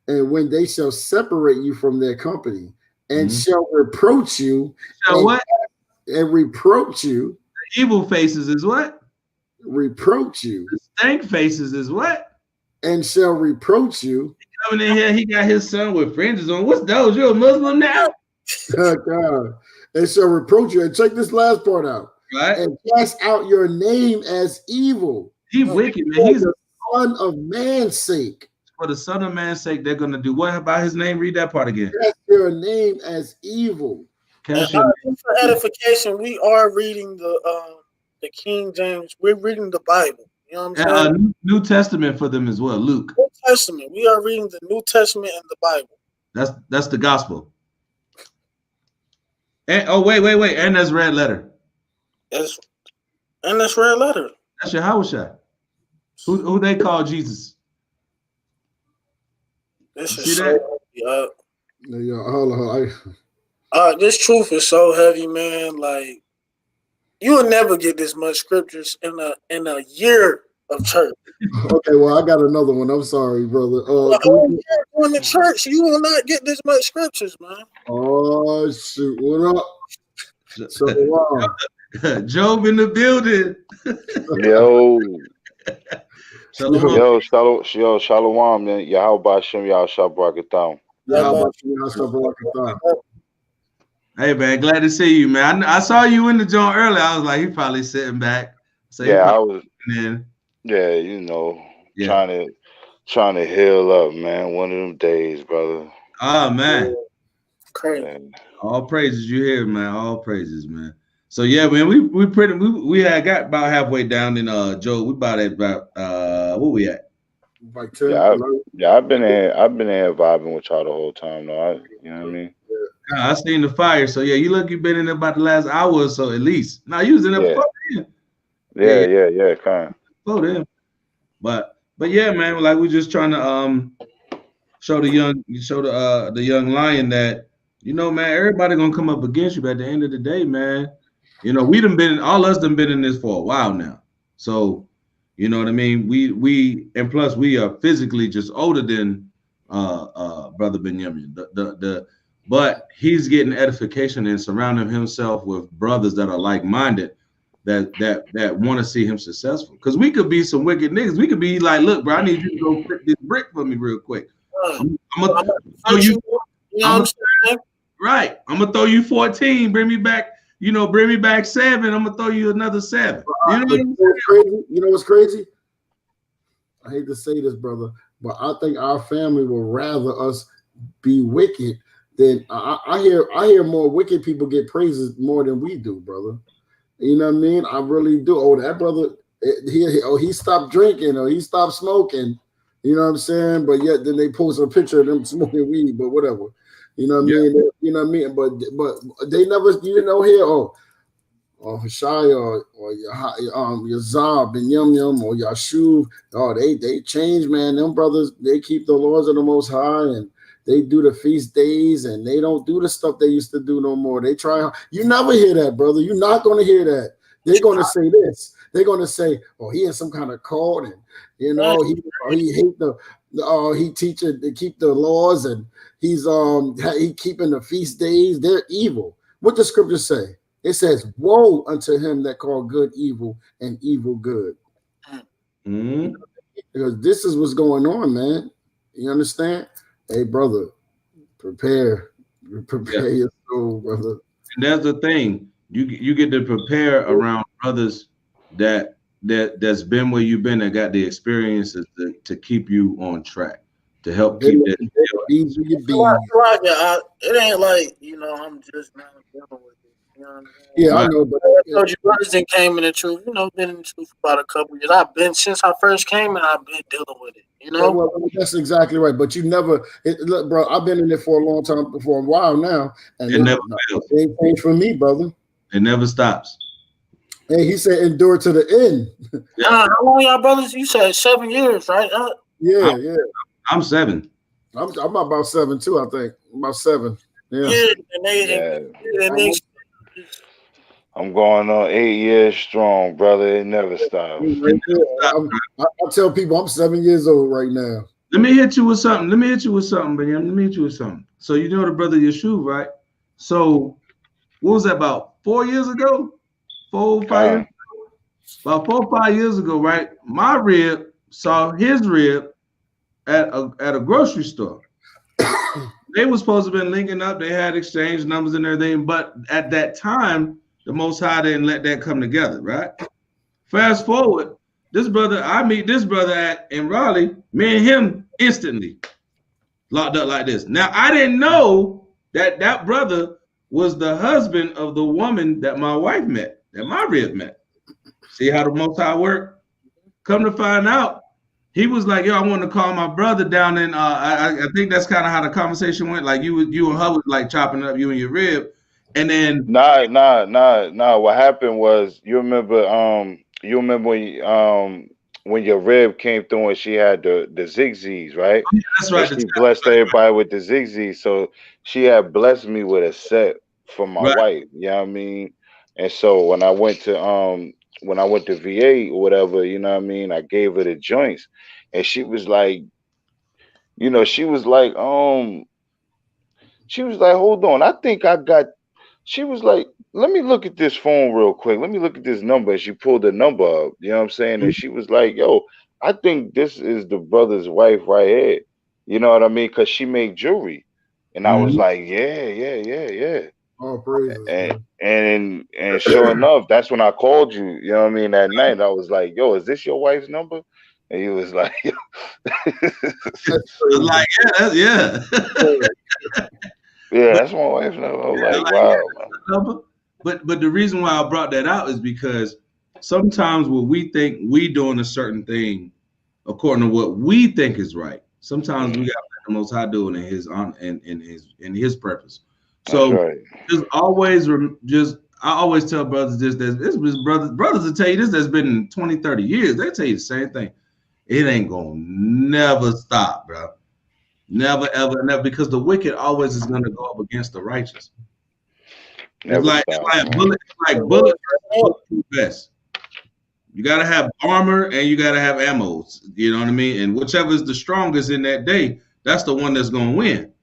and when they shall separate you from their company, and shall reproach you. And reproach you. The evil faces is what? Reproach you. The stank faces is what? And shall reproach you. He coming in here, he got his son with fringes on. What's those? You're a Muslim now? Oh, God. And shall reproach you. And check this last part out. Right. And cast out your name as evil. He's wicked, man. He's the Son of Man's sake. For the Son of Man's sake, they're going to do what about his name? Read that part again. Cast your name as evil. For edification, we are reading the King James. We're reading the Bible. You know what I'm saying? New Testament for them as well. Luke. New Testament. We are reading the New Testament and the Bible. That's the gospel. And wait. And that's red letter. That's red letter. That's Yahawashi. Who they call Jesus? This is so heavy. Hold on. This truth is so heavy, man. Like, you will never get this much scriptures in a year of church. Okay, well, I got another one. I'm sorry, brother. In the church, you will not get this much scriptures, man. Oh shoot! What up? So wow. Job in the building. Yo. Shalom. Shalom, man. Yahawashi, Yahawashi. Hey man, glad to see you, man. I saw you in the joint earlier. I was like, he probably sitting back. So yeah, I was. In. Yeah, trying to heal up, man. One of them days, brother. Oh man, crazy. All praises you hear, man. All praises, man. So yeah, man, we had got about halfway down in Joe. We about at what we at? Like 10, I've been in vibing with y'all the whole time, though. You know what I mean? I seen the fire. So yeah, you been in there about the last hour or so at least. Now you was in there before then. Yeah, kind of. Before then. But yeah, man, like we just trying to show the young lion that, man, everybody gonna come up against you, but at the end of the day, man, all us done been in this for a while now. So, you know what I mean? And plus we are physically just older than Brother Benjamin. But he's getting edification and surrounding himself with brothers that are like-minded, that want to see him successful. Because we could be some wicked niggas. We could be like, look, bro, I need you to go flip this brick for me real quick. I'm gonna throw you. Right. I'm gonna throw you 14. Bring me back. Bring me back 7. I'm gonna throw you another 7. You know what's crazy? I hate to say this, brother, but I think our family will rather us be wicked than I hear more wicked people get praises more than we do, brother. You know what I mean? I really do. Oh, that brother, he stopped drinking or he stopped smoking. You know what I'm saying? But yet then they post a picture of them smoking weed, but whatever. You know what I mean? You know what I mean? But they never, hear, or Hashai or Yazab and Yum Yum or Yashuv. Oh, they change, man. Them brothers, they keep the laws of the Most High and they do the feast days and they don't do the stuff they used to do no more. They try. You never hear that, brother. You're not going to hear that. They're going to say this. They're going to say, "Oh, he has some kind of cult, and he hate he teaching to keep the laws, and he's he keeping the feast days. They're evil." What does Scripture say? It says, "Woe unto him that call good evil and evil good." Mm-hmm. Because this is what's going on, man. You understand? Hey, brother, prepare your soul, brother. And that's the thing. You get to prepare around brothers that's been where you've been, that got the experiences to keep you on track, to help keep that. It ain't like, I'm just now dealing with it. You know what I'm saying? Yeah, I know, but I told you brothers that came in the truth, been in the truth for about a couple years. I've been since I first came and I've been dealing with it. Well, that's exactly right. But you never look, bro. I've been in it for a long time, for a while now, and it ain't changed for me, brother. It never stops. Hey, he said, "Endure to the end." How long y'all brothers? You said 7 years, right? Yeah. I'm 7. I'm about 7 too. I think about 7. Yeah. I'm going on 8 years strong, brother. It never stops. I tell people I'm 7 years old right now. Let me hit you with something. Benjamin. Let me hit you with something. So you know the brother Yeshuv, right? So what was that, about 4 years ago? 4 or 5 years ago? About 4 or 5 years ago, right? My rib saw his rib at a grocery store. They were supposed to have been linking up. They had exchange numbers and everything, but at that time, the Most High didn't let that come together, right? Fast forward, I meet this brother in Raleigh, me and him instantly locked up like this. Now, I didn't know that brother was the husband of the woman that my wife met, that my rib met. See how the Most High work? Come to find out, he was like, "Yo, I want to call my brother down in." I think that's kind of how the conversation went. Like you and her was like chopping up you and your rib, and then nah. What happened was, you remember when your rib came through and she had the zigzags, right? Yeah, that's right. And she blessed everybody with the zigzags, so she had blessed me with a set for my wife. You know what I mean? And so when I went to VA or whatever, you know what I mean, I gave her the joints, and she was like, hold on, I think I got She was like, let me look at this phone real quick. Let me look at this number. And she pulled the number up. You know what I'm saying? And she was like, yo, I think this is the brother's wife right here. You know what I mean? Because she made jewelry. And I was like, yeah. Oh, praises, and sure enough, that's when I called you. You know what I mean? That night, I was like, yo, is this your wife's number? And he was like, like, yeah. Yeah, that's my wife's number. I was like, wow. Man. But the reason why I brought that out is because sometimes what we think we doing a certain thing according to what we think is right, sometimes we got the Most High doing in his purpose. So right. I always tell brothers this brothers will tell you this that's been 20, 30 years. They tell you the same thing. It ain't gonna never stop, bro. Never, ever, never, because the wicked always is gonna go up against the righteous. It's like bullets best. You gotta have armor and you gotta have ammo. You know what I mean? And whichever is the strongest in that day, that's the one that's gonna win.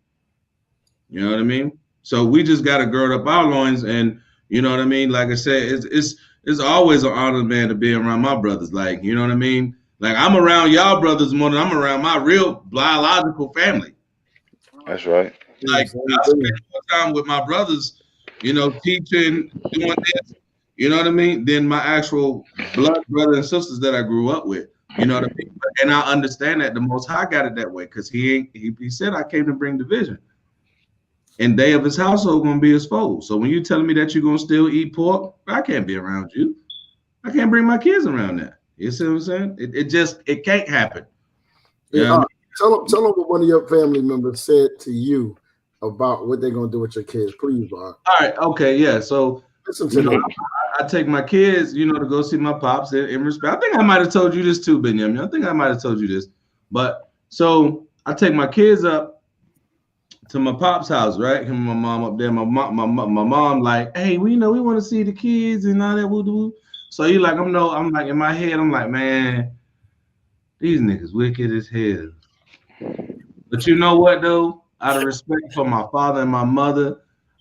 You know what I mean? So we just gotta gird up our loins, and you know what I mean. Like I said, it's always an honor, man, to be around my brothers. Like, you know what I mean. Like, I'm around y'all brothers more than I'm around my real biological family. That's right. Like, I spend more time with my brothers, you know, teaching, doing this, you know what I mean, than my actual blood brothers and sisters that I grew up with. You know what I mean? And I understand that the Most High got it that way, because he said I came to bring division. And they of his household gonna be his foes. So when you telling me that you're gonna still eat pork, I can't be around you. I can't bring my kids around that. You see what I'm saying? It can't happen. Yeah. Tell them what one of your family members said to you about what they're gonna do with your kids, please, Bob. All right, okay, yeah. So listen to them. I take my kids, you know, to go see my pops in respect. I think I might have told you this too, Benjamin. I think I might have told you this. But so I take my kids up to my pop's house, right? Him and my mom up there. My mom like, hey, we want to see the kids and all that. Woo. So you like, I'm like in my head, I'm like, man, these niggas wicked as hell. But you know what though? Out of respect for my father and my mother,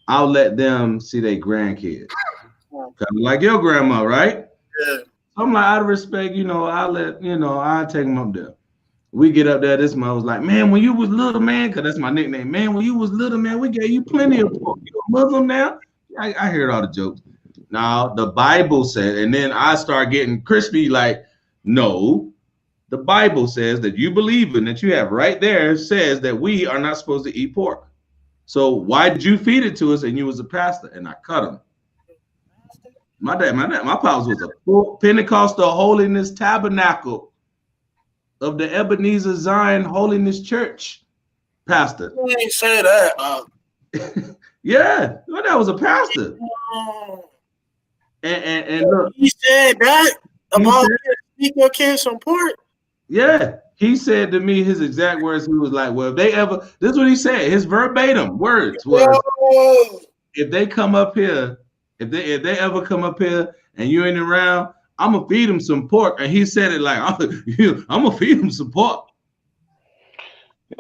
I'll let them see their grandkids. Kind of like your grandma, right? Yeah. So I'm like, out of respect, I'll take them up there. We get up there, this mother was like, man, when you was little, man, because that's my nickname, man, when you was little, man, we gave you plenty of pork. You a Muslim now? I heard all the jokes. Now, the Bible said, and then I start getting crispy, like, no, the Bible says that you believe in, that you have right there, says that we are not supposed to eat pork. So why did you feed it to us and you was a pastor? And I cut him. My pops was a full Pentecostal Holiness Tabernacle of the Ebenezer Zion Holiness Church pastor. You ain't say that. Yeah, well, that was a pastor. And look, he said that about feed your kids some pork. Yeah, he said to me his exact words. He was like, "Well, if they ever," this is what he said. His verbatim words was, "If they come up here, if they ever come up here and you ain't around, I'm gonna feed them some pork." And he said it like, "I'm gonna feed them some pork."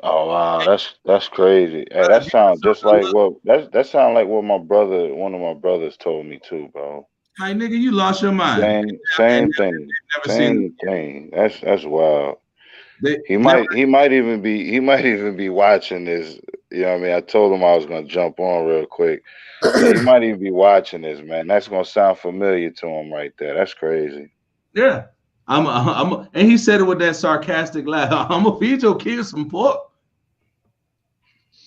Oh wow, that's crazy. Hey, that sounds just like that sounds like what one of my brothers told me too, bro. Hey nigga, you lost your mind. Same thing. That's wild. He might even be watching this. You know what I mean? I told him I was gonna jump on real quick. He might even be watching this, man. That's gonna sound familiar to him right there. That's crazy. Yeah. And he said it with that sarcastic laugh. I'm gonna feed your kids some pork.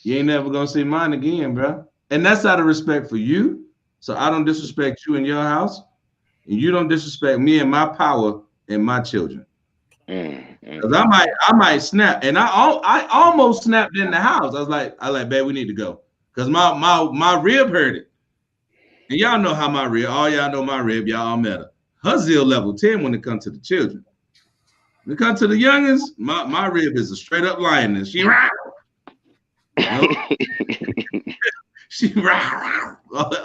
You ain't never gonna see mine again, bro. And that's out of respect for you. So I don't disrespect you in your house, and you don't disrespect me and my power and my children. Because I might snap, and I almost snapped in the house. I was like, babe, we need to go, because my rib heard it, and y'all know how my rib. All y'all know my rib. Y'all all met her. Her zeal level 10 when it comes to the children. When it comes to the youngins, my rib is a straight up lioness. She she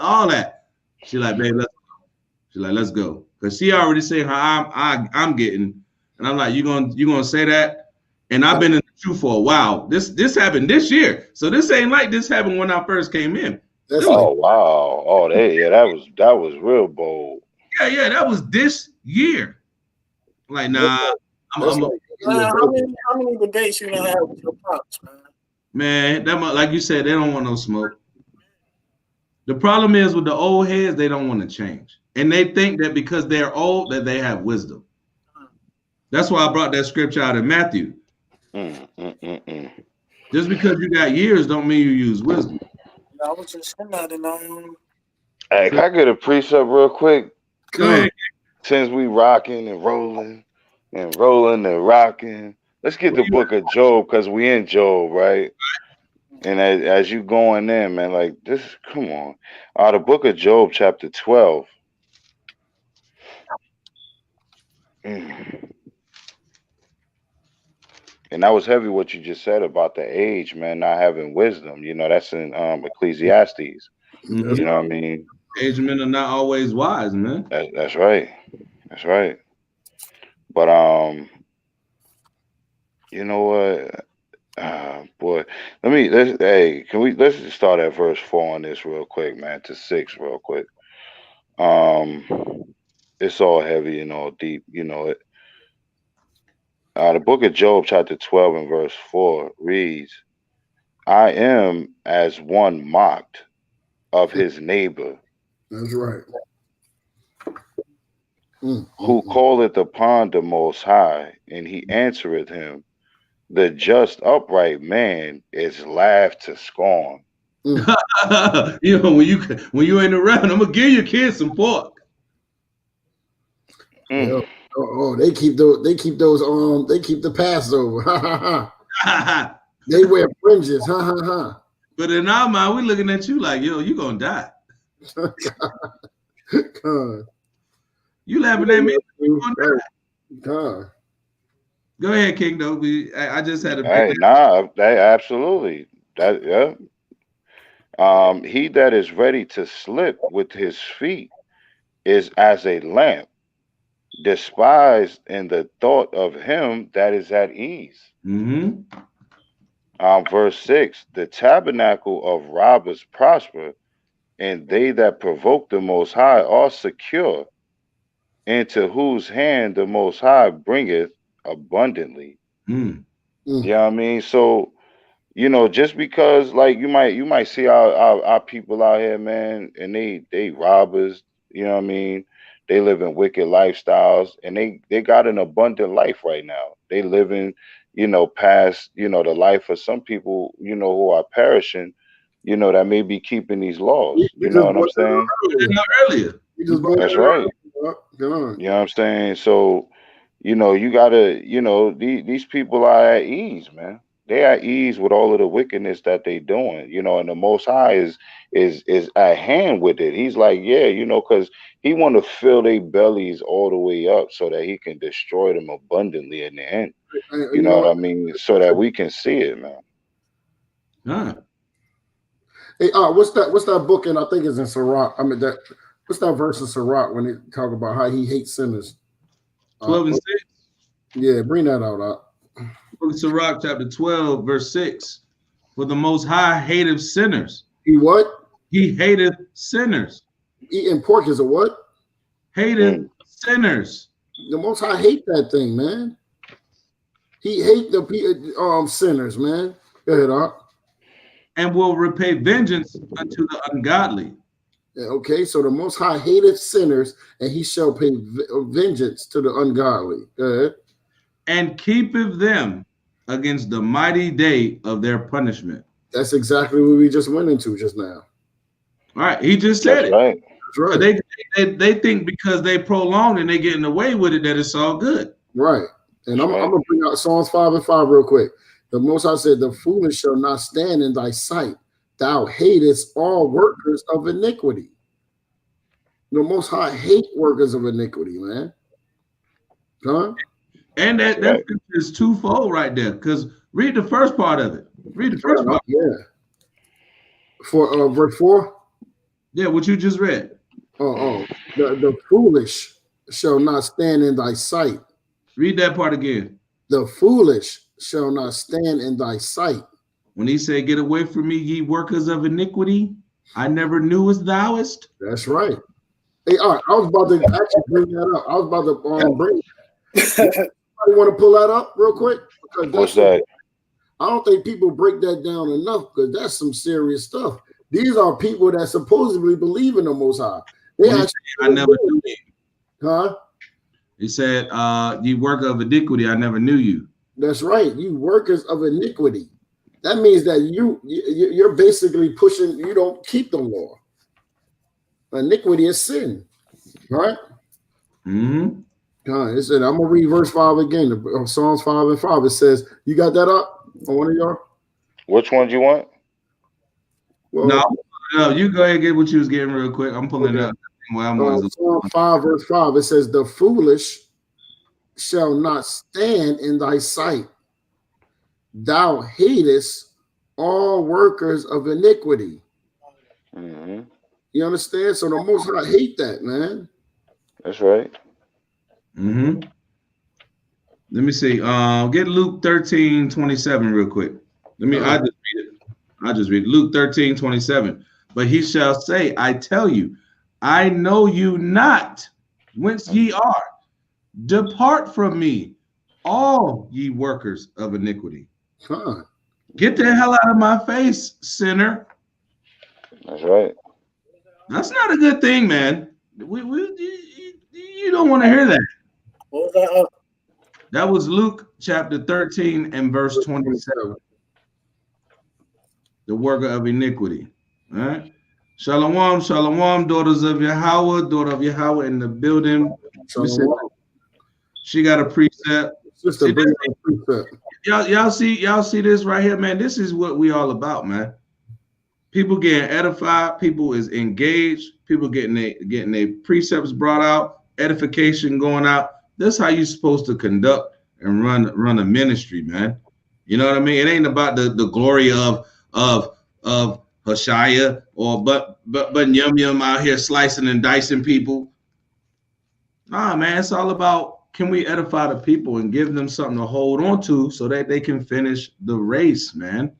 all that. She like, babe, let's go. She like, let's go. Because she already said how I'm getting. And I'm like, you gonna say that? And I've been in the truth for a while. This happened this year. So this ain't like this happened when I first came in. Oh wow! Oh, that was real bold. Yeah, that was this year. Like, nah, how many debates you gonna have with your pops, man? Man, like you said, they don't want no smoke. The problem is with the old heads, they don't want to change, and they think that because they're old that they have wisdom. That's why I brought that scripture out in Matthew. Just because you got years don't mean you use wisdom. I was just saying that, Hey, can I get a precept real quick? Go ahead. Since we rocking and rolling and rocking, let's get the book of Job, because we in Job, right? And as you going in, man, like this, come on. The book of Job, chapter 12. And that was heavy what you just said about the age, man, not having wisdom. You know, that's in Ecclesiastes. You know what I mean? Aged men are not always wise, man. That's right. That's right. But you know what? Boy, let's just start at verse 4 on this real quick, man, to 6 real quick. It's all heavy and all deep, you know it. The book of Job, chapter 12 and verse 4 reads, I am as one mocked of his neighbor. That's right. Who calleth upon the Most High, and he answereth him. The just upright man is laughed to scorn. You know, when you ain't around, I'm gonna give your kids some pork. They keep the Passover. They wear fringes. But in our mind, we're looking at you like, yo, you gonna die. You laughing at me? You gonna die. Go ahead, King. Though I just had a absolutely. He that is ready to slip with his feet is as a lamp, despised in the thought of him that is at ease. Verse 6, the tabernacle of robbers prosper, and they that provoke the Most High are secure, into whose hand the Most High bringeth abundantly. You know what I mean? So, you know, just because like you might see our people out here, man, and they robbers, you know what I mean? They live in wicked lifestyles, and they got an abundant life right now. They living, you know, past, you know, the life of some people, you know, who are perishing, you know, that may be keeping these laws. You know what I'm saying? Earlier. That's right. You know what I'm saying? So, you know, you gotta, you know, these people are at ease, man. They're at ease with all of the wickedness that they doing, you know, and the Most High is at hand with it. He's like, yeah, you know, because he want to fill their bellies all the way up so that he can destroy them abundantly in the end. You know what I mean? So that we can see it, man. Hey, what's that book? And I think it's in Sirach. I mean, what's that verse in Sirach when they talk about how he hates sinners? 12 and 6. Yeah, bring that out. Book of Sirach, chapter 12, verse 6. For the Most High hateth sinners. He what? He hateth sinners. Eating pork is a what? Hateth sinners. The Most High hate that thing, man. He hate the sinners, man. Go ahead, Art. And will repay vengeance unto the ungodly. Okay, so the Most High hateth sinners, and he shall pay vengeance to the ungodly. Go ahead. And keepeth them against the mighty day of their punishment. That's exactly what we just went into just now. All right, he just said it. Right. That's right. They think because they prolonged and they getting away with it that it's all good. Right. And I'm gonna bring out Psalms 5 and 5 real quick. The Most High said, "The foolish shall not stand in thy sight. Thou hatest all workers of iniquity." The Most High hate workers of iniquity, man. Huh? And that is twofold right there. Because read the first part of it. Read the first part. Yeah. For verse 4. Yeah, what you just read. The foolish shall not stand in thy sight. Read that part again. The foolish shall not stand in thy sight. When he said, "Get away from me, ye workers of iniquity." I never knew as thouest. That's right. Hey, all right, I was about to actually bring that up. I was about to bring. Anybody want to pull that up real quick? What's that? I don't think people break that down enough because that's some serious stuff. These are people that supposedly believe in the Most High. They actually, I never knew you. Huh? He said, "You worker of iniquity, I never knew you." That's right. You workers of iniquity. That means that you're basically pushing. You don't keep the law. Iniquity is sin, right? Mm-hmm. It said, I'm gonna read verse 5 again. Psalms 5 and 5. It says, "You got that up on one of y'all?" Which one do you want? Well, no, you go ahead and get what you was getting real quick. I'm pulling it up. Psalm 5 verse 5. It says, "The foolish shall not stand in thy sight. Thou hatest all workers of iniquity." Mm-hmm. You understand? So the Most High hate that, man. That's right. Mm-hmm. Let me see. Get Luke 13:27 real quick. I just read it. Luke 13:27. "But he shall say, I tell you, I know you not, whence ye are. Depart from me, all ye workers of iniquity." Get the hell out of my face, sinner. That's right. That's not a good thing, man. You don't want to hear that. What was that? That was Luke chapter 13 and verse 27. The worker of iniquity. All right. Shalom, shalom, daughters of Yahweh, daughter of Yahweh in the building. She got a precept. Y'all see this right here, man. This is what we all about, man. People getting edified, people is engaged, people getting their precepts brought out, edification going out. That's how you're supposed to conduct and run a ministry, man. You know what I mean? It ain't about the glory of Hoshea or but Yum out here slicing and dicing people. Nah, man, it's all about, can we edify the people and give them something to hold on to so that they can finish the race, man.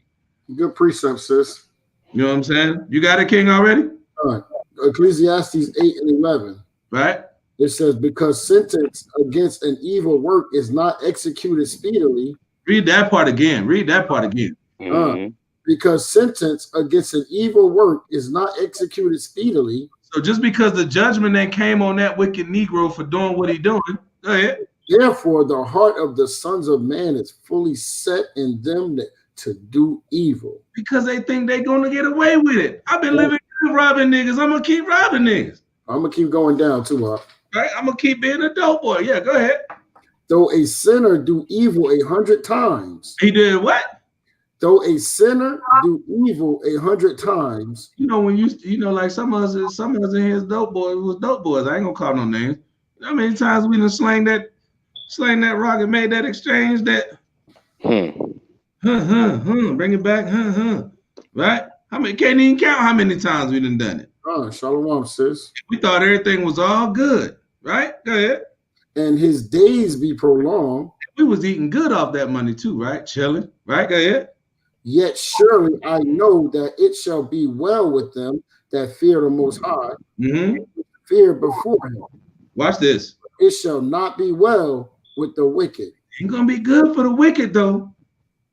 Good precept, sis. You know what I'm saying? You got it, King, already? All right. Ecclesiastes 8:11. Right. It says, "Because sentence against an evil work is not executed speedily." Read that part again. Mm-hmm. Because sentence against an evil work is not executed speedily. So just because the judgment that came on that wicked Negro for doing what he doing, go ahead. Therefore, the heart of the sons of man is fully set in them to do evil. Because they think they're going to get away with it. I've been living robbing niggas. I'm going to keep robbing niggas. I'm going to keep going down too, Huh? Right? I'm going to keep being a dope boy. Yeah, go ahead. Though a sinner do evil 100 times. He did what? Though a sinner do evil 100 times. You know, when like some of us in his dope boys was dope boys. I ain't going to call no names. You know how many times we done slang that rock and made that exchange that bring it back, right? How many, can't even count how many times we done it. Shalom, sis. We thought everything was all good, right? Go ahead. And his days be prolonged. We was eating good off that money too, right? Chilling, right? Go ahead. Yet surely I know that it shall be well with them that fear the Most High, fear before him. Watch this. It shall not be well with the wicked. Ain't gonna be good for the wicked though.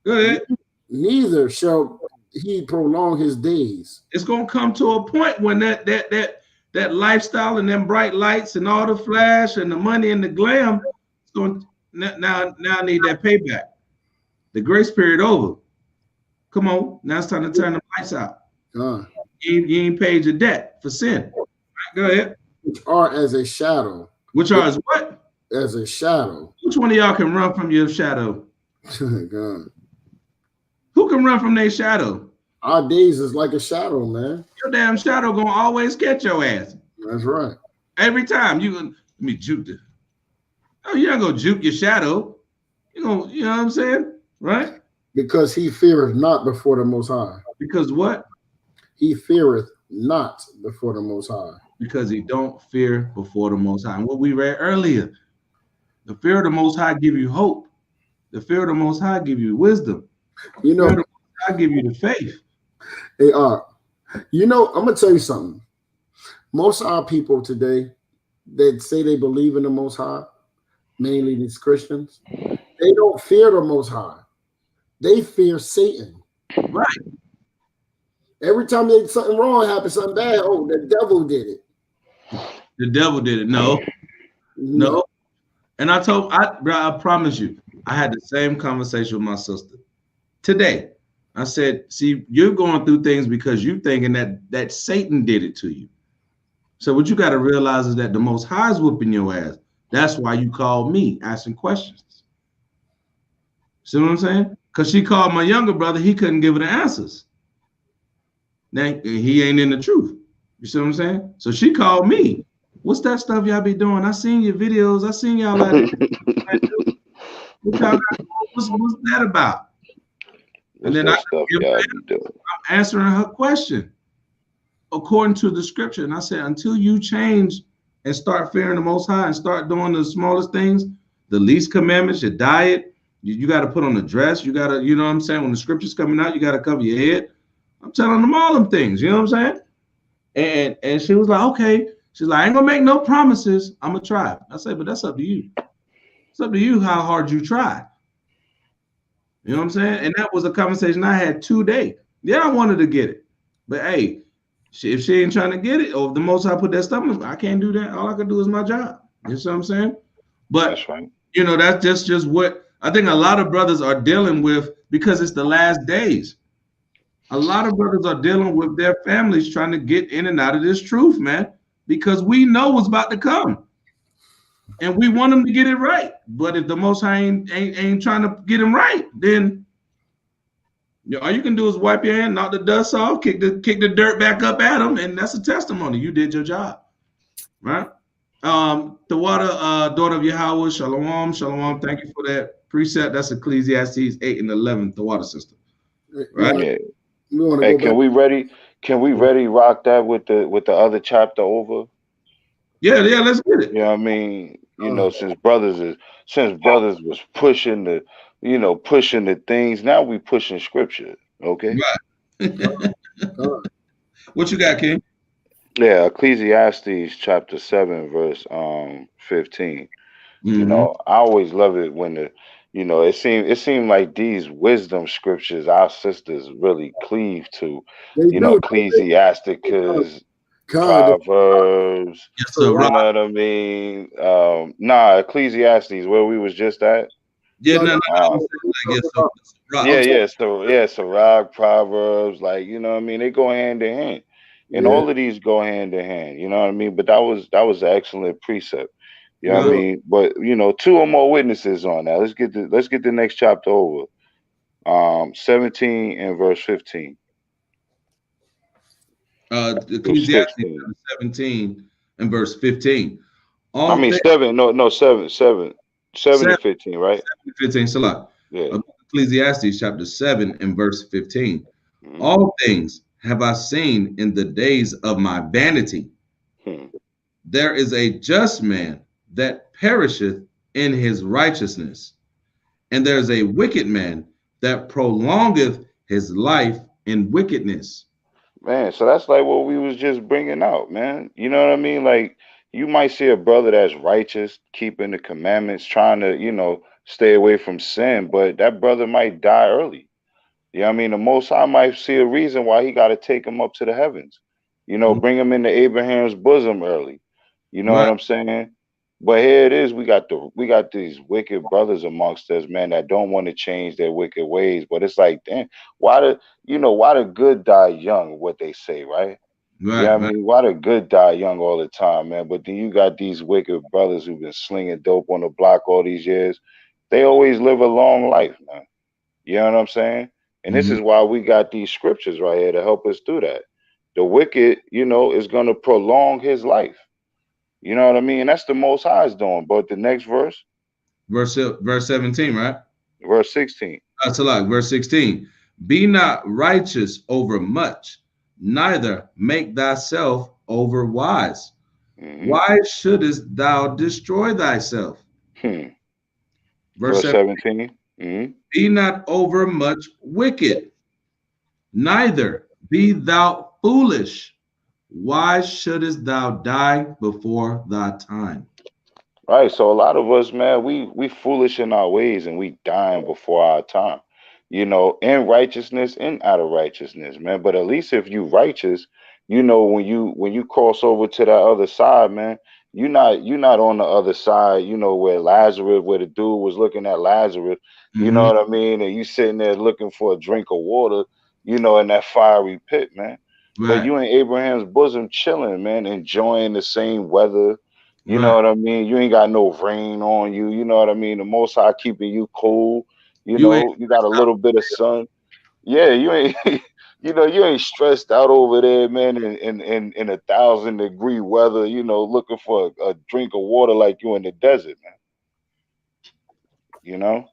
Go ahead. Neither shall he prolong his days. It's gonna come to a point when that lifestyle and them bright lights and all the flash and the money and the glam, it's going now need that payback. The grace period over. Come on, now it's time to turn the lights out. You ain't paid your debt for sin. Right, go ahead. Which are as a shadow. Which are as what? As a shadow. Which one of y'all can run from your shadow? God. Who can run from their shadow? Our days is like a shadow, man. Your damn shadow gonna always catch your ass. That's right. Every time you gonna let me juke it. Oh, you're not gonna juke your shadow. You know what I'm saying? Right? Because he feareth not before the Most High. Because what? He feareth not before the Most High. Because he don't fear before the Most High. And what we read earlier, the fear of the Most High give you hope. The fear of the Most High give you wisdom. You know, I give you the faith. Hey, You know, I'm gonna tell you something. Most of our people today that say they believe in the Most High, mainly these Christians, they don't fear the Most High. They fear Satan. Right. Every time something wrong happens, something bad, oh, the devil did it. The devil did it. No. And I promise you, I had the same conversation with my sister today. I said, see, you're going through things because you're thinking that Satan did it to you. So what you got to realize is that the Most High is whooping your ass. That's why you called me asking questions. See what I'm saying? Because she called my younger brother, he couldn't give her the answers. Now he ain't in the truth. You see what I'm saying? So she called me. What's that stuff y'all be doing? I seen your videos. I seen y'all out there. What's that about? And then I'm answering her question according to the scripture. And I said, until you change and start fearing the Most High and start doing the smallest things, the least commandments, your diet, you got to put on a dress. You got to, you know what I'm saying? When the scripture's coming out, you got to cover your head. I'm telling them all them things. You know what I'm saying? And she was like, okay. She's like, I ain't gonna make no promises. I'm gonna try. I said, but that's up to you. It's up to you how hard you try. You know what I'm saying? And that was a conversation I had today. Yeah, I wanted to get it. But hey, if she ain't trying to get it, or if the Most High put that stuff in, I can't do that. All I can do is my job. You know what I'm saying? But that's right. You know, that's just what I think a lot of brothers are dealing with because it's the last days. A lot of brothers are dealing with their families trying to get in and out of this truth, man, because we know what's about to come. And we want them to get it right. But if the Most High ain't trying to get them right, then all you can do is wipe your hand, knock the dust off, kick the dirt back up at them, and that's a testimony. You did your job, right? The water, daughter of Yahweh, Shalom, Shalom. Thank you for that precept. That's Ecclesiastes 8 and 11, the water system, right? Yeah. Hey, can we ready rock that with the other chapter over? Yeah, let's get it. You know what I mean? You know, since brothers was pushing the things, now we pushing scripture. Okay. Right. What you got, King? Yeah, Ecclesiastes chapter 7, verse 15. You know, I always love it when it seemed like these wisdom scriptures our sisters really cleave to. Ecclesiasticus, Proverbs. Yes, sir. You know what I mean? Ecclesiastes, where we was just at. Yeah, Sirach, Proverbs, like, you know what I mean? They go hand in hand. And all of these go hand in hand, you know what I mean? But that was an excellent precept. You know what I mean? But 2 or more witnesses on that. Let's get the next chapter over. 17 and verse 15. Ecclesiastes 17 and verse 15. 7 and 15, right? 15, Salah. Yeah. Ecclesiastes chapter 7 and verse 15. All things have I seen in the days of my vanity. There is a just man that perisheth in his righteousness, and there is a wicked man that prolongeth his life in wickedness. Man, so that's like what we was just bringing out, man. You know what I mean? Like, you might see a brother that's righteous, keeping the commandments, trying to, stay away from sin, but that brother might die early. You know what I mean? The Most High might see a reason why he got to take him up to the heavens. Bring him into Abraham's bosom early. You know what I'm saying? But here it is, we got these wicked brothers amongst us, man, that don't want to change their wicked ways. But it's like, damn, why the good die young, what they say, right? I mean, why the good die young all the time, man? But then you got these wicked brothers who've been slinging dope on the block all these years. They always live a long life, man. You know what I'm saying? And this is why we got these scriptures right here to help us do that. The wicked, is going to prolong his life. You know what I mean? That's the Most High's doing. But the next verse? Verse 17, right? Verse 16. That's a lot. Verse 16. Be not righteous over much, neither make thyself over wise. Why shouldest thou destroy thyself? Verse 17. Be not over much wicked, neither be thou foolish. Why shouldest thou die before thy time? Right. So a lot of us, man, we foolish in our ways and we dying before our time. You know, in righteousness and out of righteousness, man. But at least if you righteous, you know, when you cross over to that other side, man, you're not on the other side, you know, where Lazarus, where the dude was looking at Lazarus, you know what I mean? And you sitting there looking for a drink of water, you know, in that fiery pit, man. But Right. you in Abraham's bosom chilling, man, enjoying the same weather. You know what I mean? You ain't got no rain on you. You know what I mean? The Most High keeping you cool. You You ain't know, you got a little bit of sun. Yeah, you ain't, you know, you ain't stressed out over there, man, in 1,000-degree weather, you know, looking for a drink of water like you in the desert, man. You know?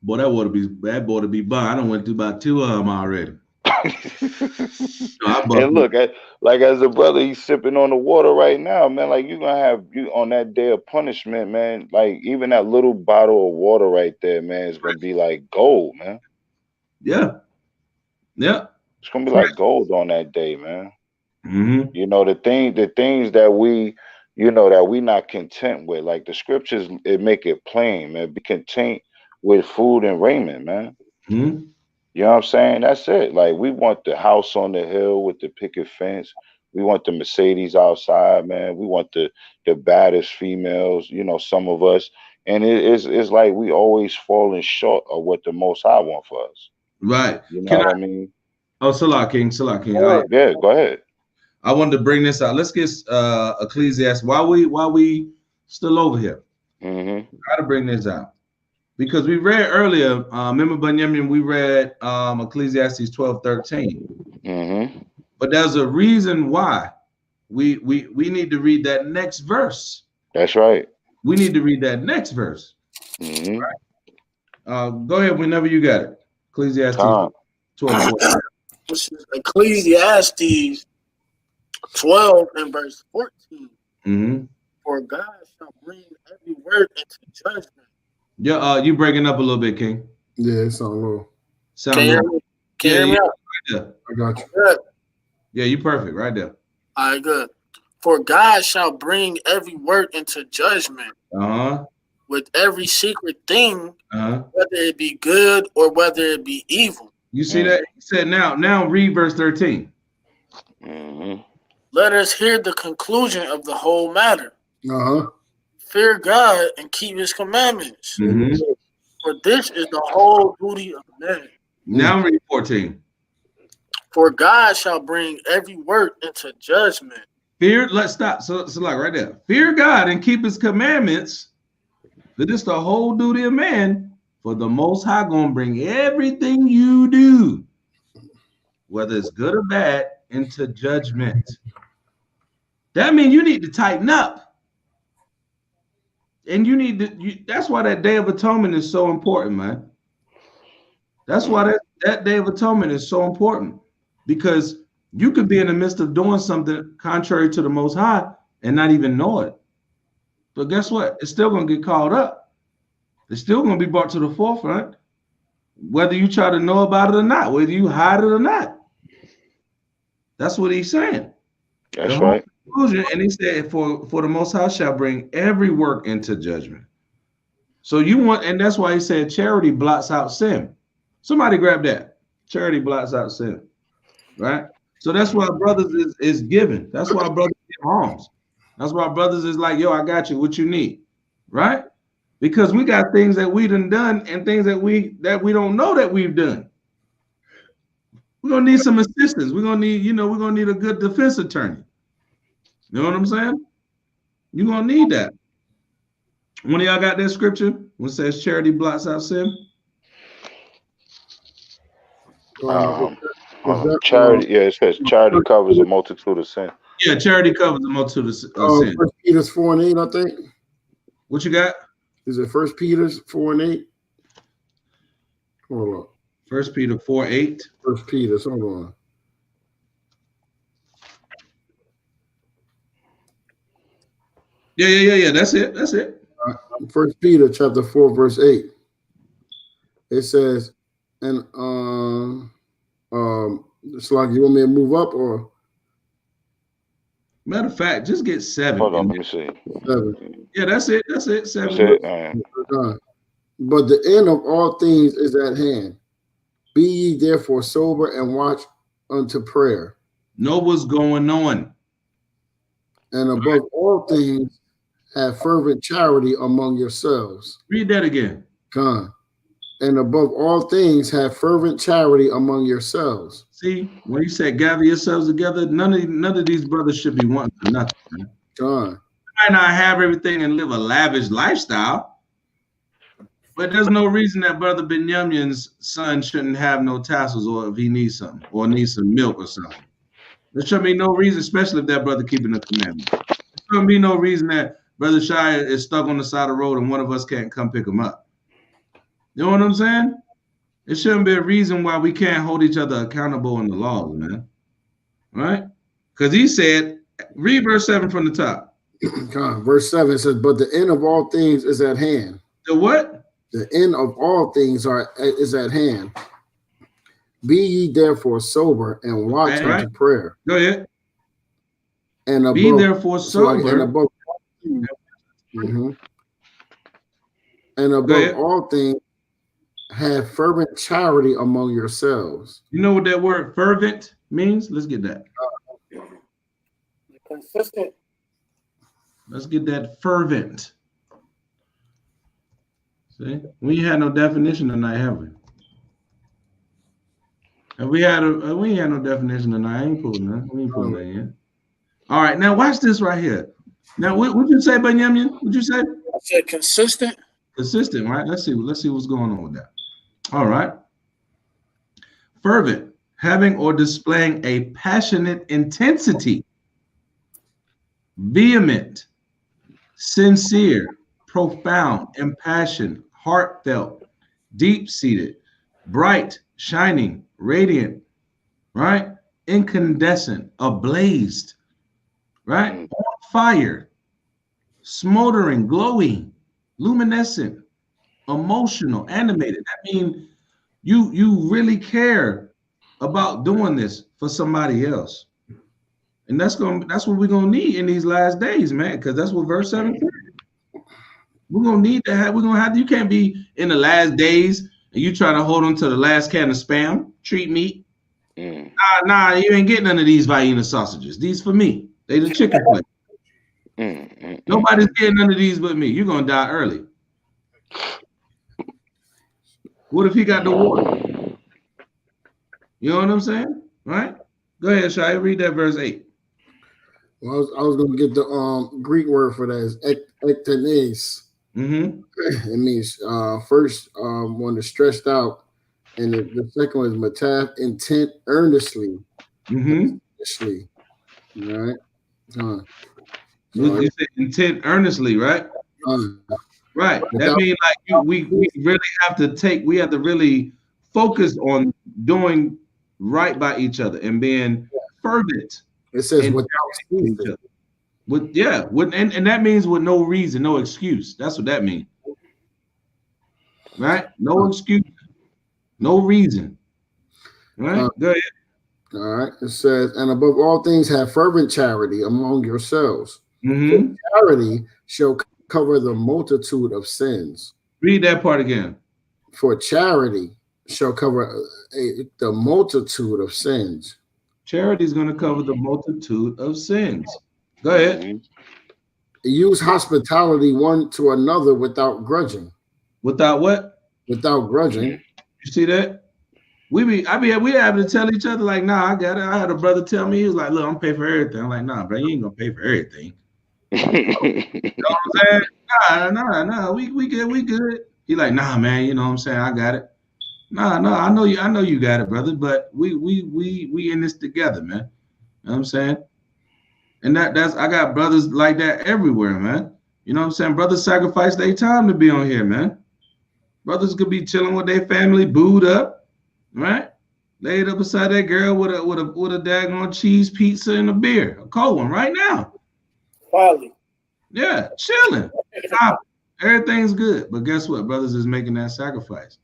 boy, that boy to be bun. I done went through about 2 of them already. And look, like as a brother, he's sipping on the water right now, man. Like you're gonna have you on that day of punishment, man. Like even that little bottle of water right there, man, is gonna be like gold, man. Yeah. It's gonna be like gold on that day, man. Mm-hmm. You know, the things that we, you know, that we not content with, like the scriptures, it make it plain, man. Be content with food and raiment, man. Mm-hmm. You know what I'm saying? That's it. Like we want the house on the hill with the picket fence. We want the Mercedes outside, man. We want the baddest females, you know, some of us. And it's like we always falling short of what the Most High want for us. Right. You know what I mean? Oh, Salah King. Yeah, go ahead. I wanted to bring this out. Let's get Ecclesiastes. Why we still over here? Mm-hmm. Gotta bring this out. Because we read earlier, remember Bunyamin, we read Ecclesiastes 12:13. Mm-hmm. But there's a reason why we need to read that next verse. That's right. We need to read that next verse. Mm-hmm. Right? Go ahead whenever you got it. Ecclesiastes 12:14. Ecclesiastes 12 and verse 14. Mm-hmm. For God shall bring every word into judgment. Yeah, you breaking up a little bit, King. Yeah, it's on low. Can you hear me? Right I got you. Good. Yeah, you perfect right there. All right, good. For God shall bring every word into judgment with every secret thing, whether it be good or whether it be evil. You see that? He said, now read verse 13. Mm-hmm. Let us hear the conclusion of the whole matter. Fear God and keep his commandments. Mm-hmm. For this is the whole duty of man. Now read 14. For God shall bring every word into judgment. Let's stop. So like right there. Fear God and keep his commandments. For this is the whole duty of man. For the Most High gonna bring everything you do, whether it's good or bad, into judgment. That means you need to tighten up. And you need to, that's why that Day of Atonement is so important, man. That's why that Day of Atonement is so important. Because you could be in the midst of doing something contrary to the Most High and not even know it. But guess what? It's still going to get called up. It's still going to be brought to the forefront, whether you try to know about it or not, whether you hide it or not. That's what he's saying. That's right. Conclusion, and he said, for the Most High shall bring every work into judgment. So you want, and that's why he said charity blots out sin. Somebody grab that. Charity blots out sin. Right? So that's why brothers is giving. That's why brothers give alms. That's why brothers is like, yo, I got you. What you need? Right? Because we got things that we done and things that we don't know that we've done. We're gonna need some assistance. We're gonna need a good defense attorney. You know what I'm saying? You're gonna need that. One of y'all got that scripture when it says charity blots out sin? Charity, it says charity covers a multitude of sin. Yeah, charity covers a multitude of sin. 1 Peter 4:8, I think. What you got? Is it 1 Peter 4:8? Hold on. 1 Peter 4:8. 1 Peter, hold on. Yeah. That's it. 1 Peter chapter 4, verse 8. It says, and It's like, you want me to move up or? Matter of fact, just get 7. Hold on, let me see. 7. Yeah, that's it. That's it. 7. That's it. But the end of all things is at hand. Be ye therefore sober and watch unto prayer. Know what's going on. And above all things, have fervent charity among yourselves. Read that again. Come. And above all things, have fervent charity among yourselves. See, when he said gather yourselves together, none of these brothers should be wanting for nothing. Man. Come. Might not have everything and live a lavish lifestyle, but there's no reason that Brother Benjamin's son shouldn't have no tassels, or if he needs something, or needs some milk or something. There shouldn't be no reason, especially if that brother keeping the commandment. There shouldn't be no reason that Brother Shia is stuck on the side of the road and one of us can't come pick him up. You know what I'm saying? It shouldn't be a reason why we can't hold each other accountable in the laws, man. Right? Because he said, read verse 7 from the top. Verse 7 says, but the end of all things is at hand. The what? The end of all things is at hand. Be ye therefore sober and watch unto prayer. Go ahead. And above, be therefore sober. And above, and above all things, have fervent charity among yourselves. You know what that word fervent means? Let's get that. Consistent. Let's get that fervent. See, we had no definition tonight, have we? And we ain't had no definition tonight. I ain't pulling that. We ain't pulling that in. All right, now watch this right here. Now, what you say, Benjamin? What'd you say? I said consistent. Consistent, right? Let's see what's going on with that. All right. Fervent, having or displaying a passionate intensity, vehement, sincere, profound, impassioned, heartfelt, deep-seated, bright, shining, radiant, right? Incandescent, ablazed, right? On fire, smoldering, glowing, luminescent, emotional, animated. That means you really care about doing this for somebody else. And that's what we're gonna need in these last days, man, because that's what verse 7 says. We're gonna need to have, you can't be in the last days and you trying to hold on to the last can of Spam, treat meat. Nah, you ain't getting none of these Vienna sausages. These for me. They the chicken plate. Nobody's getting none of these but me. You're gonna die early. What if he got the water? You know what I'm saying? Right? Go ahead, Shai. Read that verse 8. Well, I was going to get the Greek word for that. Is ektenes. It means first one is stretched out, and the second one is mataf, intent, earnestly. Earnestly. All right. You said intent, earnestly, right? Right. That means like we really have to really focus on doing right by each other and being fervent. It says without ceasing. And that means with no reason, no excuse. That's what that means. Right? No excuse, no reason. Right? Go ahead. All right. It says, and above all things, have fervent charity among yourselves. Charity shall cover the multitude of sins. Read that part again. For charity shall cover the multitude of sins. Charity is going to cover the multitude of sins. Go ahead. Use hospitality one to another without grudging. Without what? Without grudging. You see that? We have to tell each other like, nah, I got it. I had a brother tell me, he was like, look, I'm paying for everything. I'm like, nah, bro, you ain't gonna pay for everything. You know what I'm saying? Nah, we good. He like, nah, man, you know what I'm saying? I got it. Nah, I know you got it, brother, but we in this together, man. You know what I'm saying? And that's I got brothers like that everywhere, man. You know what I'm saying? Brothers sacrifice their time to be on here, man. Brothers could be chilling with their family, booed up, right? Laid up beside that girl with a daggone cheese pizza and a beer, a cold one right now. Quality. Yeah, chilling. Everything's good. But guess what? Brothers is making that sacrifice.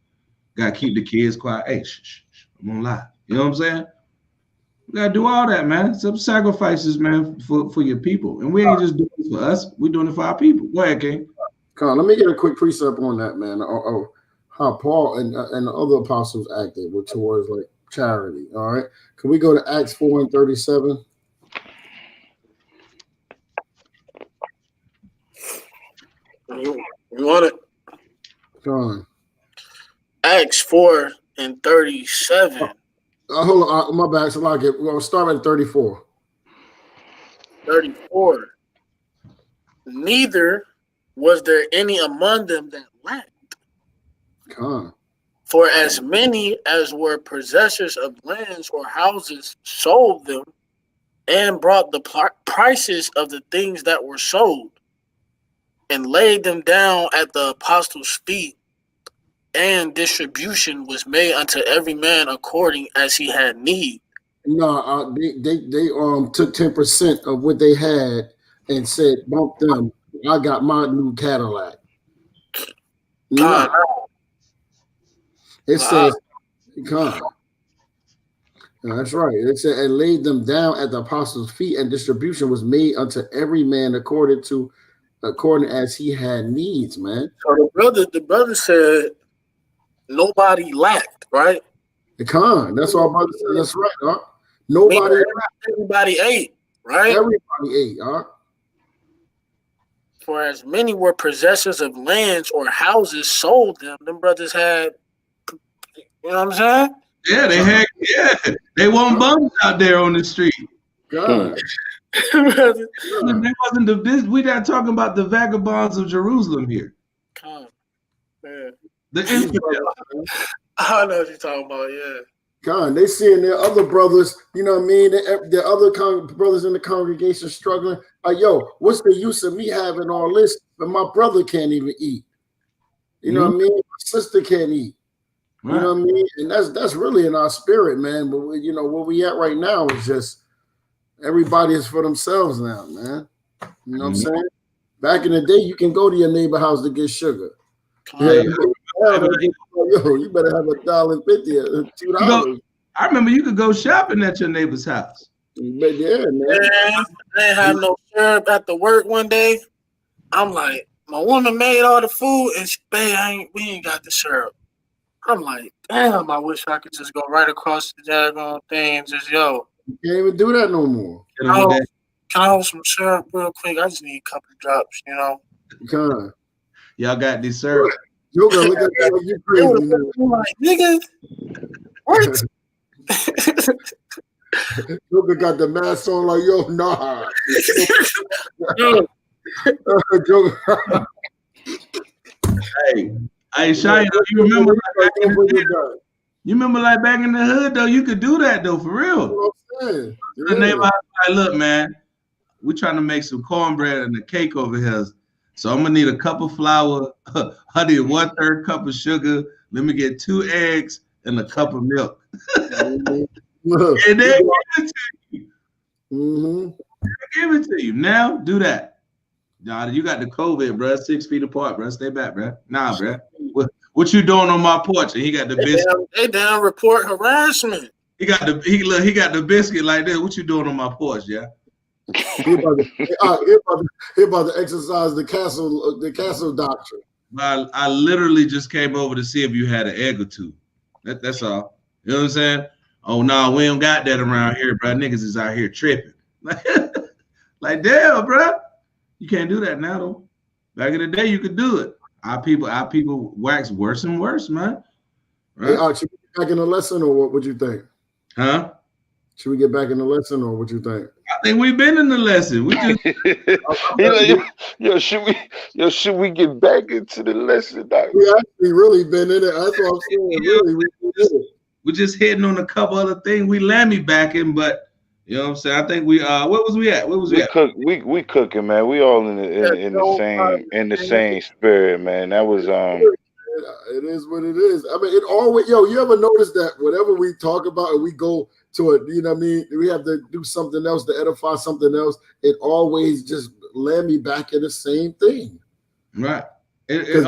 Got to keep the kids quiet. Hey, shh, I'm gonna lie. You know what I'm saying? We gotta do all that, man. Some sacrifices, man, for your people. And we ain't just doing it for us, we're doing it for our people. Go ahead, King. Come on, let me get a quick precept on that, man. How Paul and the other apostles acted towards like charity. All right. Can we go to Acts 4:37? You want it? Come on. Acts 4:37. Hold on, my bad. So we'll start at 34. 34. Neither was there any among them that lacked. Come on. For as many as were possessors of lands or houses sold them and brought the prices of the things that were sold and laid them down at the apostles' feet, and distribution was made unto every man according as he had need. No, they took 10% of what they had and said, bump them. I got my new Cadillac. No. It says, come. That's right. It said, and laid them down at the apostles' feet, and distribution was made unto every man according as he had needs, man. So the brother said nobody lacked, right? That's what our brother said. That's right, huh? Nobody lacked. Everybody ate, right? Everybody ate, huh? For as many were possessors of lands or houses sold them brothers had, you know what I'm saying? Yeah, they weren't bums out there on the street. God. They wasn't we're not talking about the vagabonds of Jerusalem here. Come, yeah. The I know what you're talking about, yeah. God, they seeing their other brothers, you know what I mean? Their other brothers in the congregation struggling. Like, yo, what's the use of me having all this, but my brother can't even eat? You know what I mean? My sister can't eat. Right. You know what I mean? And that's really in our spirit, man. But where we at right now is just everybody is for themselves now, man. You know what I'm saying? Back in the day, you can go to your neighbor's house to get sugar. You better have $1.50 or $2. I remember you could go shopping at your neighbor's house. But yeah, man. I didn't have no syrup at the work one day. I'm like, my woman made all the food and she, babe, we ain't got the syrup. I'm like, damn, I wish I could just go right across the daggone thing and just, yo. You can't even do that no more. Can I hold some syrup real quick? I just need a couple of drops, you know. Y'all got this syrup. You're gonna look at that like you crazy. I'm like, nigga, what? Joker got the mask on like, yo, nah. Hey, Shia, you remember like back in the hood though, you could do that though, for real. The neighbor like, look, man, we're trying to make some cornbread and a cake over here. So I'm gonna need a cup of flour, I need 1/3 cup of sugar. Let me get 2 eggs and a cup of milk. And they give it to you. They give it to you. Now do that. Nah, you got the COVID, bro. 6 feet apart, bro. Stay back, bro. Nah, bro. What you doing on my porch? And he got the biscuit. They down report harassment. He got the biscuit like this. What you doing on my porch, yeah? He about to exercise the castle doctrine. I literally just came over to see if you had an egg or two. That's all. You know what I'm saying? Oh no, we don't got that around here, bro. Niggas is out here tripping. Like damn, bro. You can't do that now though. Back in the day, you could do it. Our people wax worse and worse, man. Right? Hey, should we get back in the lesson, or what would you think? Huh? Should we get back in the lesson, or what you think? I think we've been in the lesson. We just should we get back into the lesson, Doc? We actually really been in it. That's what I'm saying. Really, we're just hitting on a couple other things. We lammy backing, but you know what I'm saying? I think we what was we at? We cooking, man. We all in the same spirit, man. That was it is what it is. I mean, it always, you ever notice that whatever we talk about and we go to it, you know what I mean? We have to do something else to edify something else. It always just land me back in the same thing. Right. This is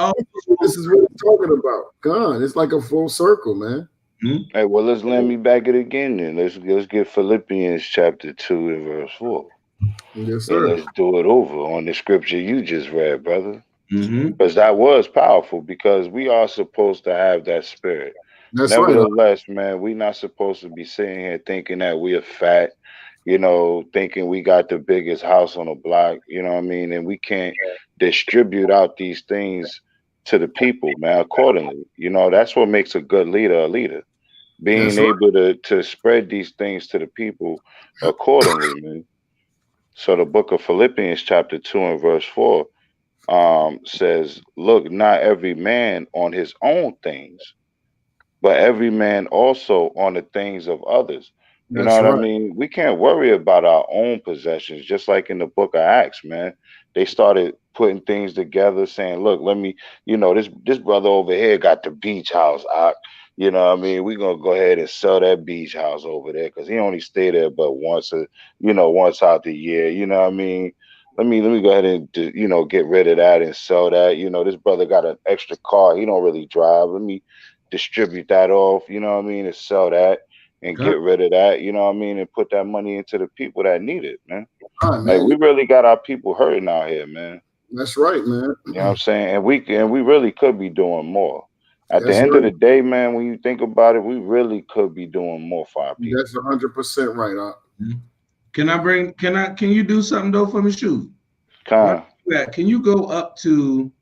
what we're talking about. God, it's like a full circle, man. Hey, well, let's land me back it again then. Let's get Philippians chapter 2 and verse 4. Yes, And sir. let's do it over on the scripture you just read, brother. Mm-hmm. Because that was powerful, because we are supposed to have that spirit. That's right. Nevertheless, man, we not supposed to be sitting here thinking that we are fat, thinking we got the biggest house on the block, you know what I mean? And we can't distribute out these things to the people, man, accordingly. That's what makes a good leader a leader. Being That's right. able to spread these things to the people accordingly, man. So the book of Philippians chapter 2 and verse 4 says, look, not every man on his own things, but every man also on the things of others. You know That's what I right. mean? We can't worry about our own possessions, just like in the book of Acts, man. They started putting things together, saying, look, let me, this brother over here got the beach house. You know what I mean? We're gonna go ahead and sell that beach house over there, because he only stay there but once out the year. You know what I mean? Let me go ahead and get rid of that and sell that. This brother got an extra car. He don't really drive. Let me distribute that off, you know what I mean, and sell that and get rid of that, you know what I mean, and put that money into the people that need it, man. All right, Like, man. we really got our people hurting out here, man. That's right, man. You know what I'm saying? And we really could be doing more. At the That's end right. of the day, man, when you think about it, we really could be doing more for our people. That's 100% right. Can you do something though for me, shoot? Can you go up to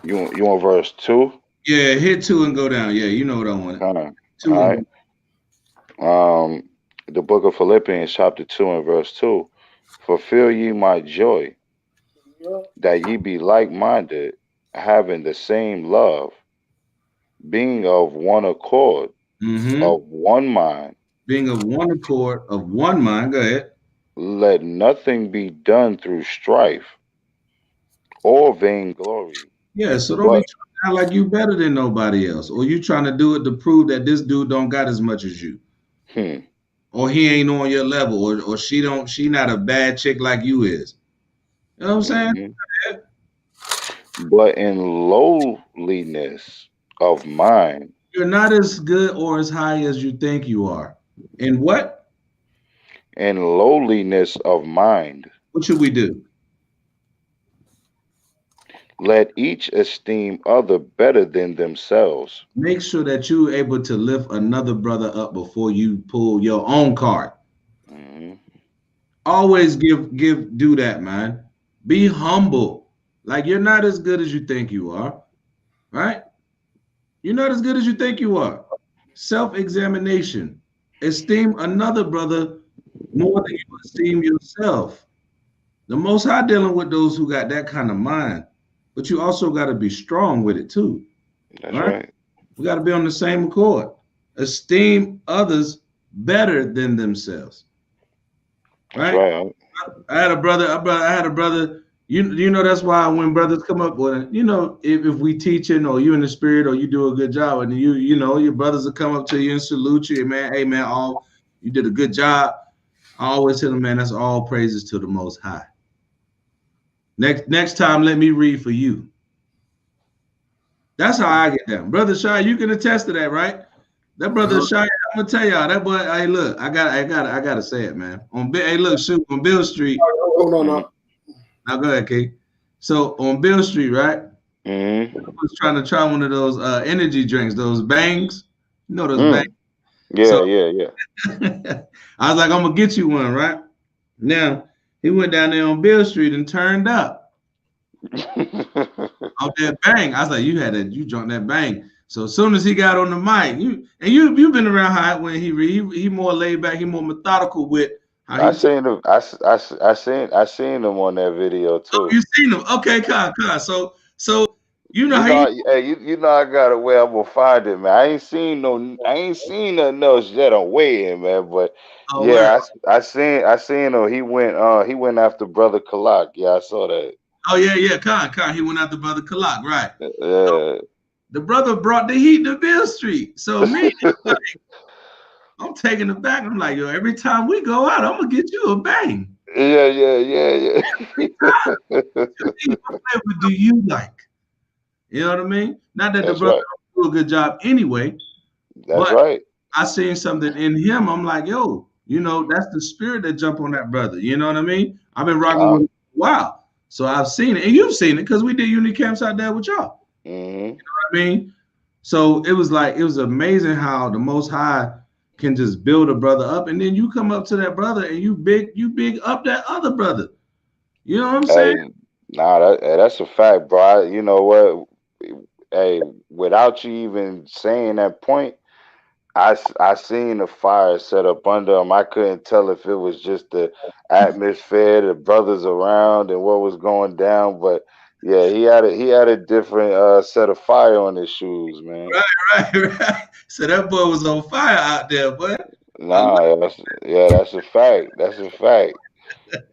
you want verse 2? Yeah, hit 2 and go down. Yeah, you know what I want. 2. All right. The book of Philippians chapter 2 and verse 2. Fulfill ye my joy, that ye be like-minded, having the same love, being of one accord, of one mind. Being of one accord, of one mind. Go ahead. Let nothing be done through strife or vainglory. Yeah, so don't be trying to act like you better than nobody else, or you trying to do it to prove that this dude don't got as much as you. Or he ain't on your level, or she not a bad chick like you is. You know what I'm saying? But in lowliness of mind. You're not as good or as high as you think you are. In what? In lowliness of mind. What should we do? Let each esteem other better than themselves. Make sure that you're able to lift another brother up before you pull your own card. Always do that, man. Be humble. Like, you're not as good as you think you are, right? You're not as good as you think you are. Self-examination. Esteem another brother more than you esteem yourself. The Most High dealing with those who got that kind of mind, but you also got to be strong with it too. That's right. We got to be on the same accord. Esteem others better than themselves. Right? I had a brother. You know, that's why when brothers come up with it, if we teaching or you in the spirit or you do a good job, and your brothers will come up to you and salute you, man. Hey man, you did a good job. I always tell them, man, that's all praises to the Most High. Next time, let me read for you. That's how I get down. Brother Shai, you can attest to that, right? That brother Shai, I'm gonna tell y'all, that boy, hey, look, I gotta say it, man. On Bill Street. Hold on. Now go ahead, Kate. So on Bill Street, right? I was trying to try one of those energy drinks, those bangs. You know those bangs? Yeah. I was like, I'm gonna get you one, right? Now he went down there on Bill Street and turned up. Off that bang. I was like, you drunk that bang. So as soon as he got on the mic, you've been around how when he more laid back, he more methodical with how I seen him on that video too. Oh, you seen him? Okay, Con. So you know how I got it where I'm gonna find it, man. I ain't seen nothing else yet on weighing, man. But I seen him. He went after Brother Kalak. Yeah, I saw that. Oh yeah, Con. He went after Brother Kalak, right? Yeah. So the brother brought the heat to Bill Street. So me, I'm taking it back. I'm like, yo, every time we go out, I'm gonna get you a bang. Yeah. Whatever do you like? You know what I mean? Not that the brother do a good job anyway. That's right. I seen something in him. I'm like, yo, you know, that's the spirit that jump on that brother. You know what I mean? I've been rocking with him for a while. So I've seen it, and you've seen it because we did unity camps out there with y'all. Mm-hmm. You know what I mean? So it was amazing how the Most High can just build a brother up, and then you come up to that brother and you big up that other brother. You know what I'm saying? Nah, that's a fact, bro. You know what? Hey, without you even saying that point, I seen the fire set up under him. I couldn't tell if it was just the atmosphere, the brothers around, and what was going down. But yeah, he had a different set of fire on his shoes, man. Right. So that boy was on fire out there, boy. Nah, that's a fact. That's a fact.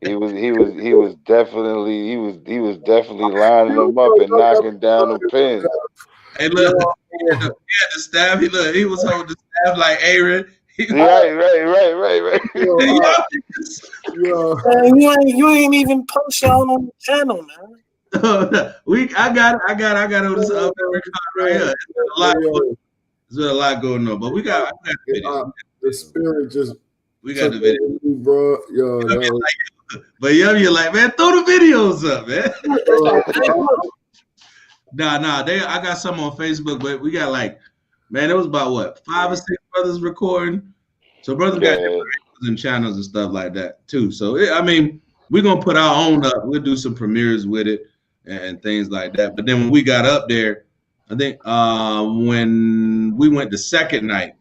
He was definitely lining them up and knocking down the pins. Hey, look, he had the staff. He was holding the staff like Aaron. Right. You ain't even post y'all on the channel, man. I got on this record right here. There's been a lot going on, but I got the video. The spirit just we got the video, bro. But you're like, man, throw the videos up, man. Nah. I got some on Facebook, but we got man, it was about what 5 or 6 brothers recording. So brothers got different channels and stuff like that too. So we're gonna put our own up. We'll do some premieres with it and things like that. But then when we got up there, I think when we went the second night,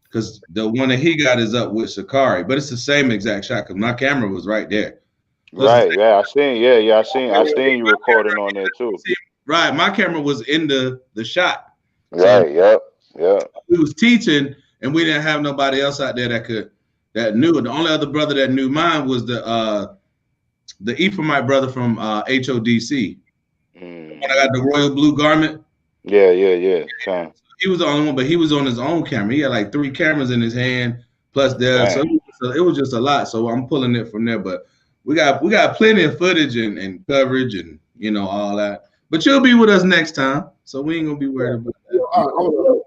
because the one that he got is up with Sakari, but it's the same exact shot because my camera was right there. Right, I seen you recording on there too. Right, my camera was in the shot. Right, yep. We was teaching, and we didn't have nobody else out there that knew it. The only other brother that knew mine was the Ephraimite brother from HODC. When I got the royal blue garment. Yeah. Okay. He was the only one, but he was on his own camera. He had like 3 cameras in his hand, plus there. So it was just a lot. So I'm pulling it from there. But we got plenty of footage and coverage and all that. But you'll be with us next time, so we ain't gonna be worried about that. All right, hold on.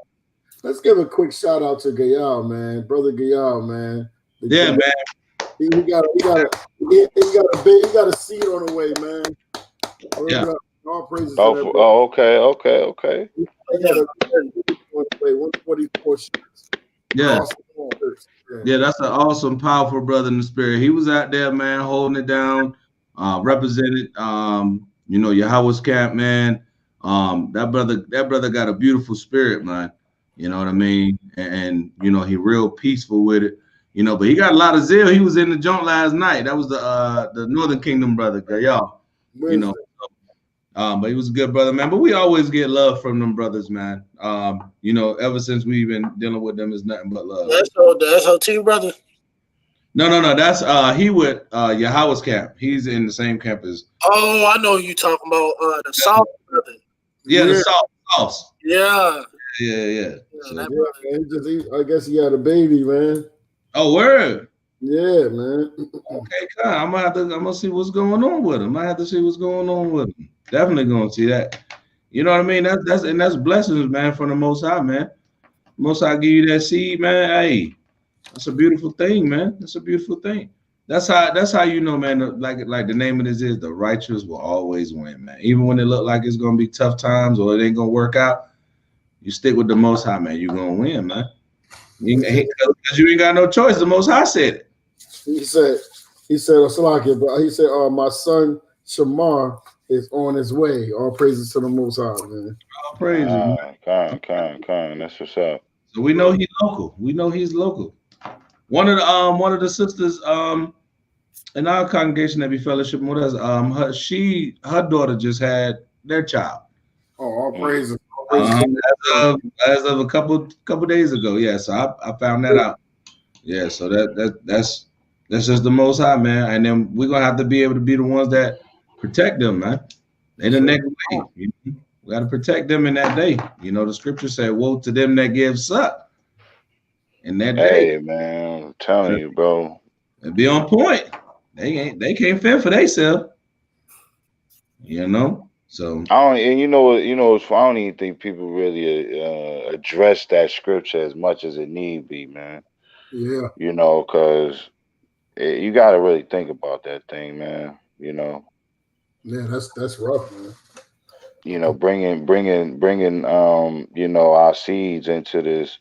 Let's give a quick shout out to Gayal, man, brother Gayal, man. Yeah, man. He got a seed on the way, man. Yeah. All praises. Okay. He got a 144 shots. Yeah. Yeah, that's an awesome, powerful brother in the spirit. He was out there, man, holding it down, represented Yahweh's camp, man. That brother got a beautiful spirit, man. You know what I mean? And he real peaceful with it. But he got a lot of zeal. He was in the joint last night. That was the Northern Kingdom brother, Gayal. But he was a good brother, man. But we always get love from them brothers, man. Ever since we've been dealing with them, is nothing but love. That's the SOT brother. No. That's he with Yahweh's camp. He's in the same camp as. Oh, I know who you talking about. The South brother. Yeah, the South. Yeah. So, I guess he had a baby, man. Oh, word. Yeah, man. Okay, I'm gonna see what's going on with him. I have to see what's going on with him. Definitely gonna see that. You know what I mean? That's blessings, man, from the Most High, man. Most High give you that seed, man. Hey, that's a beautiful thing, man. That's a beautiful thing. That's how you know, man. Like the name of this is, the righteous will always win, man. Even when it look like it's gonna be tough times or it ain't gonna work out, you stick with the Most High, man. You're gonna win, man. Because you ain't got no choice. The Most High said it. He said, my son Shamar is on his way. All praises to the Most High, man. All praises. Con. That's what's up. So we know he's local. One of the sisters in our congregation that be fellowshipping with us, her daughter just had their child. Oh, all praises. As of a couple days ago, yeah. So I found that out. Yeah, so that's just the Most High, man. And then we're gonna have to be able to be the ones that protect them, man. They the next way. We got to protect them in that day. The scripture said, "Woe to them that give suck." In that day, hey, man, I'm telling you, bro. And be on point. They can't fend for themselves. So I don't, and I don't even think people really address that scripture as much as it need be, man. Yeah. Because you got to really think about that thing, man. Yeah, that's rough, man. Bringing our seeds into this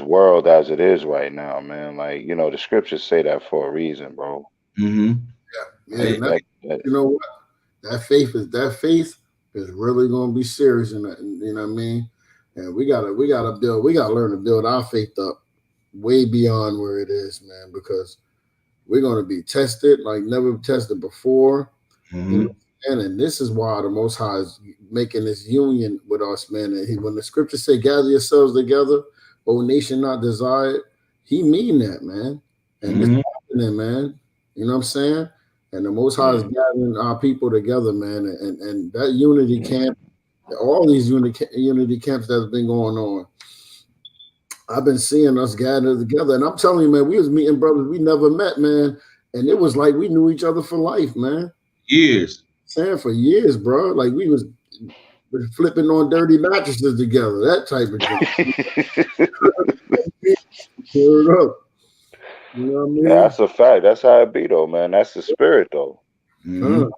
world as it is right now, man. Like, the scriptures say that for a reason, bro. mm-hmm. Yeah. Like, You know what? That faith is really gonna be serious in that, you know what I mean? And we gotta learn to build our faith up way beyond where it is, man, because we're gonna be tested like never tested before. Mm-hmm. You know, and this is why the Most High is making this union with us, man. And when the scriptures say, "Gather yourselves together, O nation not desired," He mean that, man. And this is happening, man. You know what I'm saying? And the Most High is gathering our people together, man. And that unity camp, all these unity camps that's been going on, I've been seeing us gather together. And I'm telling you, man, we was meeting brothers we never met, man. And it was like we knew each other for life, man. Years. Saying for years, bro. Like we was flipping on dirty mattresses together, that type of thing. Word up. You know what I mean? Yeah, that's a fact. That's how it be, though, man. That's the spirit, though. Mm-hmm.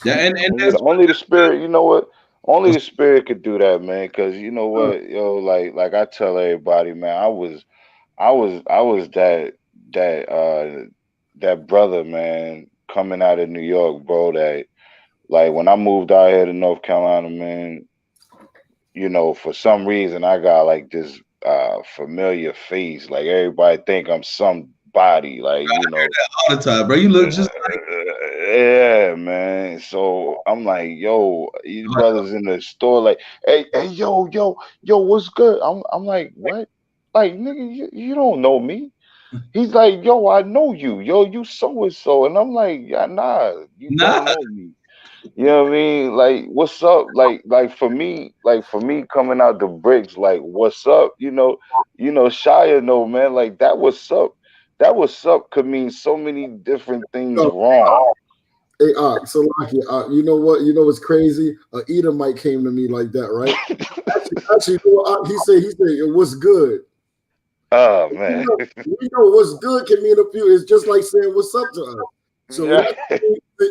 Yeah, and that's only the spirit. You know what? Only the spirit could do that, man. Because you know what, like I tell everybody, man. I was that brother, man, coming out of New York, bro. That like when I moved out here to North Carolina, man. For some reason, I got like this familiar face. Like everybody think I'm somebody. Like I hear that all the time, bro. You look just like. Yeah, man. So I'm like, yo, these brothers in the store, like, hey, yo, what's good? I'm like, what? Like, nigga, you don't know me. He's like, yo, I know you. Yo, you so and so. And I'm like, yeah, nah, you don't know me. You know what I mean? Like, what's up? Like for me coming out the bricks, like, what's up? Shia know, man, like that what's up. That what's up could mean so many different things wrong. Hey, so Lucky, you know what? You know what's crazy? Edomite came to me like that, right? actually, he said, what's good? Oh man, we know what's good can mean a few. It's just like saying what's up to us. So yeah.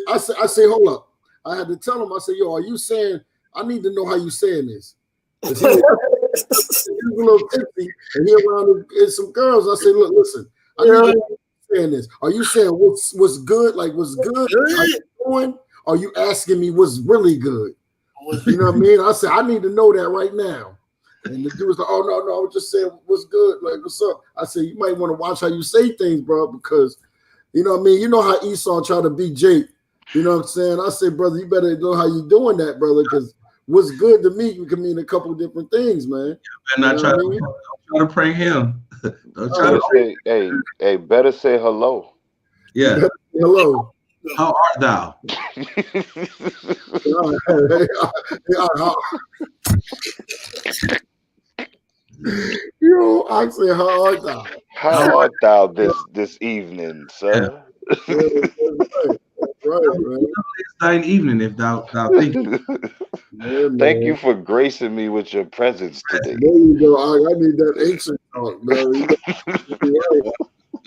I say, hold up. I had to tell him. I said, yo, are you saying? I need to know how you saying this. Because he was a little tipsy, and he around some girls. I said, look, listen, I need to know how you saying this. Are you saying what's good? Like what's good? How you doing? Or are you asking me what's really good? You know what I mean? I said, I need to know that right now. And the dude was like, oh, no, I was just saying, what's good? Like, what's up? I said, you might want to watch how you say things, bro, because, you know what I mean? You know how Esau tried to beat Jake. You know what I'm saying? I said, brother, you better know how you doing that, brother, because what's good to me can mean a couple of different things, man. And not try to prank him. Don't try to say, hey, better say hello. Yeah. Hello. How art thou? Yo, I say, how art thou? How art thou this evening, sir? Yeah, that's right, man. It's thine evening if thou think. Yeah, thank you for gracing me with your presence today. There you go. I need that ancient talk, man.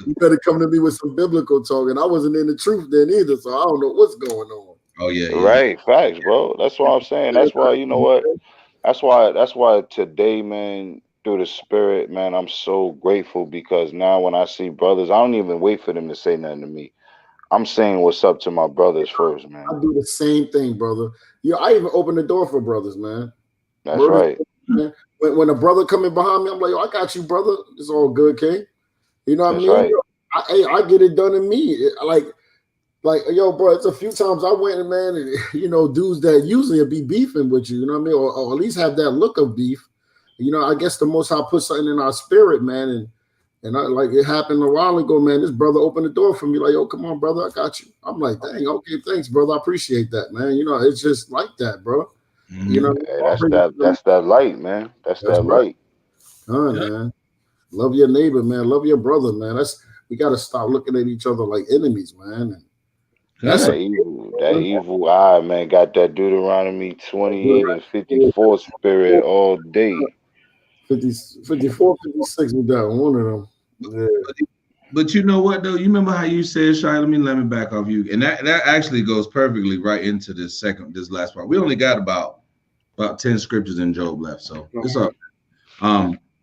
You better come to me with some biblical talk, and I wasn't in the truth then either, so I don't know what's going on. Oh yeah. Right, facts, bro. That's what I'm saying. That's why, you know what? That's why today, man, through the spirit, man, I'm so grateful because now when I see brothers, I don't even wait for them to say nothing to me. I'm saying what's up to my brothers first, man. I do the same thing, brother. I even open the door for brothers, man. That's right. Man. When a brother coming behind me, I'm like, yo, I got you, brother. It's all good, King. You know what I mean? Right. I get it done in me. Like, yo, bro, it's a few times I went and, man, and, dudes that usually be beefing with you, you know what I mean? Or at least have that look of beef. I guess the Most High put something in our spirit, man. And I, like, it happened a while ago, man. This brother opened the door for me, like, yo, come on, brother, I got you. I'm like, dang, okay, thanks, brother. I appreciate that, man. It's just like that, bro. Mm-hmm. Hey, that's that light, man. That's that light. Man. Love your neighbor, man. Love your brother, man. We got to stop looking at each other like enemies, man. That evil eye, man, got that Deuteronomy 28 and 54 spirit all day. 54, 56 with that one of them. Yeah. But you know what though? You remember how you said, Shai, let me back off you. And that actually goes perfectly right into this last part. We only got about 10 scriptures in Job left. So it's up.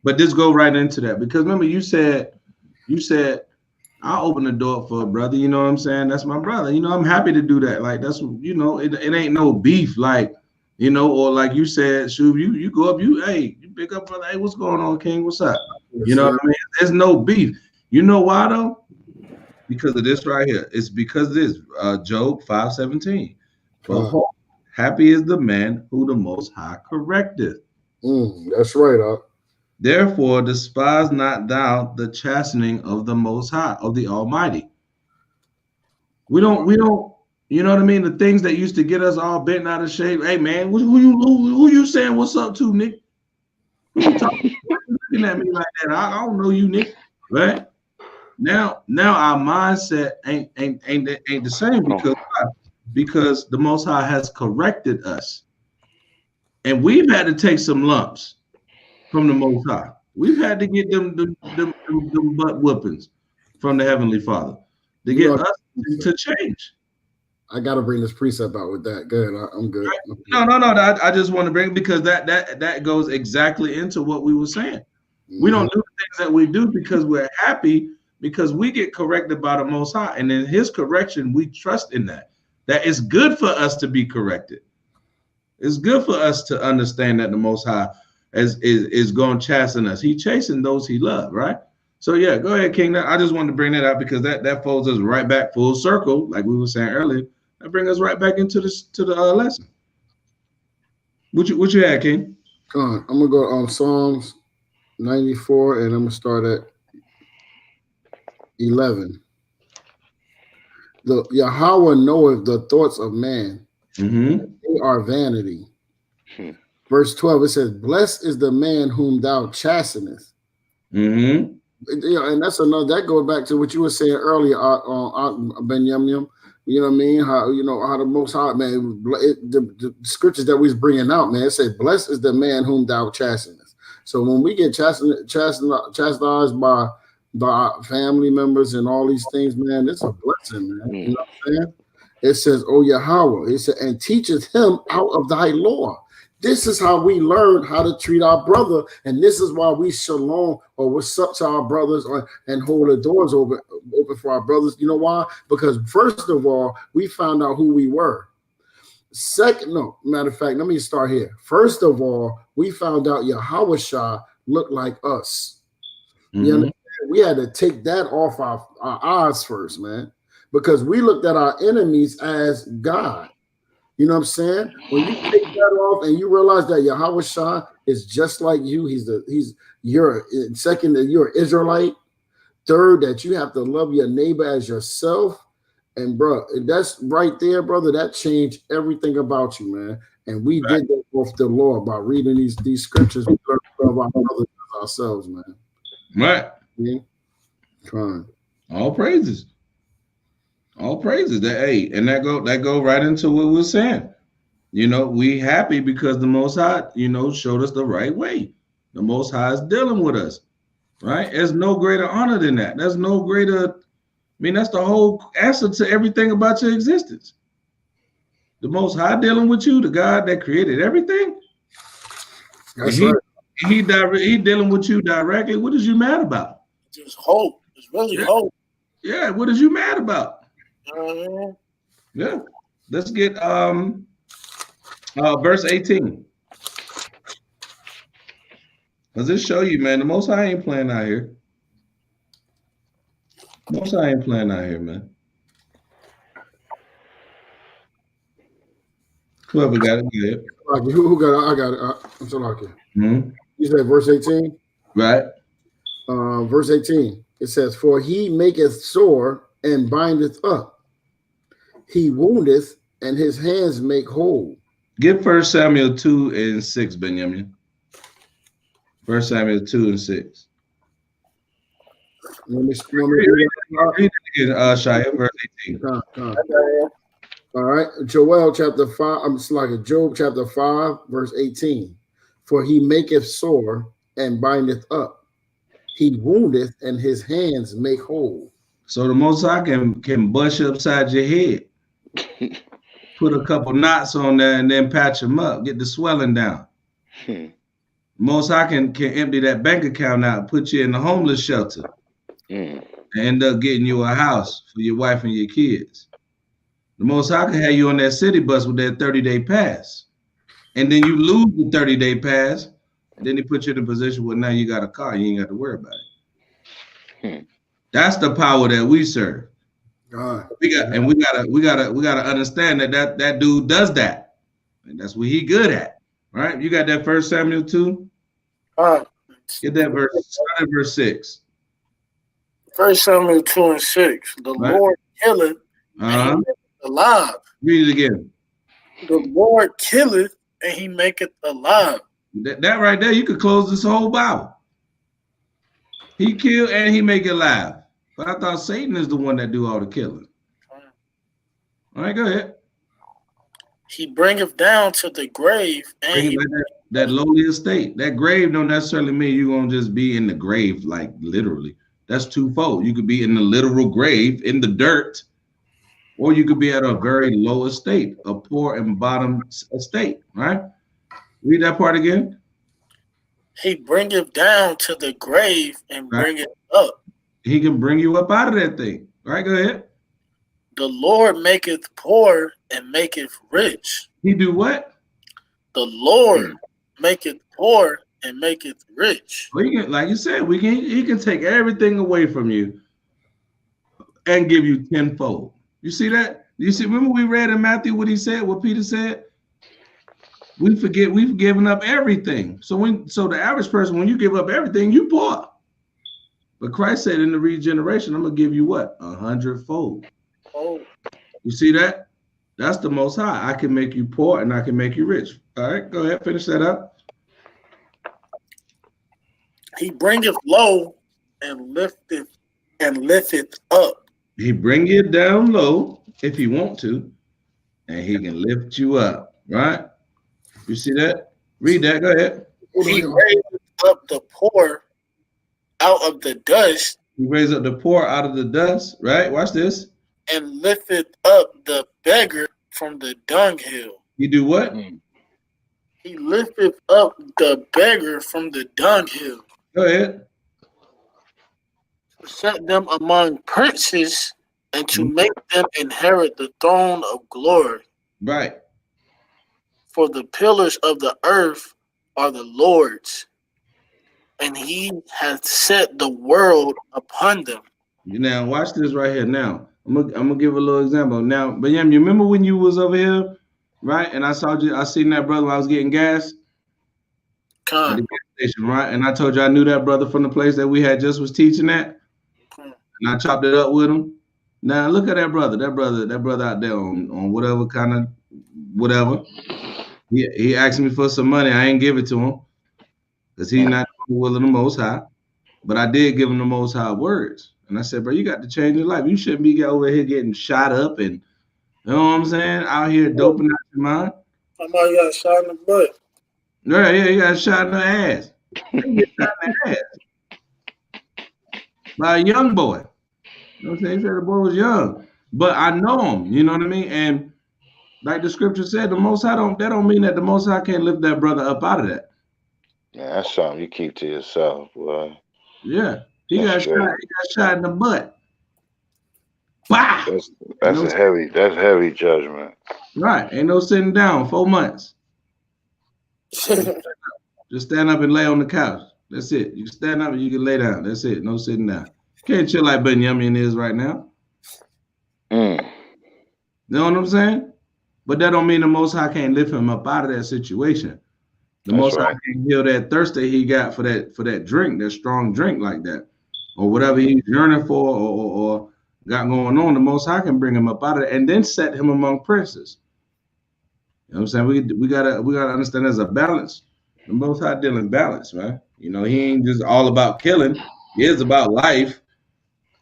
But this go right into that, because remember you said I'll open the door for a brother, you know what I'm saying? That's my brother. You know, I'm happy to do that. Like that's, you know, it ain't no beef, like, you know, or like you said, Shub, you go up, you pick up, brother, hey, what's going on, King? What's up? You know what I mean? There's no beef. You know why though? Because of this right here. It's because of this. Job 5:17. Behold, happy is the man who the Most High correcteth. That's right. Therefore, despise not thou the chastening of the Most High, of the Almighty. We don't, you know what I mean? The things that used to get us all bent out of shape. Hey man, who you saying what's up to, Nick? Who you looking at me like that? I don't know you, Nick. Right? Now our mindset ain't the same, because the Most High has corrected us, and we've had to take some lumps from the Most High. We've had to get them butt whoopings from the Heavenly Father to get us to change. I gotta bring this precept out with that. Good, I'm good. No. I just want to bring, because that goes exactly into what we were saying. We don't do the things that we do because we're happy, because we get corrected by the Most High, and in His correction, we trust in that it's good for us to be corrected. It's good for us to understand that the Most High is going to chasten us. He chasing those He loves, right? So yeah, go ahead, King. I just wanted to bring that out, because that folds us right back full circle, like we were saying earlier. That brings us right back into the lesson. What you had, King? I'm gonna go on Psalms 94, and I'm gonna start at 11. The Yahweh knoweth the thoughts of man; they are vanity. Verse 12, it says, "Blessed is the man whom thou chastenest." And that's another, that goes back to what you were saying earlier, Benjamin. You know what I mean? How the Most High, man, the scriptures that we was bringing out, man, it said, "Blessed is the man whom thou chastenest." So when we get chastised by our family members and all these things, man, it's a blessing, man. You know what I'm saying? It says, "Oh Yahweh," it said, "and teacheth him out of thy law." This is how we learn how to treat our brother, and this is why we shalom, or what's up to our brothers, and hold the doors open for our brothers. You know why? Because first of all, we found out who we were. Matter of fact, let me start here. First of all, we found out Yahawashi looked like us. You understand? We had to take that off our eyes first, man, because we looked at our enemies as God. You know what I'm saying? When you take that off and you realize that Yahawashi is just like you, you're an Israelite. Third, that you have to love your neighbor as yourself. And bro, that's right there, brother. That changed everything about you, man. And we did that off the law by reading these scriptures. We learn about our brothers ourselves, man. Right. Yeah. Fine. All praises. All praises. That go right into what we were saying. You know, we happy because the Most High, showed us the right way. The Most High is dealing with us, right? There's no greater honor than that. There's no greater. That's the whole answer to everything about your existence. The Most High dealing with you, the God that created everything. That's right. He dealing with you directly. What is you mad about? Just hope. It's really hope. Yeah, what is you mad about? Yeah. Let's get verse 18. Does this show you, man? The Most High ain't playing out here. Most High ain't playing out here, man. Whoever got it, get it. Who got it? I got it. I'm so lucky. You said verse 18? Right. Verse 18. It says, "For he maketh sore and bindeth up. He woundeth and his hands make whole." Get 1 Samuel 2 and 6, Benjamin. 1 Samuel 2 and 6. Let me read Read it again, Shia, verse 18. All right, Joel chapter 5. I'm just like Job chapter 5, verse 18. For he maketh sore and bindeth up. He woundeth and his hands make whole. So the Most High can bust you upside your head, put a couple knots on there, and then patch them up, get the swelling down. Most High can empty that bank account out, put you in the homeless shelter, and end up getting you a house for your wife and your kids. The Most High can have you on that city bus with that 30-day pass, and then you lose the 30-day pass, and then he put you in a position where now you got a car, you ain't got to worry about it. That's the power that we serve. We gotta understand that dude does that, and that's what he good at, right? You got that 1 Samuel 2. Get that verse. Start at verse 6. 1 Samuel 2 and 6. The Lord killeth and he maketh alive. Read it again. The Lord killeth and he maketh alive. That right there, you could close this whole Bible. He killed and he make it alive. But I thought Satan is the one that do all the killing. All right, go ahead. He bringeth down to the grave and that lowly estate. That grave don't necessarily mean you're gonna just be in the grave, like literally. That's twofold. You could be in the literal grave in the dirt, or you could be at a very low estate, a poor and bottom estate, right? Read that part again. He bringeth down to the grave and bringeth up. He can bring you up out of that thing. All right, go ahead. The Lord maketh poor and maketh rich. He do what? The Lord maketh poor and maketh rich. Well, he can, like you said, he can take everything away from you and give you tenfold. You see that? You see, remember we read in Matthew what he said, what Peter said? We forget we've given up everything. So the average person, when you give up everything, you poor. But Christ said in the regeneration, I'm gonna give you what? 100-fold. Oh. You see that? That's the Most High. I can make you poor and I can make you rich. All right, go ahead, finish that up. He bringeth low and lifteth up. He bring you down low if he want to, and he can lift you up, right? You see that? Read that, go ahead. He raiseth up the poor out of the dust. He raised up the poor out of the dust, right? Watch this. And lifteth up the beggar from the dunghill. You do what? He lifteth up the beggar from the dunghill. Go ahead. To set them among princes and to make them inherit the throne of glory. Right. For the pillars of the earth are the Lord's, and he hath set the world upon them. Now watch this right here. Now I'm gonna give a little example. Now, but you remember when you was over here, right? And I seen that brother when I was getting gas at the gas station, right? And I told you I knew that brother from the place that we had just was teaching at, and I chopped it up with him. Now look at that brother out there on whatever kind of whatever. He asked me for some money. I ain't give it to him because he's not willing the Most High. But I did give him the Most High words. And I said, bro, you got to change your life. You shouldn't be over here getting shot up and, you know what I'm saying, out here doping out your mind. Somebody got shot in the butt. Yeah, you got shot in the ass. You got shot in the ass by a young boy. You know what I'm saying? He said the boy was young. But I know him, you know what I mean? And like the scripture said, the Most High that don't mean that the Most High can't lift that brother up out of that. Yeah, that's something you keep to yourself, boy. Yeah. He got shot in the butt. Bah! That's heavy judgment. Right. Ain't no sitting down 4 months. Just stand up and lay on the couch. That's it. You can stand up and you can lay down. That's it. No sitting down. Can't chill like Benjamin is right now. You know what I'm saying? But that don't mean the Most High can't lift him up out of that situation. The Most High can heal that thirst that he got for that drink, that strong drink like that, or whatever he's yearning for or got going on. The Most High can bring him up out of it and then set him among princes. You know what I'm saying? We gotta understand there's a balance. The Most High dealing balance, man. You know, he ain't just all about killing. He is about life.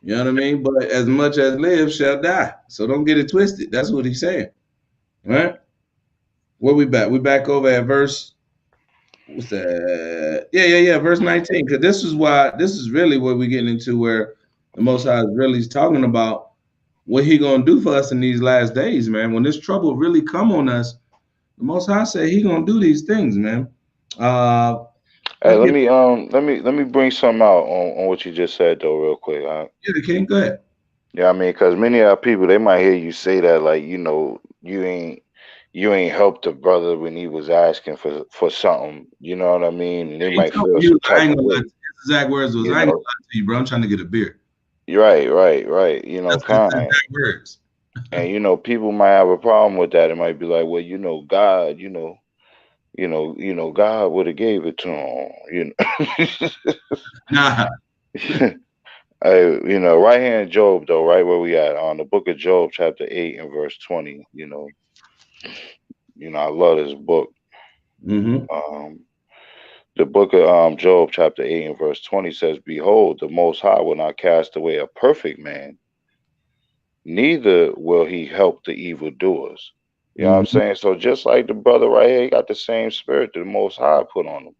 You know what I mean? But as much as live shall die. So don't get it twisted. That's what he's saying. Right? Where we back? We back over at verse, what's that? Yeah. Verse 19. Because this is really what we're getting into, where the Most High is really talking about what he gonna do for us in these last days, man. When this trouble really come on us, the Most High said he gonna do these things, man. Hey, let me bring something out on what you just said though, real quick. Yeah, King, go ahead. Yeah, I mean, because many of our people, they might hear you say that, like, you know, you ain't helped the brother when he was asking for something. You know what I mean? And they might feel some type of way. His exact words was, I ain't gonna lie to you, bro. I'm trying to get a beer. Right. You know, That's his exact words. And you know, people might have a problem with that. It might be like, well, you know, God, God would have gave it to him. You know. Nah. You know, right here in Job, though, right where we at on the book of Job, chapter 8 and verse 20. You know, I love this book. Mm-hmm. The book of Job, chapter 8 and verse 20 says, "Behold, the Most High will not cast away a perfect man, neither will he help the evildoers." You know what I'm saying? So just like the brother right here, he got the same spirit that the Most High put on him.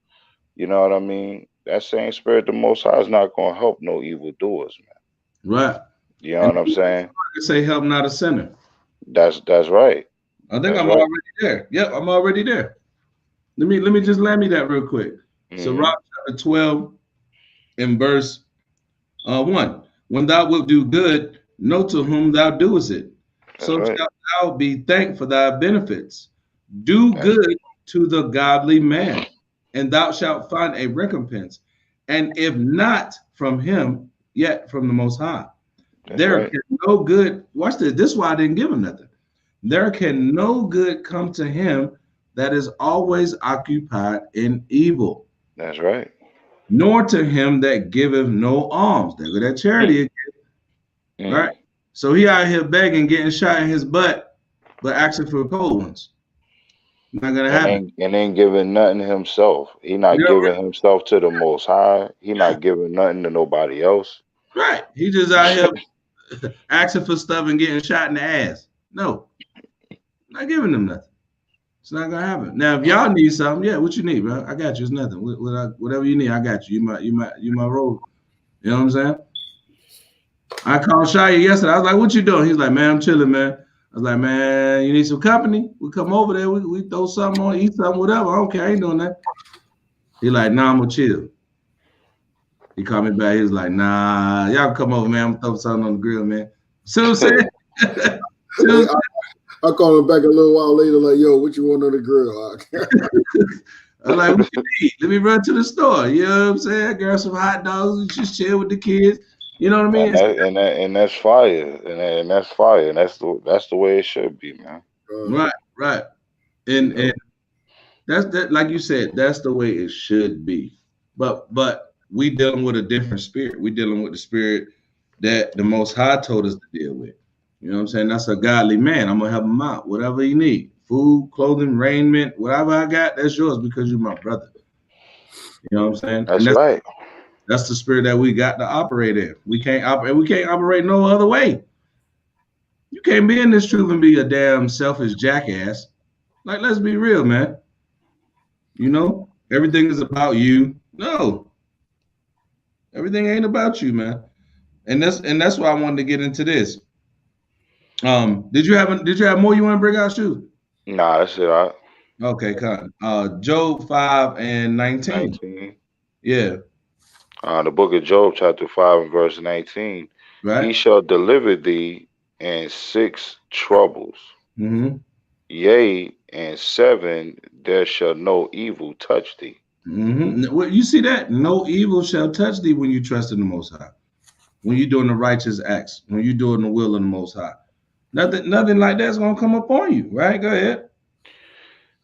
You know what I mean? That same spirit, the Most High is not going to help no evildoers, man. Right. You know what I'm saying? I say help not a sinner. That's right. I think I'm already there. Yep, I'm already there. Let me just land me that real quick. So Rock chapter 12 in verse 1. When thou wilt do good, know to whom thou doest it. So shalt thou be thanked for thy benefits. Do good to the godly man, and thou shalt find a recompense. And if not from him, yet from the Most High. There can no good, watch this. This is why I didn't give him nothing. There can no good come to him that is always occupied in evil. That's right. Nor to him that giveth no alms. There go that charity again. Right? So he out here begging, getting shot in his butt, but asking for cold ones. Not gonna happen. And ain't giving nothing himself. He not giving himself to the Most High. He not giving nothing to nobody else. Right. He just out here asking for stuff and getting shot in the ass. No. Not giving them nothing. It's not gonna happen. Now, if y'all need something, yeah, what you need, bro? I got you. It's nothing. Whatever you need, I got you. You my road. You know what I'm saying? I called Shia yesterday. I was like, "What you doing?" He's like, "Man, I'm chilling, man." I was like, "Man, you need some company? We come over there. We throw something on, eat something, whatever. I don't care. I ain't doing that." He like, "Nah, I'm gonna chill." He called me back. He was like, "Nah, y'all come over, man. I'm gonna throw something on the grill, man." So I'm saying. I called him back a little while later, like, "Yo, what you want on the grill?" I'm like, "What you need? Let me run to the store." You know what I'm saying? Grab some hot dogs and just chill with the kids. You know what I mean? And that's fire. And that's fire. And that's the way it should be, man. Right. And that's that, like you said, that's the way it should be. But we dealing with a different spirit. We dealing with the spirit that the Most High told us to deal with. You know what I'm saying? That's a godly man. I'm gonna help him out. Whatever you need. Food, clothing, raiment, whatever I got, that's yours because you're my brother. You know what I'm saying? That's right. That's the spirit that we got to operate in. We can't operate no other way. You can't be in this truth and be a damn selfish jackass. Like, let's be real, man. You know, everything is about you. No. Everything ain't about you, man. And that's why I wanted to get into this. Did you have more you want to bring out, Shoes? Nah, that's it. All right. Okay, Con. Job 5 and 19. Yeah. The book of Job, chapter 5 and verse 19. Right. He shall deliver thee in 6 troubles. Yea, and 7 there shall no evil touch thee. Well, you see that? No evil shall touch thee when you trust in the Most High. When you're doing the righteous acts. When you're doing the will of the Most High. Nothing like that's going to come upon you, right? Go ahead.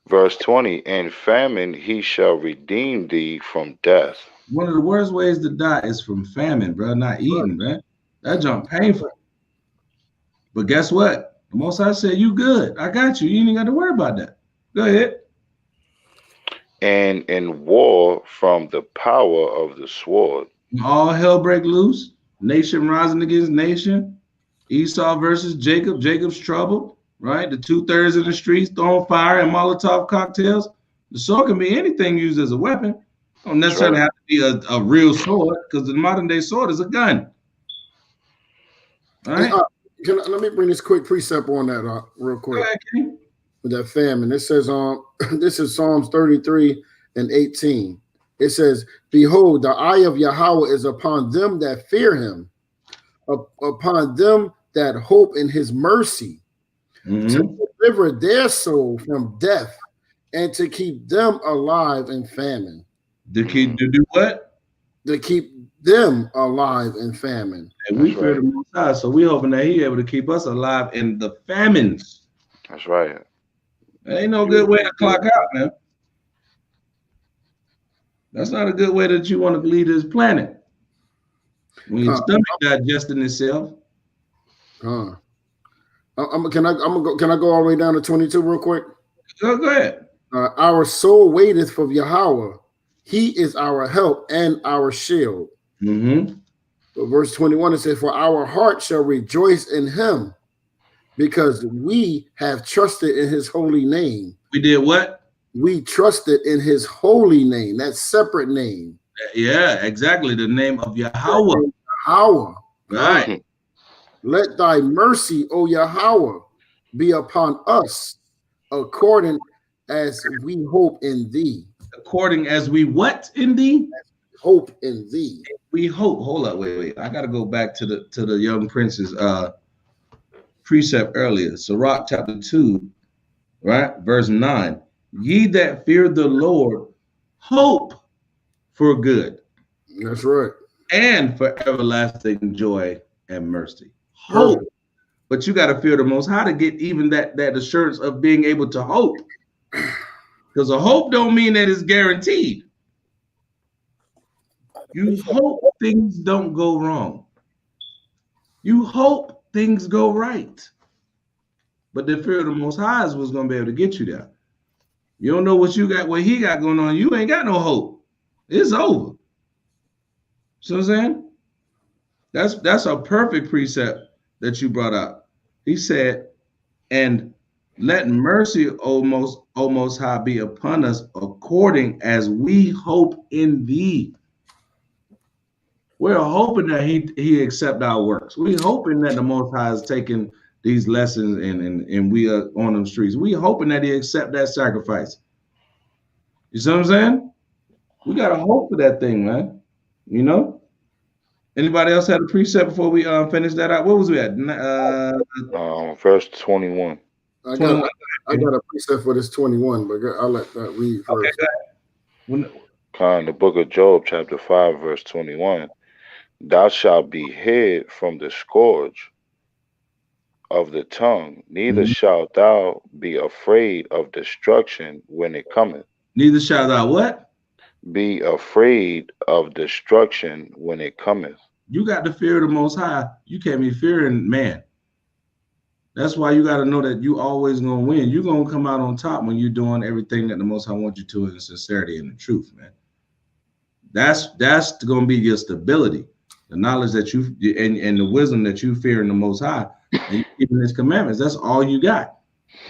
Verse 20, in famine he shall redeem thee from death. One of the worst ways to die is from famine, bro, not eating, man. That junk painful. But guess what? The Most High said, you good. I got you. You ain't got to worry about that. Go ahead. And in war from the power of the sword. All hell break loose. Nation rising against nation. Esau versus Jacob. Jacob's trouble, right? The 2/3 of the streets throwing fire and Molotov cocktails. The sword can be anything used as a weapon. Don't necessarily have to be a real sword, because the modern day sword is a gun. All right. Let me bring this quick precept on that real quick. Okay. With that famine. It says this is Psalms 33:18. It says, behold, the eye of Yahweh is upon them that fear him, upon them that hope in his mercy, to deliver their soul from death and to keep them alive in famine. To do what? To keep them alive in famine. And we fear the Most High, so we hoping that He able to keep us alive in the famines. That's right. There ain't no good way to clock out, man. That's not a good way that you want to leave this planet. When your stomach digesting itself. Can I go all the way down to 22 real quick? Go ahead. Our soul waiteth for Yahweh. He is our help and our shield. Verse 21, it says, for our heart shall rejoice in him, because we have trusted in his holy name. We did what? We trusted in his holy name, that separate name. Yeah, exactly. The name of Yahweh. Yahweh. Right. Let thy mercy, O Yahweh, be upon us, according as we hope in thee. According as we what in thee? Hope in thee. We hope. Hold up, wait. I gotta go back to the young prince's precept earlier. Sirach chapter 2, right? Verse 9. Ye that fear the Lord, hope for good. That's right. And for everlasting joy and mercy. Hope. But you got to fear the Most High to get even that assurance of being able to hope. Because a hope don't mean that it's guaranteed. You hope things don't go wrong. You hope things go right. But the fear of the Most High is what's going to be able to get you there. You don't know what you got, what he got going on. You ain't got no hope. It's over. See what I'm saying? That's a perfect precept that you brought up. He said, and let mercy, O Most High, be upon us according as we hope in thee. We're hoping that he accept our works. We're hoping that the Most High is taking these lessons and we are on them streets. We're hoping that he accept that sacrifice. You see what I'm saying? We got to hope for that thing, man. You know? Anybody else had a precept before we finish that out? What was we at? Verse 21. I got a precept for this 21, but I'll let that read first. Okay, the book of Job, chapter 5, verse 21. Thou shalt be hid from the scourge of the tongue, neither shalt thou be afraid of destruction when it cometh. Neither shalt thou what? Be afraid of destruction when it cometh. You got to fear the Most High. You can't be fearing man. That's why you got to know that you always going to win. You're going to come out on top when you're doing everything that the Most High wants you to in sincerity and the truth, man. That's going to be your stability. The knowledge that you and the wisdom that you fear in the Most High and you keeping his commandments. That's all you got.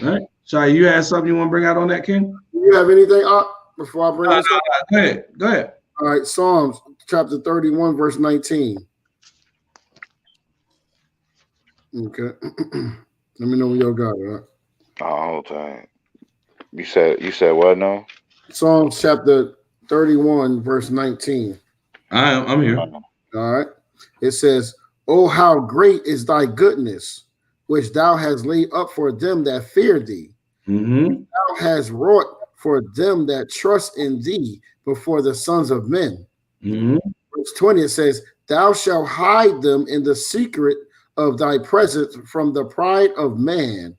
Right? Shai, you had something you want to bring out on that, King? Do you have anything up before I bring this up? Go ahead. All right, Psalms chapter 31, verse 19. Okay. Let me know when y'all got it. Oh, dang. You said what now? Psalms chapter 31, verse 19. I'm here. All right. It says, oh, how great is thy goodness, which thou hast laid up for them that fear thee. Thou hast wrought for them that trust in thee before the sons of men. Verse 20, it says, thou shalt hide them in the secret of thy presence from the pride of man.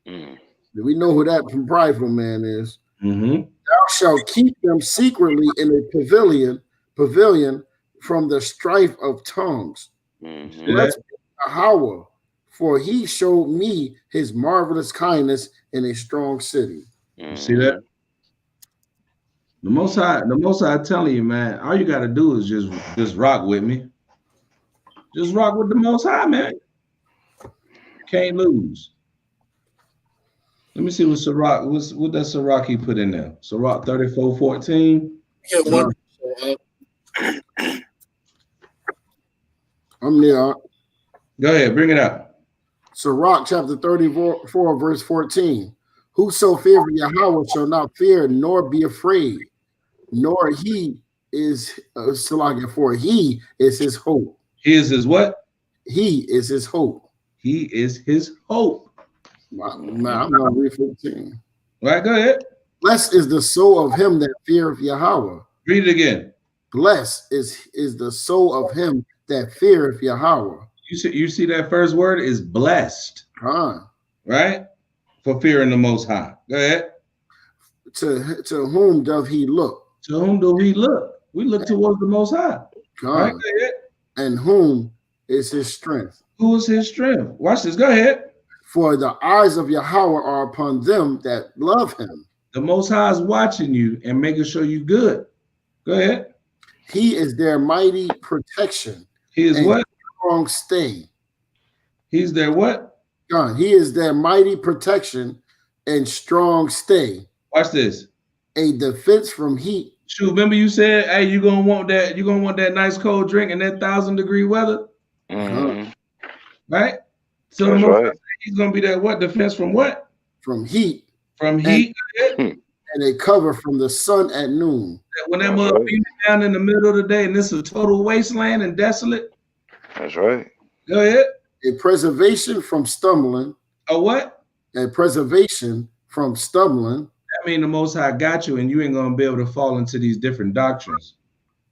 Do we know who that prideful man is? Thou shalt keep them secretly in a pavilion from the strife of tongues. Blessed be Yahweh, for he showed me his marvelous kindness in a strong city. You see that? The Most High telling you, man, all you got to do is just rock with me. Just rock with the Most High, man. Can't lose. Let me see what Sirach, what does Sirach put in there? Sirach 34:14. Yeah, I'm there. Go ahead, bring it out. Sirach chapter 34, verse 14. Whoso feareth Yahweh shall not fear nor be afraid, nor he is for he is his hope. He is his what? He is his hope. He is his hope. I'm not read 15. Right, go ahead. Blessed is the soul of him that feareth Yahweh. Read it again. Blessed is the soul of him that feareth Yahweh. You see that first word is blessed. Right? For fearing the Most High. Go ahead. To whom doth he look? To whom do we look? We look towards the Most High. Right? Go ahead. And whom is his strength? Who is his strength? Watch this. Go ahead. For the eyes of Yahweh are upon them that love him. The Most High is watching you and making sure you good. Go ahead. He is their mighty protection. He is what? Strong stay. He's their what? God, he is their mighty protection and strong stay. Watch this. A defense from heat. Shoot, remember you said, hey, you're gonna want that nice cold drink in that 1,000-degree weather? Mm-hmm. Right? So that's right. He's gonna be that what? Defense from what? From heat. From heat. And a cover from the sun at noon. When that mother beat down in the middle of the day and it's a total wasteland and desolate. That's right. Go ahead. A preservation from stumbling. A what? A preservation from stumbling. That means the Most High got you and you ain't gonna be able to fall into these different doctrines.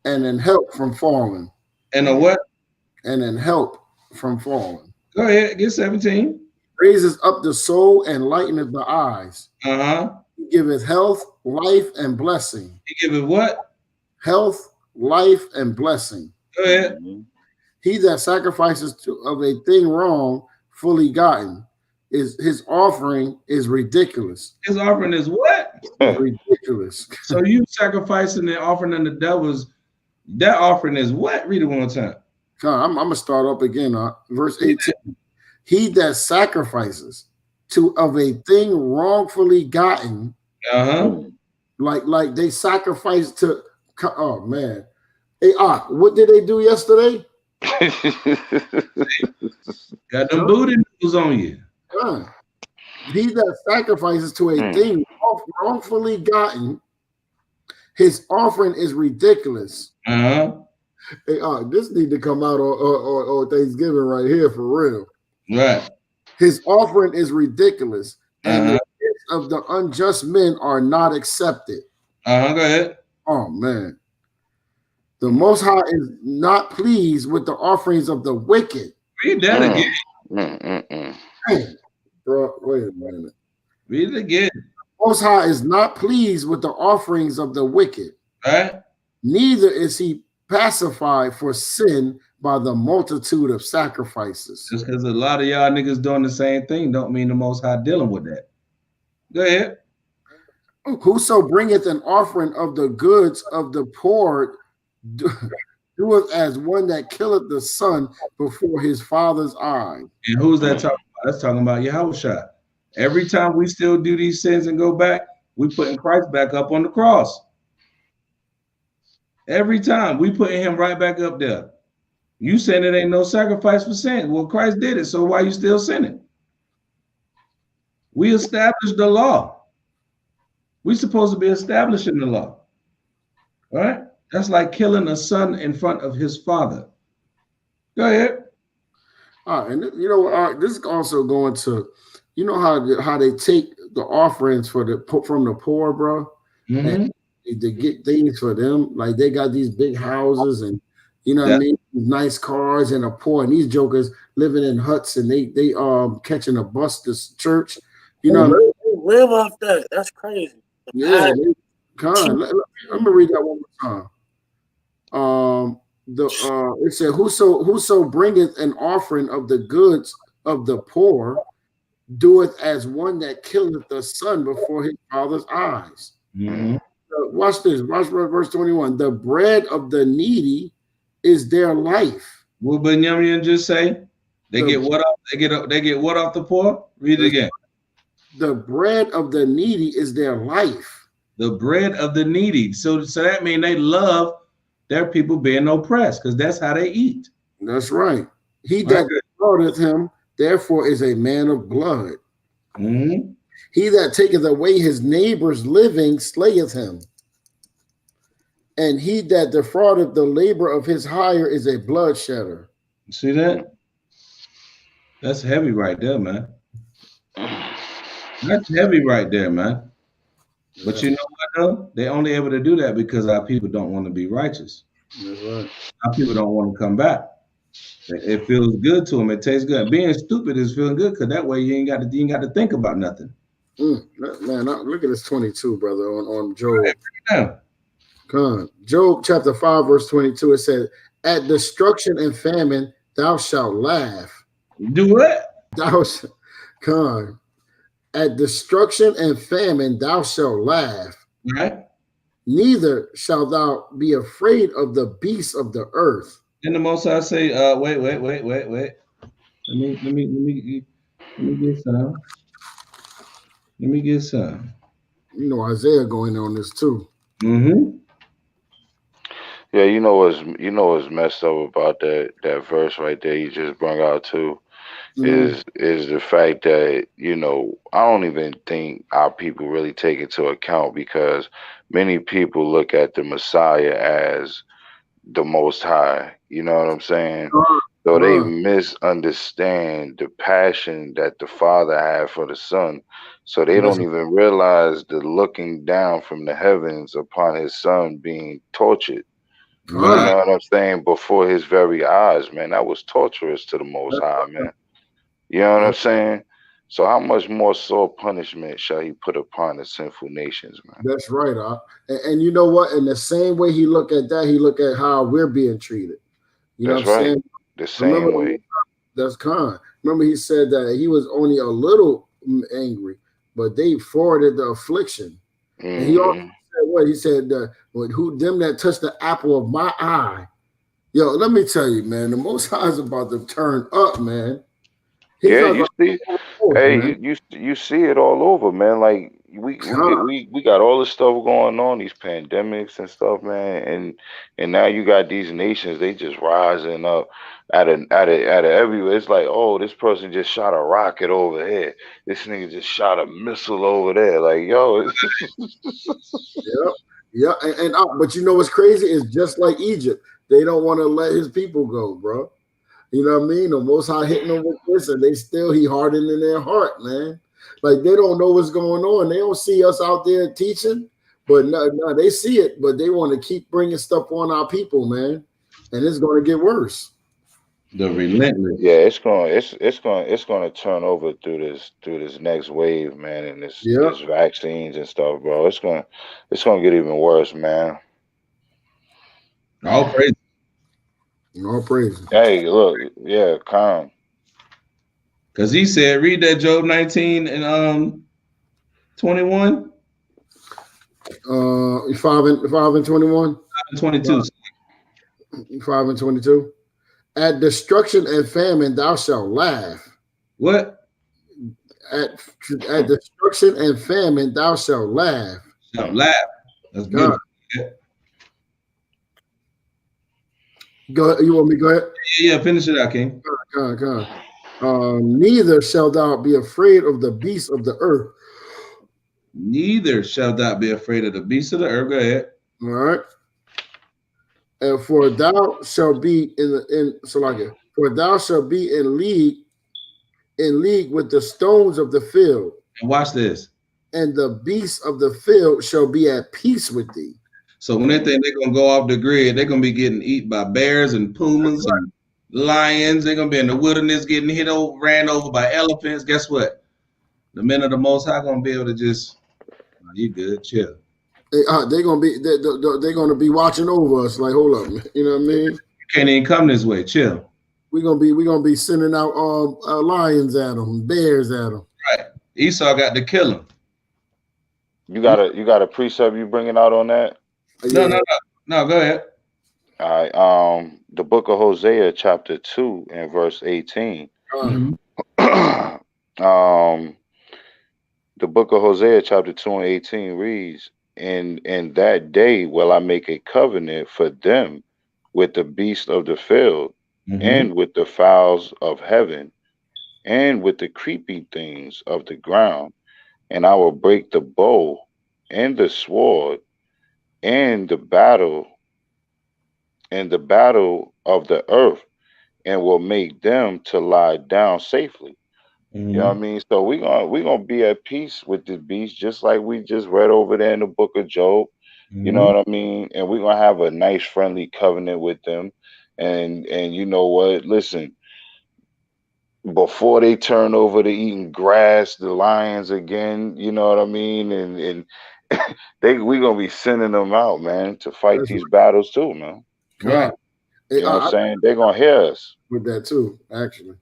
And then help from falling. And a what? And then help from falling. Go ahead, get 17. Raises up the soul and lighteneth the eyes. He giveth health, life, and blessing. He giveth what? Health, life, and blessing. Go ahead. He that sacrifices of a thing wrong, fully gotten, his offering is ridiculous. His offering is what? Ridiculous. So you sacrificing and offering on the devil's, that offering is what? Read it one more time. I'm going to start up again. Verse 18. He that sacrifices of a thing wrongfully gotten, like they sacrificed to, oh man. Hey, what did they do yesterday? Got them booty noodles on you. He that sacrifices to a thing wrongfully gotten, his offering is ridiculous. Hey, this need to come out on Thanksgiving right here for real. Right. His offering is ridiculous, and the gifts of the unjust men are not accepted. Go ahead. Oh man. The Most High is not pleased with the offerings of the wicked. Read that again. Hey, bro, wait a minute. Read it again. The Most High is not pleased with the offerings of the wicked. Right. Neither is he pacified for sin by the multitude of sacrifices. Just because a lot of y'all niggas doing the same thing don't mean the Most High dealing with that. Go ahead. Whoso bringeth an offering of the goods of the poor doeth as one that killeth the son before his father's eyes. And who's that talking about? That's talking about Yahawashi. Every time we still do these sins and go back, we putting Christ back up on the cross. Every time we putting him right back up there. You saying it ain't no sacrifice for sin. Well, Christ did it, so why you still sinning? We established the law. We supposed to be establishing the law. All right? That's like killing a son in front of his father. Go ahead. And you know, this is also going to, you know how they take the offerings from the poor, bro, and they get things for them. Like they got these big houses and you know what I mean, nice cars, and the poor, and these jokers living in huts and they catching a bus to church. You know, they live off that. That's crazy. Yeah, let me read that one more time. It said, whoso bringeth an offering of the goods of the poor doeth as one that killeth the son before his father's eyes. Watch this. Watch verse 21. The bread of the needy is their life. What Benjamin just say? They get what off? They get what off the poor? Read it again. The bread of the needy is their life. The bread of the needy. So that means they love their people being oppressed because that's how they eat. That's right. He that defraudeth him, therefore, is a man of blood. Mm-hmm. He that taketh away his neighbor's living slayeth him. And he that defraudeth the labor of his hire is a bloodshedder. See that? That's heavy right there, man. That's heavy right there, man. But you know what, though? They're only able to do that because our people don't want to be righteous. That's right. Our people don't want to come back. It feels good to them. It tastes good. Being stupid is feeling good because that way you ain't got to think about nothing. Man, look at this 22, brother, on Job. Yeah. Come on. Job chapter 5, verse 22, it says, at destruction and famine, thou shalt laugh. Do what? Come on. At destruction and famine, thou shalt laugh. Right. Neither shalt thou be afraid of the beasts of the earth. And the Most High say, wait. Let me get some. Let me get some. You know, Isaiah going on this too. Mm-hmm. Yeah, you know what's messed up about that verse right there you just brought out too, is the fact that, you know, I don't even think our people really take into account, because many people look at the Messiah as the Most High. You know what I'm saying? So they misunderstand the passion that the Father had for the Son. So they don't even realize the looking down from the heavens upon his Son being tortured. You know what I'm saying? Before his very eyes, man. That was torturous to the Most High, man. You know what I'm saying? So how much more sore punishment shall he put upon the sinful nations, man? That's right. And you know what? In the same way he look at that, he look at how we're being treated. You know what I'm saying? The same way. That's kind. Remember, he said that he was only a little angry, but they forwarded the affliction. And he also said what? He said, who them that touched the apple of my eye. Yo, let me tell you, man, the Most High is about to turn up, man. You see, you see it all over, man. Like we got all this stuff going on, these pandemics and stuff, man, and now you got these nations, they just rising up out of everywhere. It's like, oh, this person just shot a rocket over here. This nigga just shot a missile over there. Like, yo. Yeah. But you know what's crazy? It's just like Egypt. They don't want to let his people go, bro. You know what I mean? The Most High hitting them with this, and he hardened in their heart, man. Like, they don't know what's going on. They don't see us out there teaching, but no, they see it, but they want to keep bringing stuff on our people, man. And it's going to get worse. The relentless. Yeah, it's going to turn over through this next wave, man, and this vaccines and stuff, bro. It's going to get even worse, man. All praise. All praise. Hey, look, yeah, calm. Because he said, read that Job 19 and 21. 5 and 21. 5 and 22. 5 and 22. At destruction and famine, thou shalt laugh. What? At destruction and famine, thou shalt laugh. Shalt laugh. That's good. Go ahead. You want me to go ahead? Yeah, finish it out, King. Neither shalt thou be afraid of the beasts of the earth. Neither shalt thou be afraid of the beasts of the earth. Go ahead. All right. And for thou shalt be for thou shalt be in league with the stones of the field. And watch this. And the beasts of the field shall be at peace with thee. So when they think they're gonna go off the grid, they're gonna be getting eaten by bears and pumas and lions. They're gonna be in the wilderness getting ran over by elephants. Guess what? The men of the Most High gonna be able to just, you good, chill. They're gonna be watching over us. Like, hold up, you know what I mean? You can't even come this way. Chill. We're gonna be sending out lions at them, bears at them. Right. Esau got to kill him. You got a precept you bringing out on that? No. Go ahead. All right. The book of Hosea, chapter 2, and verse 18. um, the book of Hosea, chapter 2 and 18 reads, In that day will I make a covenant for them with the beasts of the field, and with the fowls of heaven, and with the creeping things of the ground, and I will break the bow and the sword and the battle of the earth, and will make them to lie down safely. You know what I mean? So we gonna be at peace with the beast, just like we just read over there in the book of Job. You know what I mean? And we're gonna have a nice, friendly covenant with them. And you know what? Listen, before they turn over to eating grass, the lions again, you know what I mean? And we gonna be sending them out, man, to fight these battles too, man. Right. You know what I'm saying? They're gonna hear us. With that too, actually.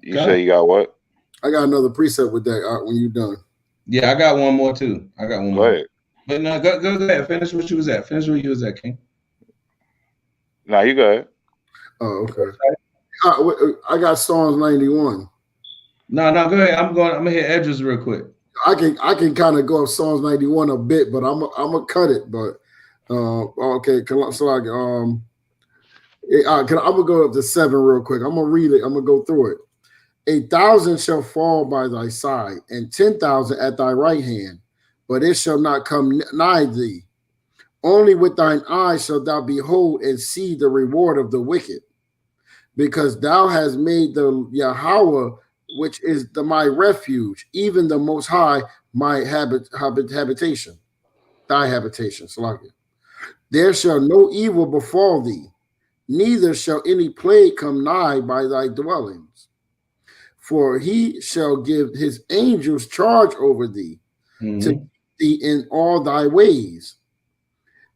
You say you got what? I got another precept with that when you're done. Yeah, I got one more too. I got one Go more. ahead. But no, go ahead. Finish what you was at. Finish where you was at, King. Now you go ahead. Oh, okay. I got Psalms 91. No, go ahead. I'm gonna hit edges real quick. I can kind of go up Psalms 91 a bit, but I'm gonna cut it. But okay, so like I'm gonna go up to 7 real quick. I'm gonna read it. I'm gonna go through it. 1,000 shall fall by thy side, and 10,000 at thy right hand, but it shall not come nigh thee. Only with thine eyes shalt thou behold and see the reward of the wicked, because thou hast made the Yahweh, which is my refuge, even the Most High, my habitation, thy habitation. Salakia. There shall no evil befall thee, neither shall any plague come nigh by thy dwellings. For he shall give his angels charge over thee, to keep thee in all thy ways.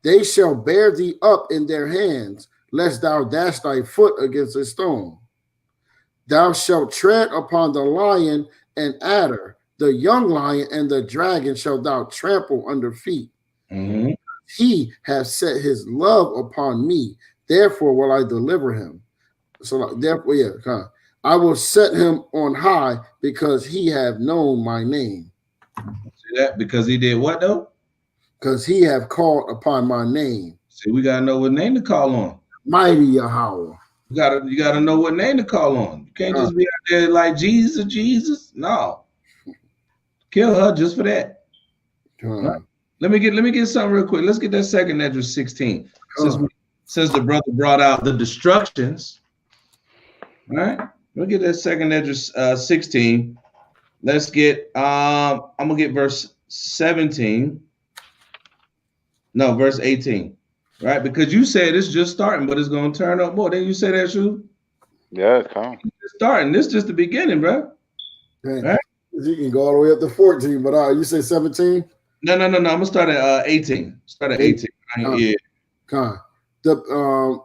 They shall bear thee up in their hands, lest thou dash thy foot against a stone. Thou shalt tread upon the lion and adder, the young lion and the dragon shalt thou trample under feet. He hath set his love upon me, therefore will I deliver him. So therefore, I will set him on high, because he have known my name. See that? Because he did what though? Because he have called upon my name. See, we gotta know what name to call on. Mighty Yahweh. You gotta know what name to call on. You can't just be out there like Jesus. No. Kill her just for that. Right? Let me get something real quick. Let's get that second Esdras 16. Since the brother brought out the destructions. All right. We'll get that second Esdras 16. Let's get I'm gonna get verse 17. No, verse 18. Right? Because you said it's just starting, but it's gonna turn up more. Didn't you say that, Shu? Yeah, it's coming. It's starting. This is just the beginning, bro. Right? You can go all the way up to 14, but you say 17? No. I'm gonna start at 18. Start at 18. Yeah. The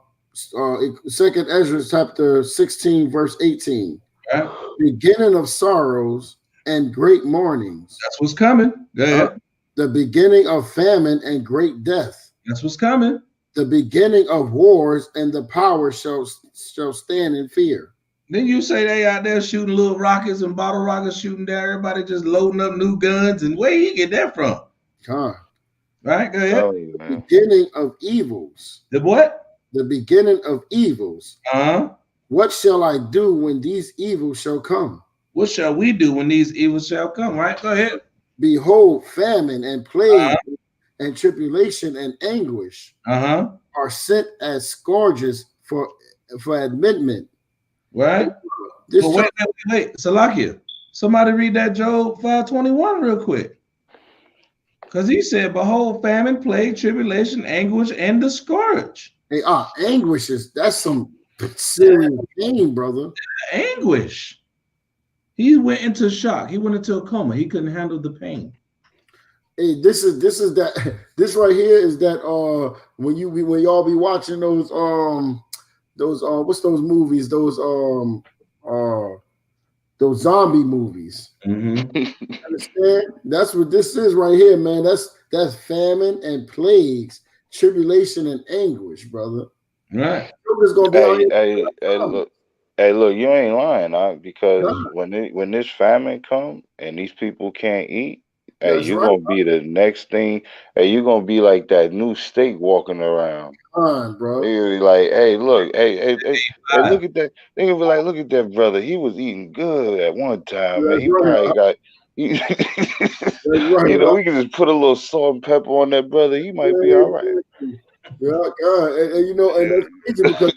second Esdras chapter 16, verse 18. Right. Beginning of sorrows and great mournings. That's what's coming. Go ahead. The beginning of famine and great death. That's what's coming. The beginning of wars, and the power shall stand in fear. Then you say they out there shooting little rockets and bottle rockets, shooting down everybody, just loading up new guns, and where you get that from? Right? Go ahead. The beginning of evils. The what? The beginning of evils. Uh-huh. What shall I do when these evils shall come? What shall we do when these evils shall come? Right? Go ahead. Behold, famine and plague and tribulation and anguish are sent as scourges for admittment. Right? Wait. Salakia. Somebody read that Job 5:21 real quick. Because he said, behold, famine, plague, tribulation, anguish, and the scourge. Hey, anguish that's some serious pain, brother. Anguish. He went into shock. He went into a coma. He couldn't handle the pain. Hey, this right here is that when y'all be watching those what's those movies, those zombie movies. Understand? That's what this is right here, man. That's famine and plagues, tribulation and anguish, brother. Right. Joker's gonna be out here. Hey, look, you ain't lying, because when this famine come and these people can't eat, hey, you're gonna be the next thing. Hey, you're gonna be like that new steak walking around. Come on, bro. They're like, hey, look, hey, look at that. They gonna be like, look at that brother. He was eating good at one time, man. He probably got. He, you know, we can just put a little salt and pepper on that brother. He might be all right. Yeah, God, and you know, and that's crazy because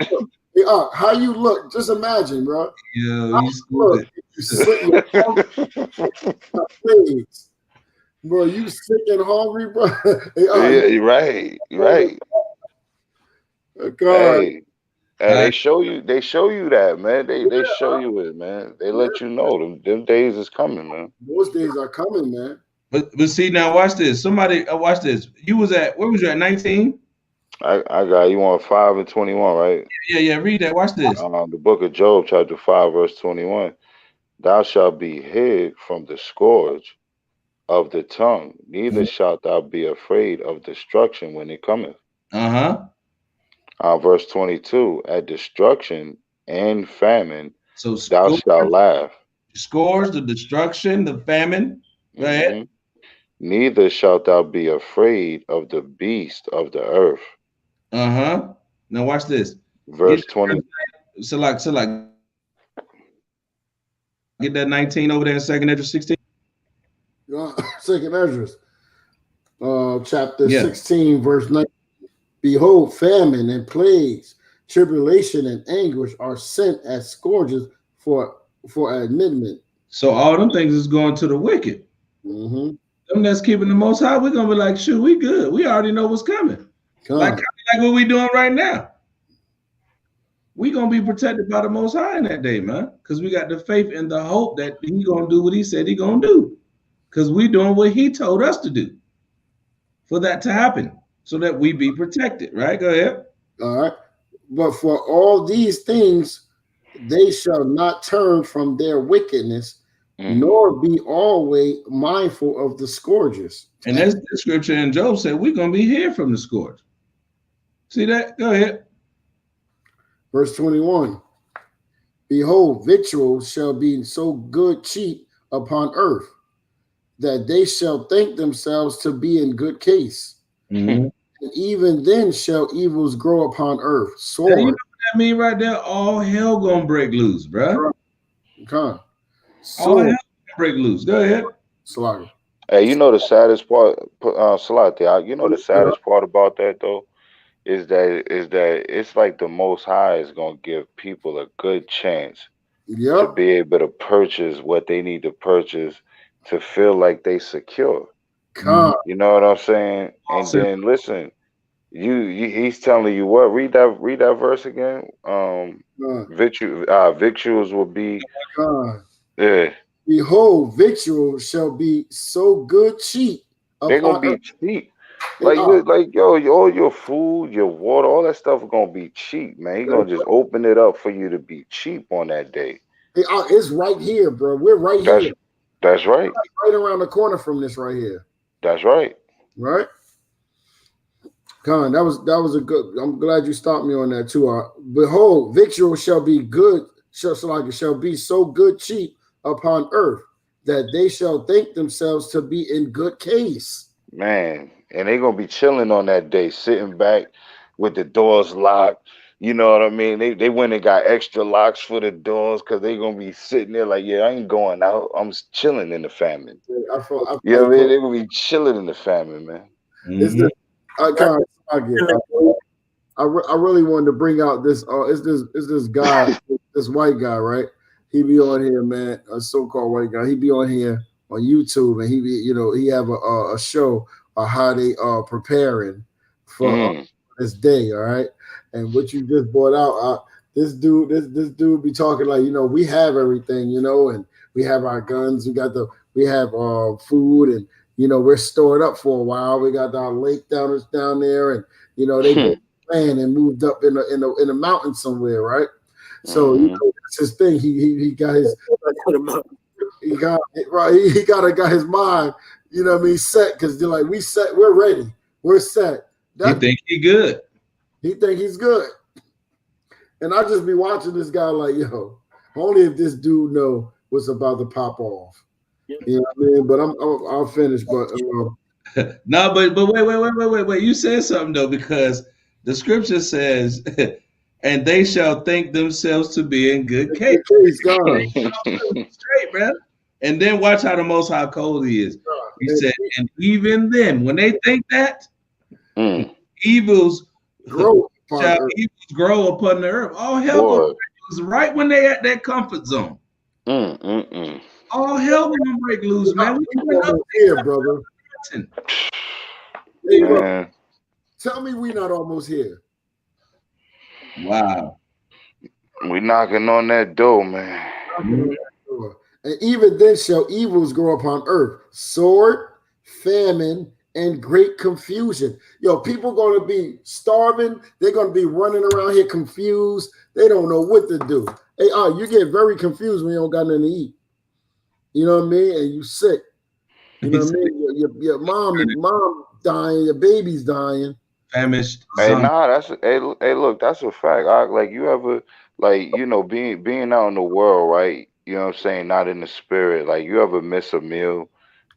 how you look. Just imagine, bro. Yeah, you look. You sick, bro. You sick and hungry, bro. Yeah, you're right. God. Hey, they show you that, man. They show you it, man. They let you know them days is coming, man. Those days are coming, man. But see now, watch this. Somebody watch this. You was at where was you at 19? I got you on 5 and 21, right? Yeah. Read that. Watch this. The book of Job, chapter 5, verse 21. Thou shalt be hid from the scourge of the tongue, neither shalt thou be afraid of destruction when it cometh. Verse 22. At destruction and famine, so thou shalt laugh. Scourge, the destruction, the famine. Go ahead. Neither shalt thou be afraid of the beast of the earth. Now watch this. Verse 20. So like get that 19 over there in 2nd Ezra 16. 2nd Ezra, chapter 16, verse 19. Behold, famine and plagues, tribulation and anguish are sent as scourges for admittment. So all them things is going to the wicked. Them that's keeping the Most High, we're gonna be like, shoot, we good. We already know what's coming. Like what we doing right now. We gonna be protected by the Most High in that day, man. Because we got the faith and the hope that he gonna do what he said he gonna do. Because we doing what he told us to do for that to happen, so that we be protected. Right? Go ahead. All right. But for all these things, they shall not turn from their wickedness, nor be always mindful of the scourges. And that's the scripture in Job said we're gonna be here from the scourge. See that? Go ahead. Verse 21. Behold, victuals shall be so good cheap upon earth, that they shall think themselves to be in good case. And even then shall evils grow upon earth. Sword. You know what that mean right there? All hell gonna break loose, bro. All hell gonna break loose. Go ahead. Slaughter. Hey, you know the saddest part, Salate, you know the saddest part about that though, is that it's like the Most High is gonna give people a good chance to be able to purchase what they need to purchase to feel like they secure. You know what I'm saying? And then listen, he's telling you what? Read that verse again. Victuals will be. Behold, victuals shall be so good cheap. They're gonna be cheap. Like yo, all your food, your water, all that stuff is gonna be cheap, man. He's gonna just open it up for you to be cheap on that day. It's right here, bro. We're right here. That's right. Right around the corner from this right here. That's right. Right? Con, that was a good. I'm glad you stopped me on that too. Behold, victual shall be good, shall be so good cheap upon earth, that they shall think themselves to be in good case. Man, and they're gonna be chilling on that day, sitting back with the doors locked. You know what I mean? They went and got extra locks for the doors because they're gonna be sitting there like, yeah, I ain't going out. I'm chilling in the famine. You know what I mean? They're gonna be chilling in the famine, man. I really wanted to bring out this. It's this guy, this white guy, right? He be on here, man. A so-called white guy. He be on here on YouTube, and he have a show on how they are preparing for this day. All right, and what you just brought out, this dude be talking like, we have everything, and we have our guns, we have food, and we're stored up for a while. We got our lake down there, and they been planned and moved up in a mountain somewhere, right? So that's his thing. He got his got his mind, set, because they're like, we're ready, we're set. He think he good. He think he's good. And I just be watching this guy like, yo, only if this dude know what's about to pop off. You know what I mean? But I'll finish. But no, but wait. You said something though, because the scripture says, and they shall think themselves to be in good case. Straight, man. And then watch how the Most High cold he is. He said, and even then, when they think that, evils grow upon the earth. All hell was right when they at that comfort zone. All hell gonna break loose, man. We almost here, brother. Hey, look, tell me we not almost here. Wow. We knocking on that door, man. And even then shall evils grow upon earth, sword, famine, and great confusion. Yo, people gonna be starving. They're gonna be running around here confused. They don't know what to do. Hey, you get very confused when you don't got nothing to eat. You know what I mean? And you sick. You know what I mean? Your mom dying, your baby's dying. Famished. Hey, look, that's a fact. You ever, being out in the world, right? You know what I'm saying? Not in the spirit. Like, you ever miss a meal?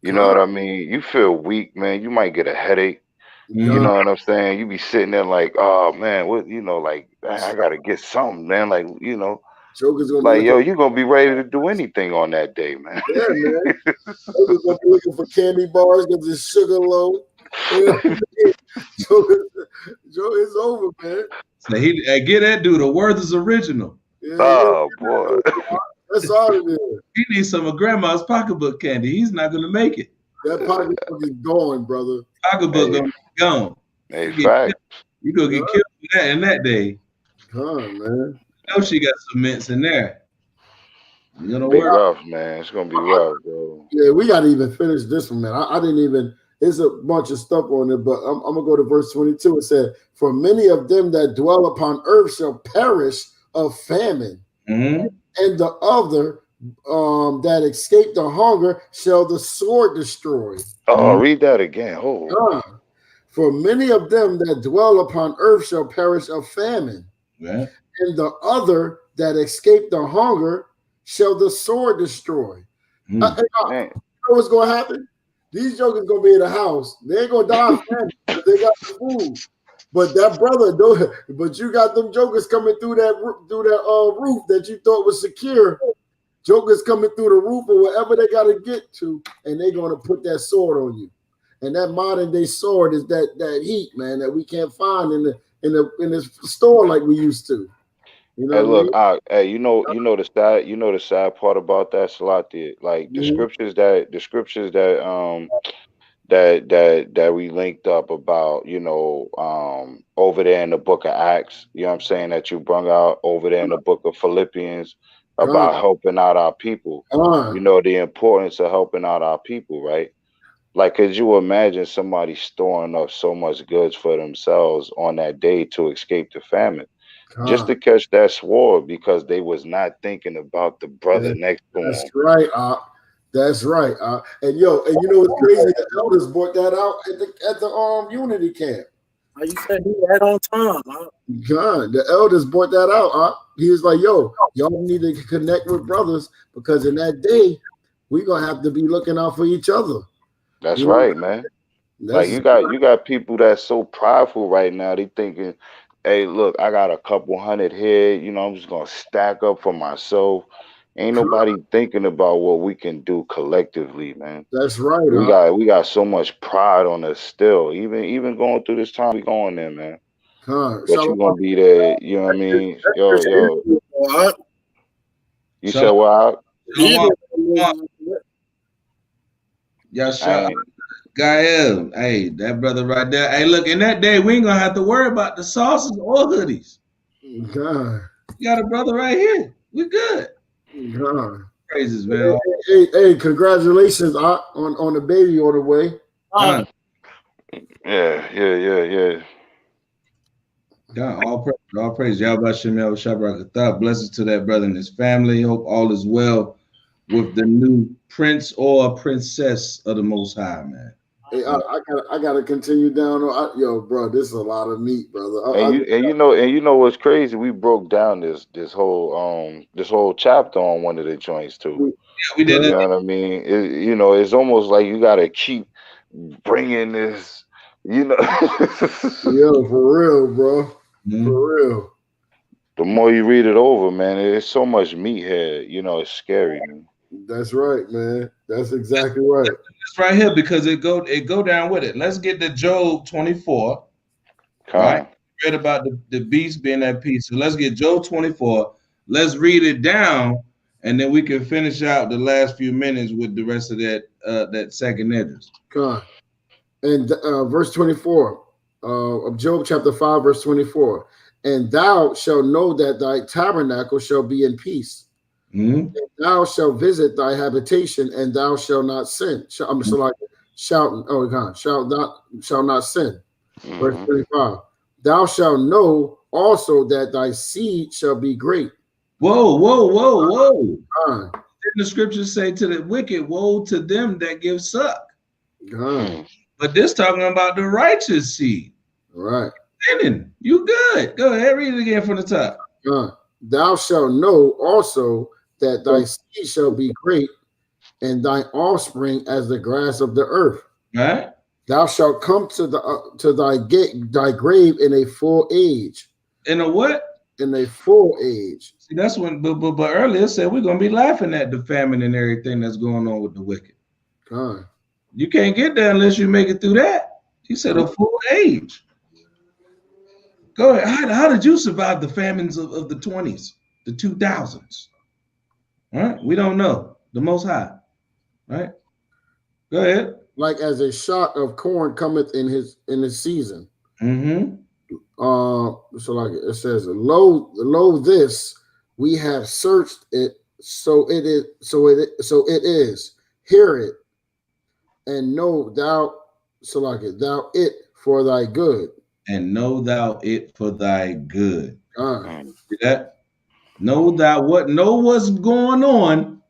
You know what I mean? You feel weak, man. You might get a headache. You know what I'm saying? You be sitting there like, oh man, what? I gotta get something, man. Like, Joker's gonna like, yo, you're gonna be ready to do anything on that day, man. Yeah, man. Joker's gonna be looking for candy bars because it's sugar low. Joker's over, man. So get that dude. The word is original. Yeah, oh boy, that's all it is. He needs some of grandma's pocketbook candy. He's not gonna make it. That pocketbook is gone, brother. Pocketbook gonna be gone. Hey, fact. You gonna get killed for that in that day. Come on, man. I know she got some mints in there. You know, be rough, man. It's gonna be rough, bro. Yeah, we gotta even finish this one, man. I didn't even. There's a bunch of stuff on it, but I'm gonna go to verse 22. It said, "For many of them that dwell upon earth shall perish of famine, and the other that escape the hunger shall the sword destroy." Oh, read that again. For many of them that dwell upon earth shall perish of famine, and the other that escape the hunger shall the sword destroy. You know what's going to happen? These jokers going to be in the house. They ain't going to die of famine because they got the food. But that brother, but you got them jokers coming through that roof that you thought was secure. Jokers coming through the roof or wherever they got to get to, and they're going to put that sword on you. And that modern day sword is that heat, man, that we can't find in the store like we used to. You know, hey, look, hey, you know the sad part about that, Salati, like the scriptures that we linked up about, over there in the book of Acts, you know what I'm saying, that you brought out over there in the book of Philippians about helping out our people. The importance of helping out our people, right? Like, could you imagine somebody storing up so much goods for themselves on that day to escape the famine? Just to catch that sword because they was not thinking about the brother next to him. That's right, that's right. And you know what's crazy? The elders brought that out at the Unity camp. You said he right on time, God, the elders brought that out. He was like, yo, y'all need to connect with brothers because in that day, we're gonna have to be looking out for each other. That's right, man. Like you got people that's so prideful right now. They thinking, hey, look, I got a couple hundred here. I'm just gonna stack up for myself. Ain't nobody thinking about what we can do collectively, man. That's right. We got so much pride on us still. Even going through this time we going there, man. But you gonna be there. You know what I mean? Yo. You said what? Yeah, Gael, hey, that brother right there. Hey, look, in that day, we ain't gonna have to worry about the sauces or hoodies. God. You got a brother right here. We good. God. Praises, man. Hey, congratulations on the baby on the way. Yeah. God, all praise. Yahawashi Shabrakatah. Blessings to that brother and his family. Hope all is well with the new prince or princess of the Most High, man. Hey, I gotta continue down. Yo, bro, this is a lot of meat, brother. And you know what's crazy? We broke down this whole chapter on one of the joints too. Yeah, we did. You know what I mean? You know, it's almost like you gotta keep bringing this. You know. Yo, for real, bro. Mm-hmm. For real. The more you read it over, man, there's so much meat here. You know, it's scary, man. That's right, man. That's exactly right. It's right here because it go down with it. Let's get to Job 24. Right? Read about the beast being at peace. So let's get Job 24. Let's read it down, and then we can finish out the last few minutes with the rest of that second address. Come on. And verse 24 of Job chapter 5, verse 24. And thou shalt know that thy tabernacle shall be in peace. Mm-hmm. And thou shalt visit thy habitation, and thou shalt not sin. Shall not sin. Mm-hmm. Verse 25. Thou shalt know also that thy seed shall be great. Whoa. Didn't the scriptures say to the wicked, woe to them that give suck? But this talking about the righteous seed. Right. You good. Go ahead, read it again from the top. Thou shalt know also that thy seed shall be great, and thy offspring as the grass of the earth. Right. Thou shalt come to thy grave in a full age. In a what? In a full age. See, that's when, but earlier it said we're gonna be laughing at the famine and everything that's going on with the wicked. You can't get there unless you make it through that. He said a full age. Go ahead. How did you survive the famines of the 20s, the 2000s? All right, we don't know. The Most High. Right. Go ahead. Like as a shock of corn cometh in his season. Mm-hmm. So like it says, lo this we have searched it, so it is. Hear it, and know thou thou it for thy good. And know thou it for thy good. See that? Know thou what? Know what's going on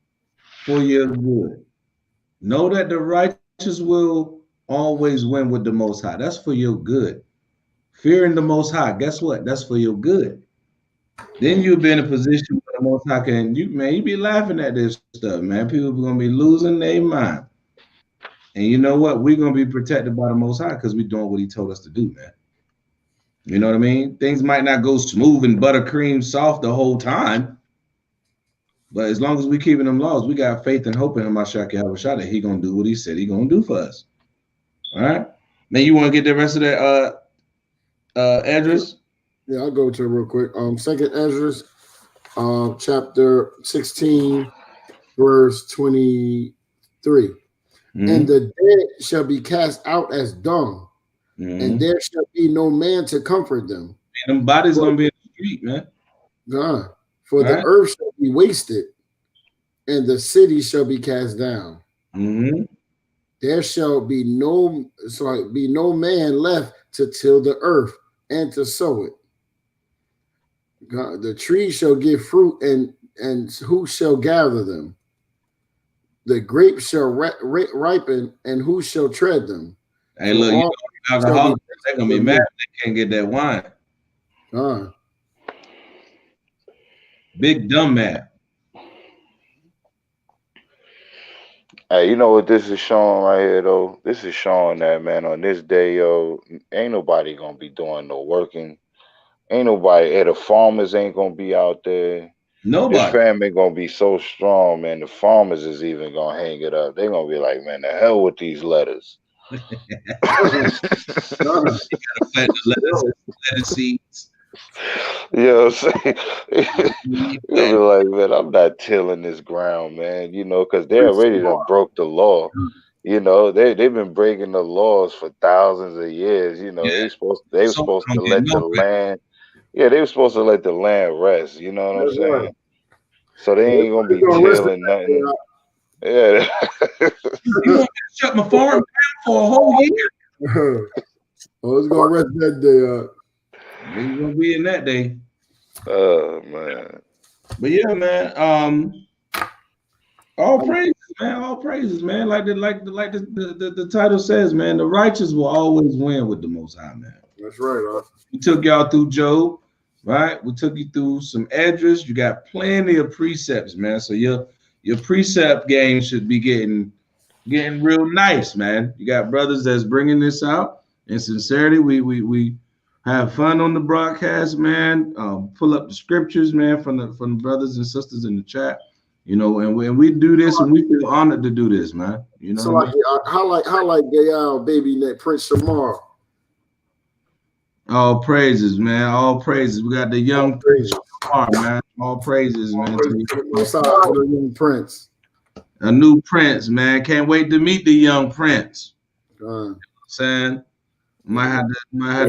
for your good. Know that the righteous will always win with the Most High. That's for your good. Fearing the Most High, guess what? That's for your good. Then you'll be in a position where the Most High can, you be laughing at this stuff, man. People are going to be losing their mind. And you know what? We're going to be protected by the Most High because we're doing what he told us to do, man. You know what I mean? Things might not go smooth and buttercream soft the whole time. But as long as we keeping them laws, we got faith and hope in Yahawashi that he going to do what he said he going to do for us. All right? Now, you want to get the rest of that address? Yeah, I'll go to it real quick. Second Esdras, chapter 16, verse 23. Mm-hmm. And the dead shall be cast out as dung, and there shall be no man to comfort them. And them bodies gonna be in the street, man. For the earth shall be wasted, and the city shall be cast down. Mm-hmm. There shall be no man left to till the earth and to sow it. God, the tree shall give fruit, and who shall gather them? The grapes shall ripen, and who shall tread them? Hey, look, you know, alcoholics, they're gonna be mad if they can't get that wine. Big dumb man. Hey, you know what this is showing right here, though? This is showing that, man, on this day, yo, ain't nobody gonna be doing no working. Ain't nobody, the farmers ain't gonna be out there. Nobody. This famine gonna be so strong, man. The farmers is even gonna hang it up. They're gonna be like, man, the hell with these letters. You gotta plant the lettuce seeds. You know what I'm saying? You'll be like, man, I'm not tilling this ground, man. You know, because they already done broke the law. You know, they've been breaking the laws for thousands of years. You know, they were supposed to let the land. Yeah, they were supposed to let the land rest. You know what I'm saying? Right. So they ain't gonna be tilling nothing. Yeah. You want me to shut my farm down for a whole year? Oh, it's gonna rest that day. We're gonna be in that day. Oh man. But yeah, man. All praise man. All praises, man. Like the title says, man. The righteous will always win with the Most High, man. That's right. We took y'all through Job, right? We took you through some Esdras. You got plenty of precepts, man. So your precept game should be getting real nice, man. You got brothers that's bringing this out in sincerity. We have fun on the broadcast, man. Pull up the scriptures, man, from the brothers and sisters in the chat. You know, and we do this, and we feel honored to do this, man. You know, so like, highlight Gael baby net Prince Shamar. All praises, man. All praises. We got the young Prince Shamar, man. All praises, man. Young Prince. A new prince, man. Can't wait to meet the young prince. Saying, might have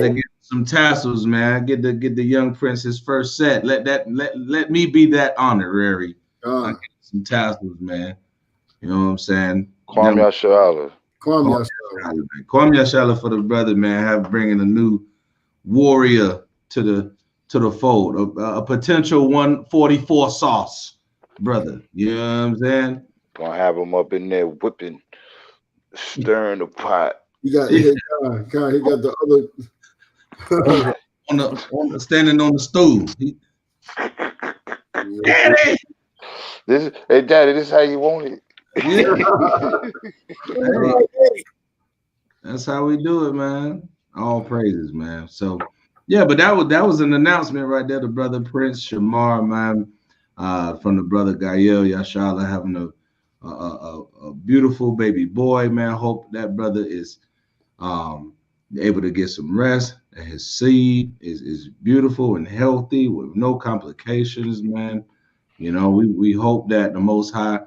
to get some tassels, man. Get the young prince his first set. Let me be that honorary. Get some tassels, man. You know what I'm saying? Kwame Yashala. Kwame Yashala for the brother, man. Bringing a new warrior to the fold. A potential 144 sauce, brother. You know what I'm saying? Gonna have him up in there whipping, stirring the pot. He got the other standing on the stool. Daddy! Hey, Daddy, this is how you want it. Hey, that's how we do it, man. All praises, man. So, yeah, but that was an announcement right there. The brother Prince Shamar, man, from the brother Gael Yashala having a beautiful baby boy, man. Hope that brother is able to get some rest, and his seed is beautiful and healthy with no complications, man. You know, we hope that the Most High,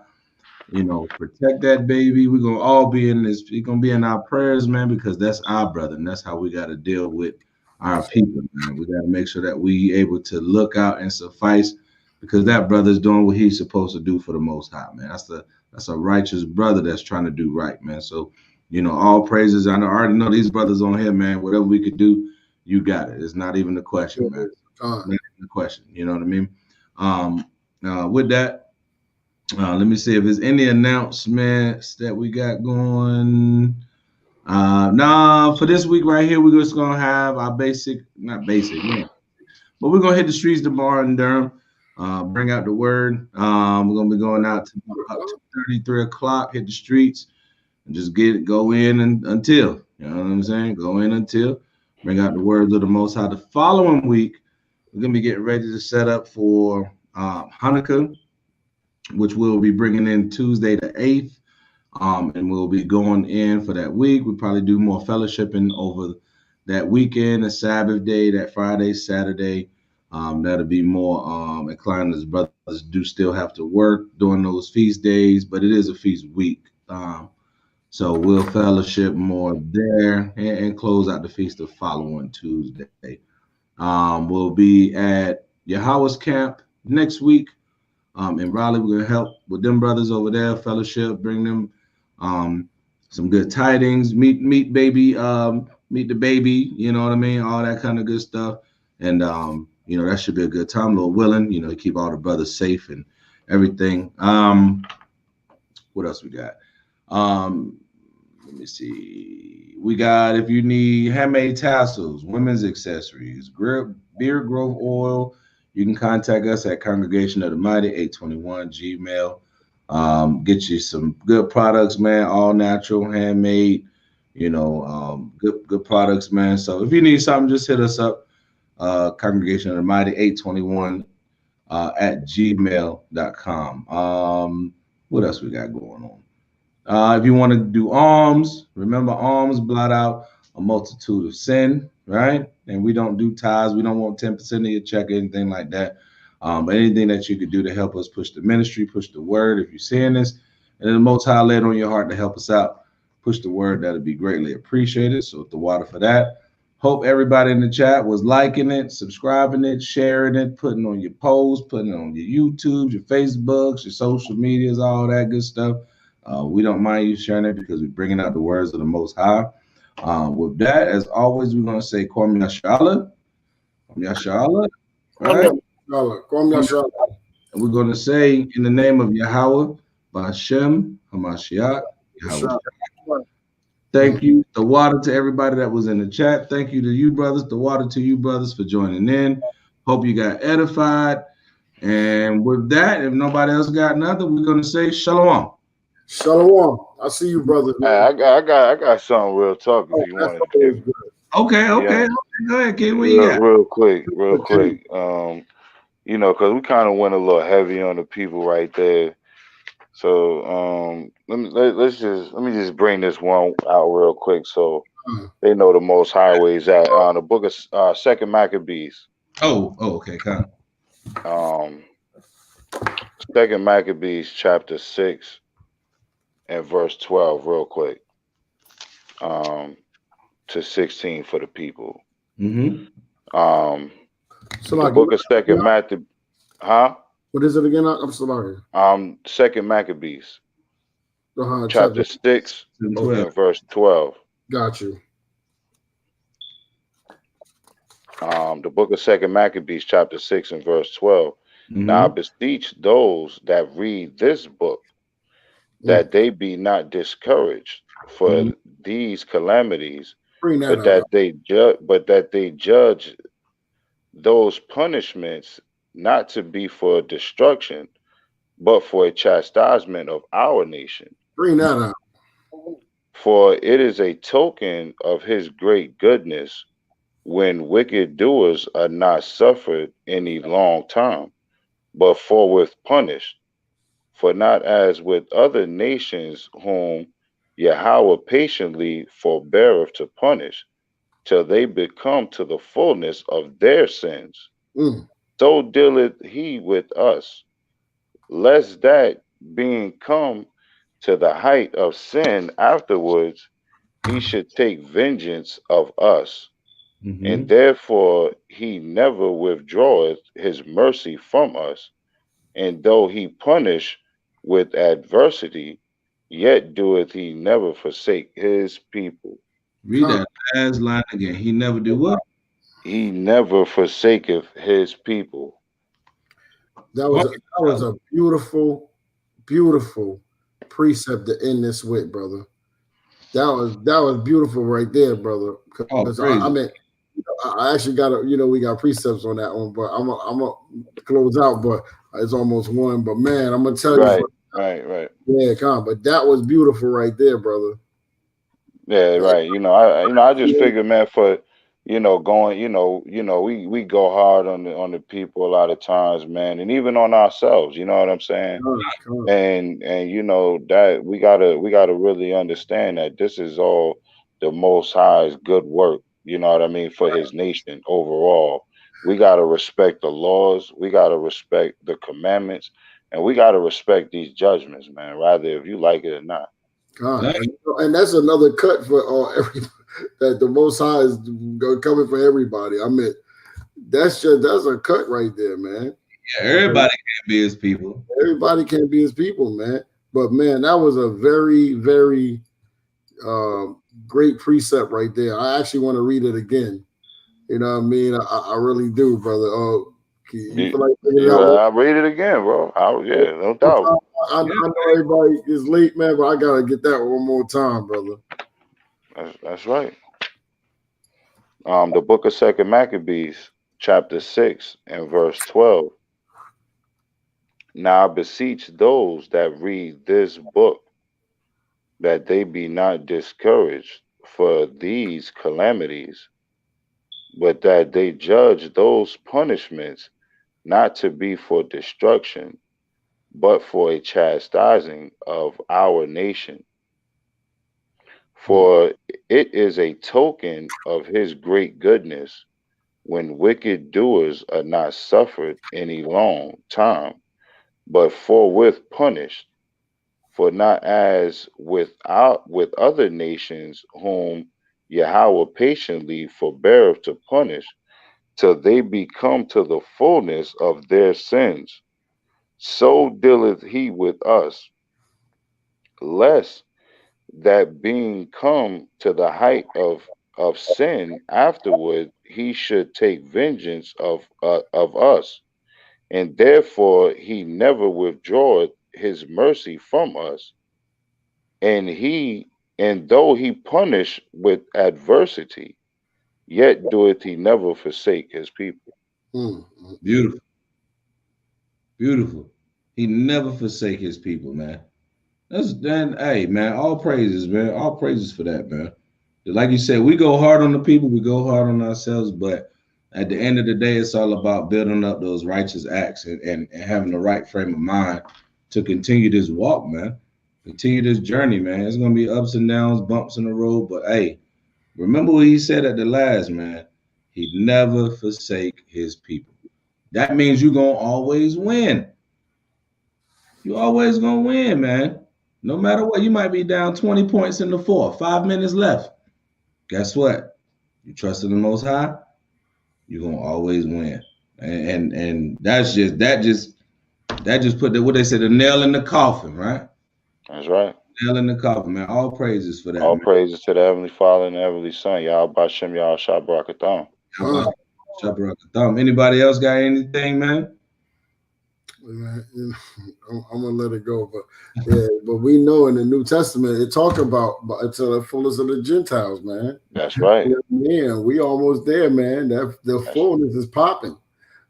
you know, protect that baby. We're gonna all be in this. He's gonna be in our prayers, man, because that's our brother, and that's how we got to deal with our people, man. We got to make sure that we able to look out and suffice, because that brother's doing what he's supposed to do for the Most High, man. That's a righteous brother that's trying to do right, man. So, you know, all praises. I already know these brothers on here, man. Whatever we could do, you got it. It's not even a question, man. Not even a question. You know what I mean? With that, let me see if there's any announcements that we got going. Nah, for this week right here, we're just gonna have our but we're gonna hit the streets tomorrow in Durham. Bring out the word. We're gonna be going out to 2:33 o'clock. Hit the streets and just go in until, you know what I'm saying? Go in until, bring out the words of the Most High. The following week, we're gonna be getting ready to set up for Hanukkah, which we'll be bringing in Tuesday the 8th, and we'll be going in for that week. We'll probably do more fellowshipping over that weekend, a Sabbath day, that Friday, Saturday. That'll be more inclined, as brothers do still have to work during those feast days, but it is a feast week. So we'll fellowship more there and close out the feast the following Tuesday. We'll be at Yahawashi camp next week in Raleigh. We're gonna help with them brothers over there, fellowship, bring them some good tidings, meet the baby, you know what I mean, all that kind of good stuff. And you know, that should be a good time, Lord willing, you know, to keep all the brothers safe and everything. What else we got? Let me see. We got, if you need handmade tassels, women's accessories, beard growth oil, you can contact us at Congregation of the Mighty 821 Gmail. Get you some good products, man, all natural, handmade, you know, good products, man. So if you need something, just hit us up. Congregation of the Mighty 821 at gmail.com. What else we got going on? If you want to do alms, remember alms blot out a multitude of sin, right? And we don't do tithes. We don't want 10% of your check or anything like that. But anything that you could do to help us push the ministry, push the word, if you're seeing this, and the Most High laid on your heart to help us out, push the word, that'd be greatly appreciated. So the water for that. Hope everybody in the chat was liking it, subscribing it, sharing it, putting on your posts, putting it on your YouTube, your Facebooks, your social medias, all that good stuff. We don't mind you sharing it because we're bringing out the words of the Most High. With that, as always, we're going to say Kwame Yashala. Kwame Yashala. Right? Kwame Yashala. And we're going to say, in the name of Yahweh, Ba'Shem Hamashiach Yahawashi. Sure. Thank you. The water to everybody that was in the chat. Thank you to you brothers. The water to you brothers for joining in. Hope you got edified. And with that, if nobody else got nothing, we're gonna say shalom. Shalom. I see you, brother. I got something real talk if you want to hear. Okay. Yeah. Go ahead, kid. What you got? Real quick. You know, because we kind of went a little heavy on the people right there. So let me just bring this one out real quick so they know the most highways at the book of Second Maccabees. Okay, kind of. Second Maccabees chapter 6 and verse 12, real quick. To 16 for the people. Mm-hmm. So the book of Second Maccabees. Huh? What is it again? I'm sorry. Second Maccabees. Chapter 6 and verse 12. Got you. The book of Second Maccabees, chapter 6 and verse 12. Mm-hmm. Now I beseech those that read this book that they be not discouraged for these calamities, but that they judge those punishments not to be for destruction, but for a chastisement of our nation. Bring that out. For it is a token of his great goodness when wicked doers are not suffered any long time, but forthwith punished. For not as with other nations whom Yahweh patiently forbeareth to punish, till they become to the fullness of their sins. So dealeth he with us, lest that being come to the height of sin afterwards, he should take vengeance of us. And therefore he never withdraweth his mercy from us. And though he punish with adversity, yet doeth he never forsake his people. Read that last line again. He never do what? He never forsaketh his people. That was a beautiful, beautiful precept to end this with, brother. That was beautiful right there, brother. I mean, I actually got we got precepts on that one, but I'm gonna close out, but it's almost one. But man, I'm gonna tell you, right. Yeah, but that was beautiful right there, brother. Yeah, right. I just figured, man, for going, we go hard on the people a lot of times, man, and even on ourselves. You know what I'm saying? And that we gotta really understand that this is all the Most High's good work. You know what I mean, for His nation overall. We gotta respect the laws. We gotta respect the commandments, and we gotta respect these judgments, man. Rather if you like it or not. And that's another cut for everybody. That the Most High is coming for everybody. I mean, that's a cut right there, man. Yeah, everybody can't be his people. Everybody can't be his people, man. But man, that was a very, very great precept right there. I actually want to read it again. You know what I mean? I really do, brother. You feel like I'll read it again, bro. No doubt. I know everybody is late, man, but I gotta get that one more time, brother. That's right. The book of Second Maccabees, chapter 6 and verse 12. Now I beseech those that read this book that they be not discouraged for these calamities, but that they judge those punishments not to be for destruction, but for a chastising of our nation. For it is a token of his great goodness when wicked doers are not suffered any long time, but forthwith punished. For not as with other nations whom Yahweh patiently forbeareth to punish, till they become to the fullness of their sins, so dealeth he with us, lest that being come to the height of sin afterward, he should take vengeance of us, and therefore he never withdraweth his mercy from us, and though he punish with adversity, yet doeth he never forsake his people. Beautiful. Beautiful. He never forsake his people, man. That's then, hey, man, all praises, man. All praises for that, man. Like you said, we go hard on the people, we go hard on ourselves, but at the end of the day, it's all about building up those righteous acts and having the right frame of mind to continue this walk, man. Continue this journey, man. It's gonna be ups and downs, bumps in the road, but hey, remember what he said at the last, man. He never forsake his people. That means you're gonna always win. You always gonna win, man. No matter what, you might be down 20 points in the fourth, 5 minutes left. Guess what? You trust in the Most High, you're gonna always win. And that just put what they said, the nail in the coffin, right? That's right. Nail in the coffin, man. All praises for that. All man. praises to the Heavenly Father and the Heavenly Son. Yahawashi, Yahawashi. Anybody else got anything, man? I'm gonna let it go, but we know in the New Testament it talk about to the fullness of the Gentiles, man. That's right. Man, we almost there, man. The fullness is popping.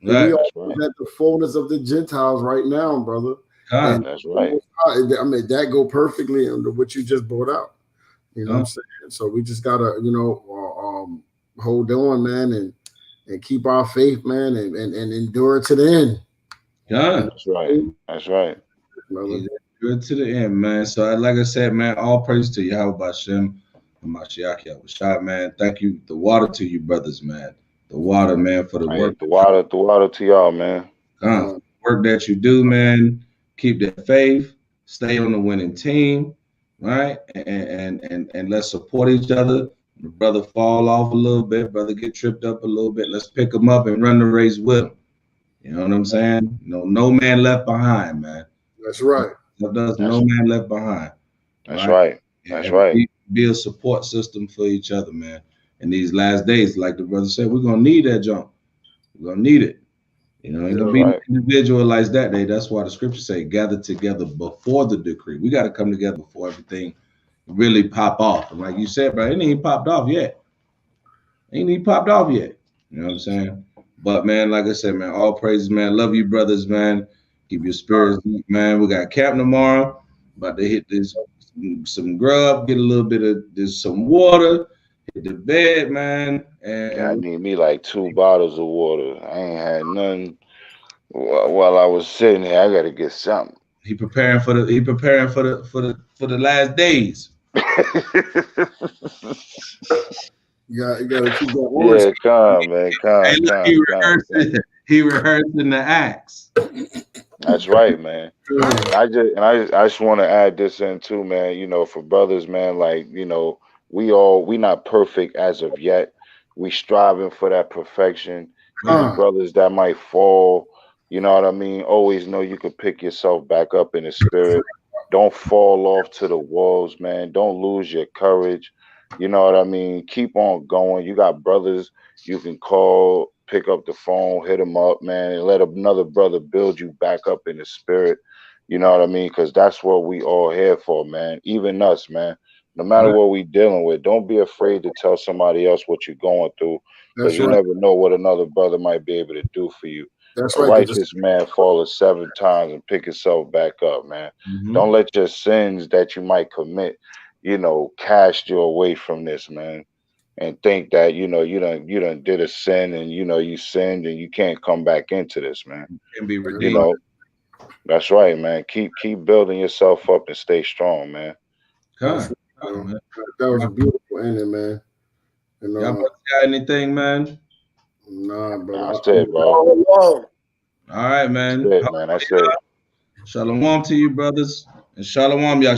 Right. We are at the fullness of the Gentiles right now, brother. And that's right. I mean, that go perfectly into what you just brought out. You know what I'm saying? So we just gotta, hold on, man, and keep our faith, man, and endure to the end. Yeah, that's right. That's right. Good to the end, man. So, like I said, man, all praise to Yahawashi and Mashiach Yahawashi, man. Thank you. The water to you, brothers, man. The water, man, for the work. The water to y'all, man. Work that you do, man. Keep that faith. Stay on the winning team, right? And let's support each other. The brother fall off a little bit, brother get tripped up a little bit. Let's pick him up and run the race with him. You know what I'm saying? No man left behind, man. That's right. No man left behind. That's right. That's right. Be a support system for each other, man. In these last days, like the brother said, we're gonna need that jump. We're gonna need it. You know, ain't gonna be individualized that day. That's why the scriptures say gather together before the decree. We got to come together before everything really pop off. And like you said, bro, it ain't even popped off yet. You know what I'm saying? But man, like I said, man, all praises, man. Love you, brothers, man. Keep your spirits deep, man. We got camp tomorrow. About to hit this some grub, get a little bit of some water, hit the bed, man. And I need me like 2 bottles of water. I ain't had none while I was sitting here. I gotta get something. He preparing for the last days. You gotta keep that voice. Yeah, calm, man. Calm. He rehearsing the acts. That's right, man. I just want to add this in too, man. You know, for brothers, man, like, you know, we not perfect as of yet. We striving for that perfection. Brothers that might fall, you know what I mean? Always know you can pick yourself back up in the spirit. Don't fall off to the walls, man. Don't lose your courage. You know what I mean? Keep on going. You got brothers you can call, pick up the phone, hit them up, man, and let another brother build you back up in the spirit. You know what I mean? Because that's what we all here for, man. Even us, man. No matter what we dealing with, don't be afraid to tell somebody else what you're going through, because you never know what another brother might be able to do for you. A righteous man falleth 7 times and pick himself back up, man. Don't let your sins that you might commit, you know, cast you away from this, man. And think that, you know, you done did a sin and, you know, you sinned and you can't come back into this, man. Can be redeemed. You know, that's right, man. Keep building yourself up and stay strong, man. That was a beautiful ending, man. You know, y'all got anything, man? Nah, bro. That's it, bro. All right, man. That's it, man. That's it. Shalom to you, brothers. And shalom, y'all.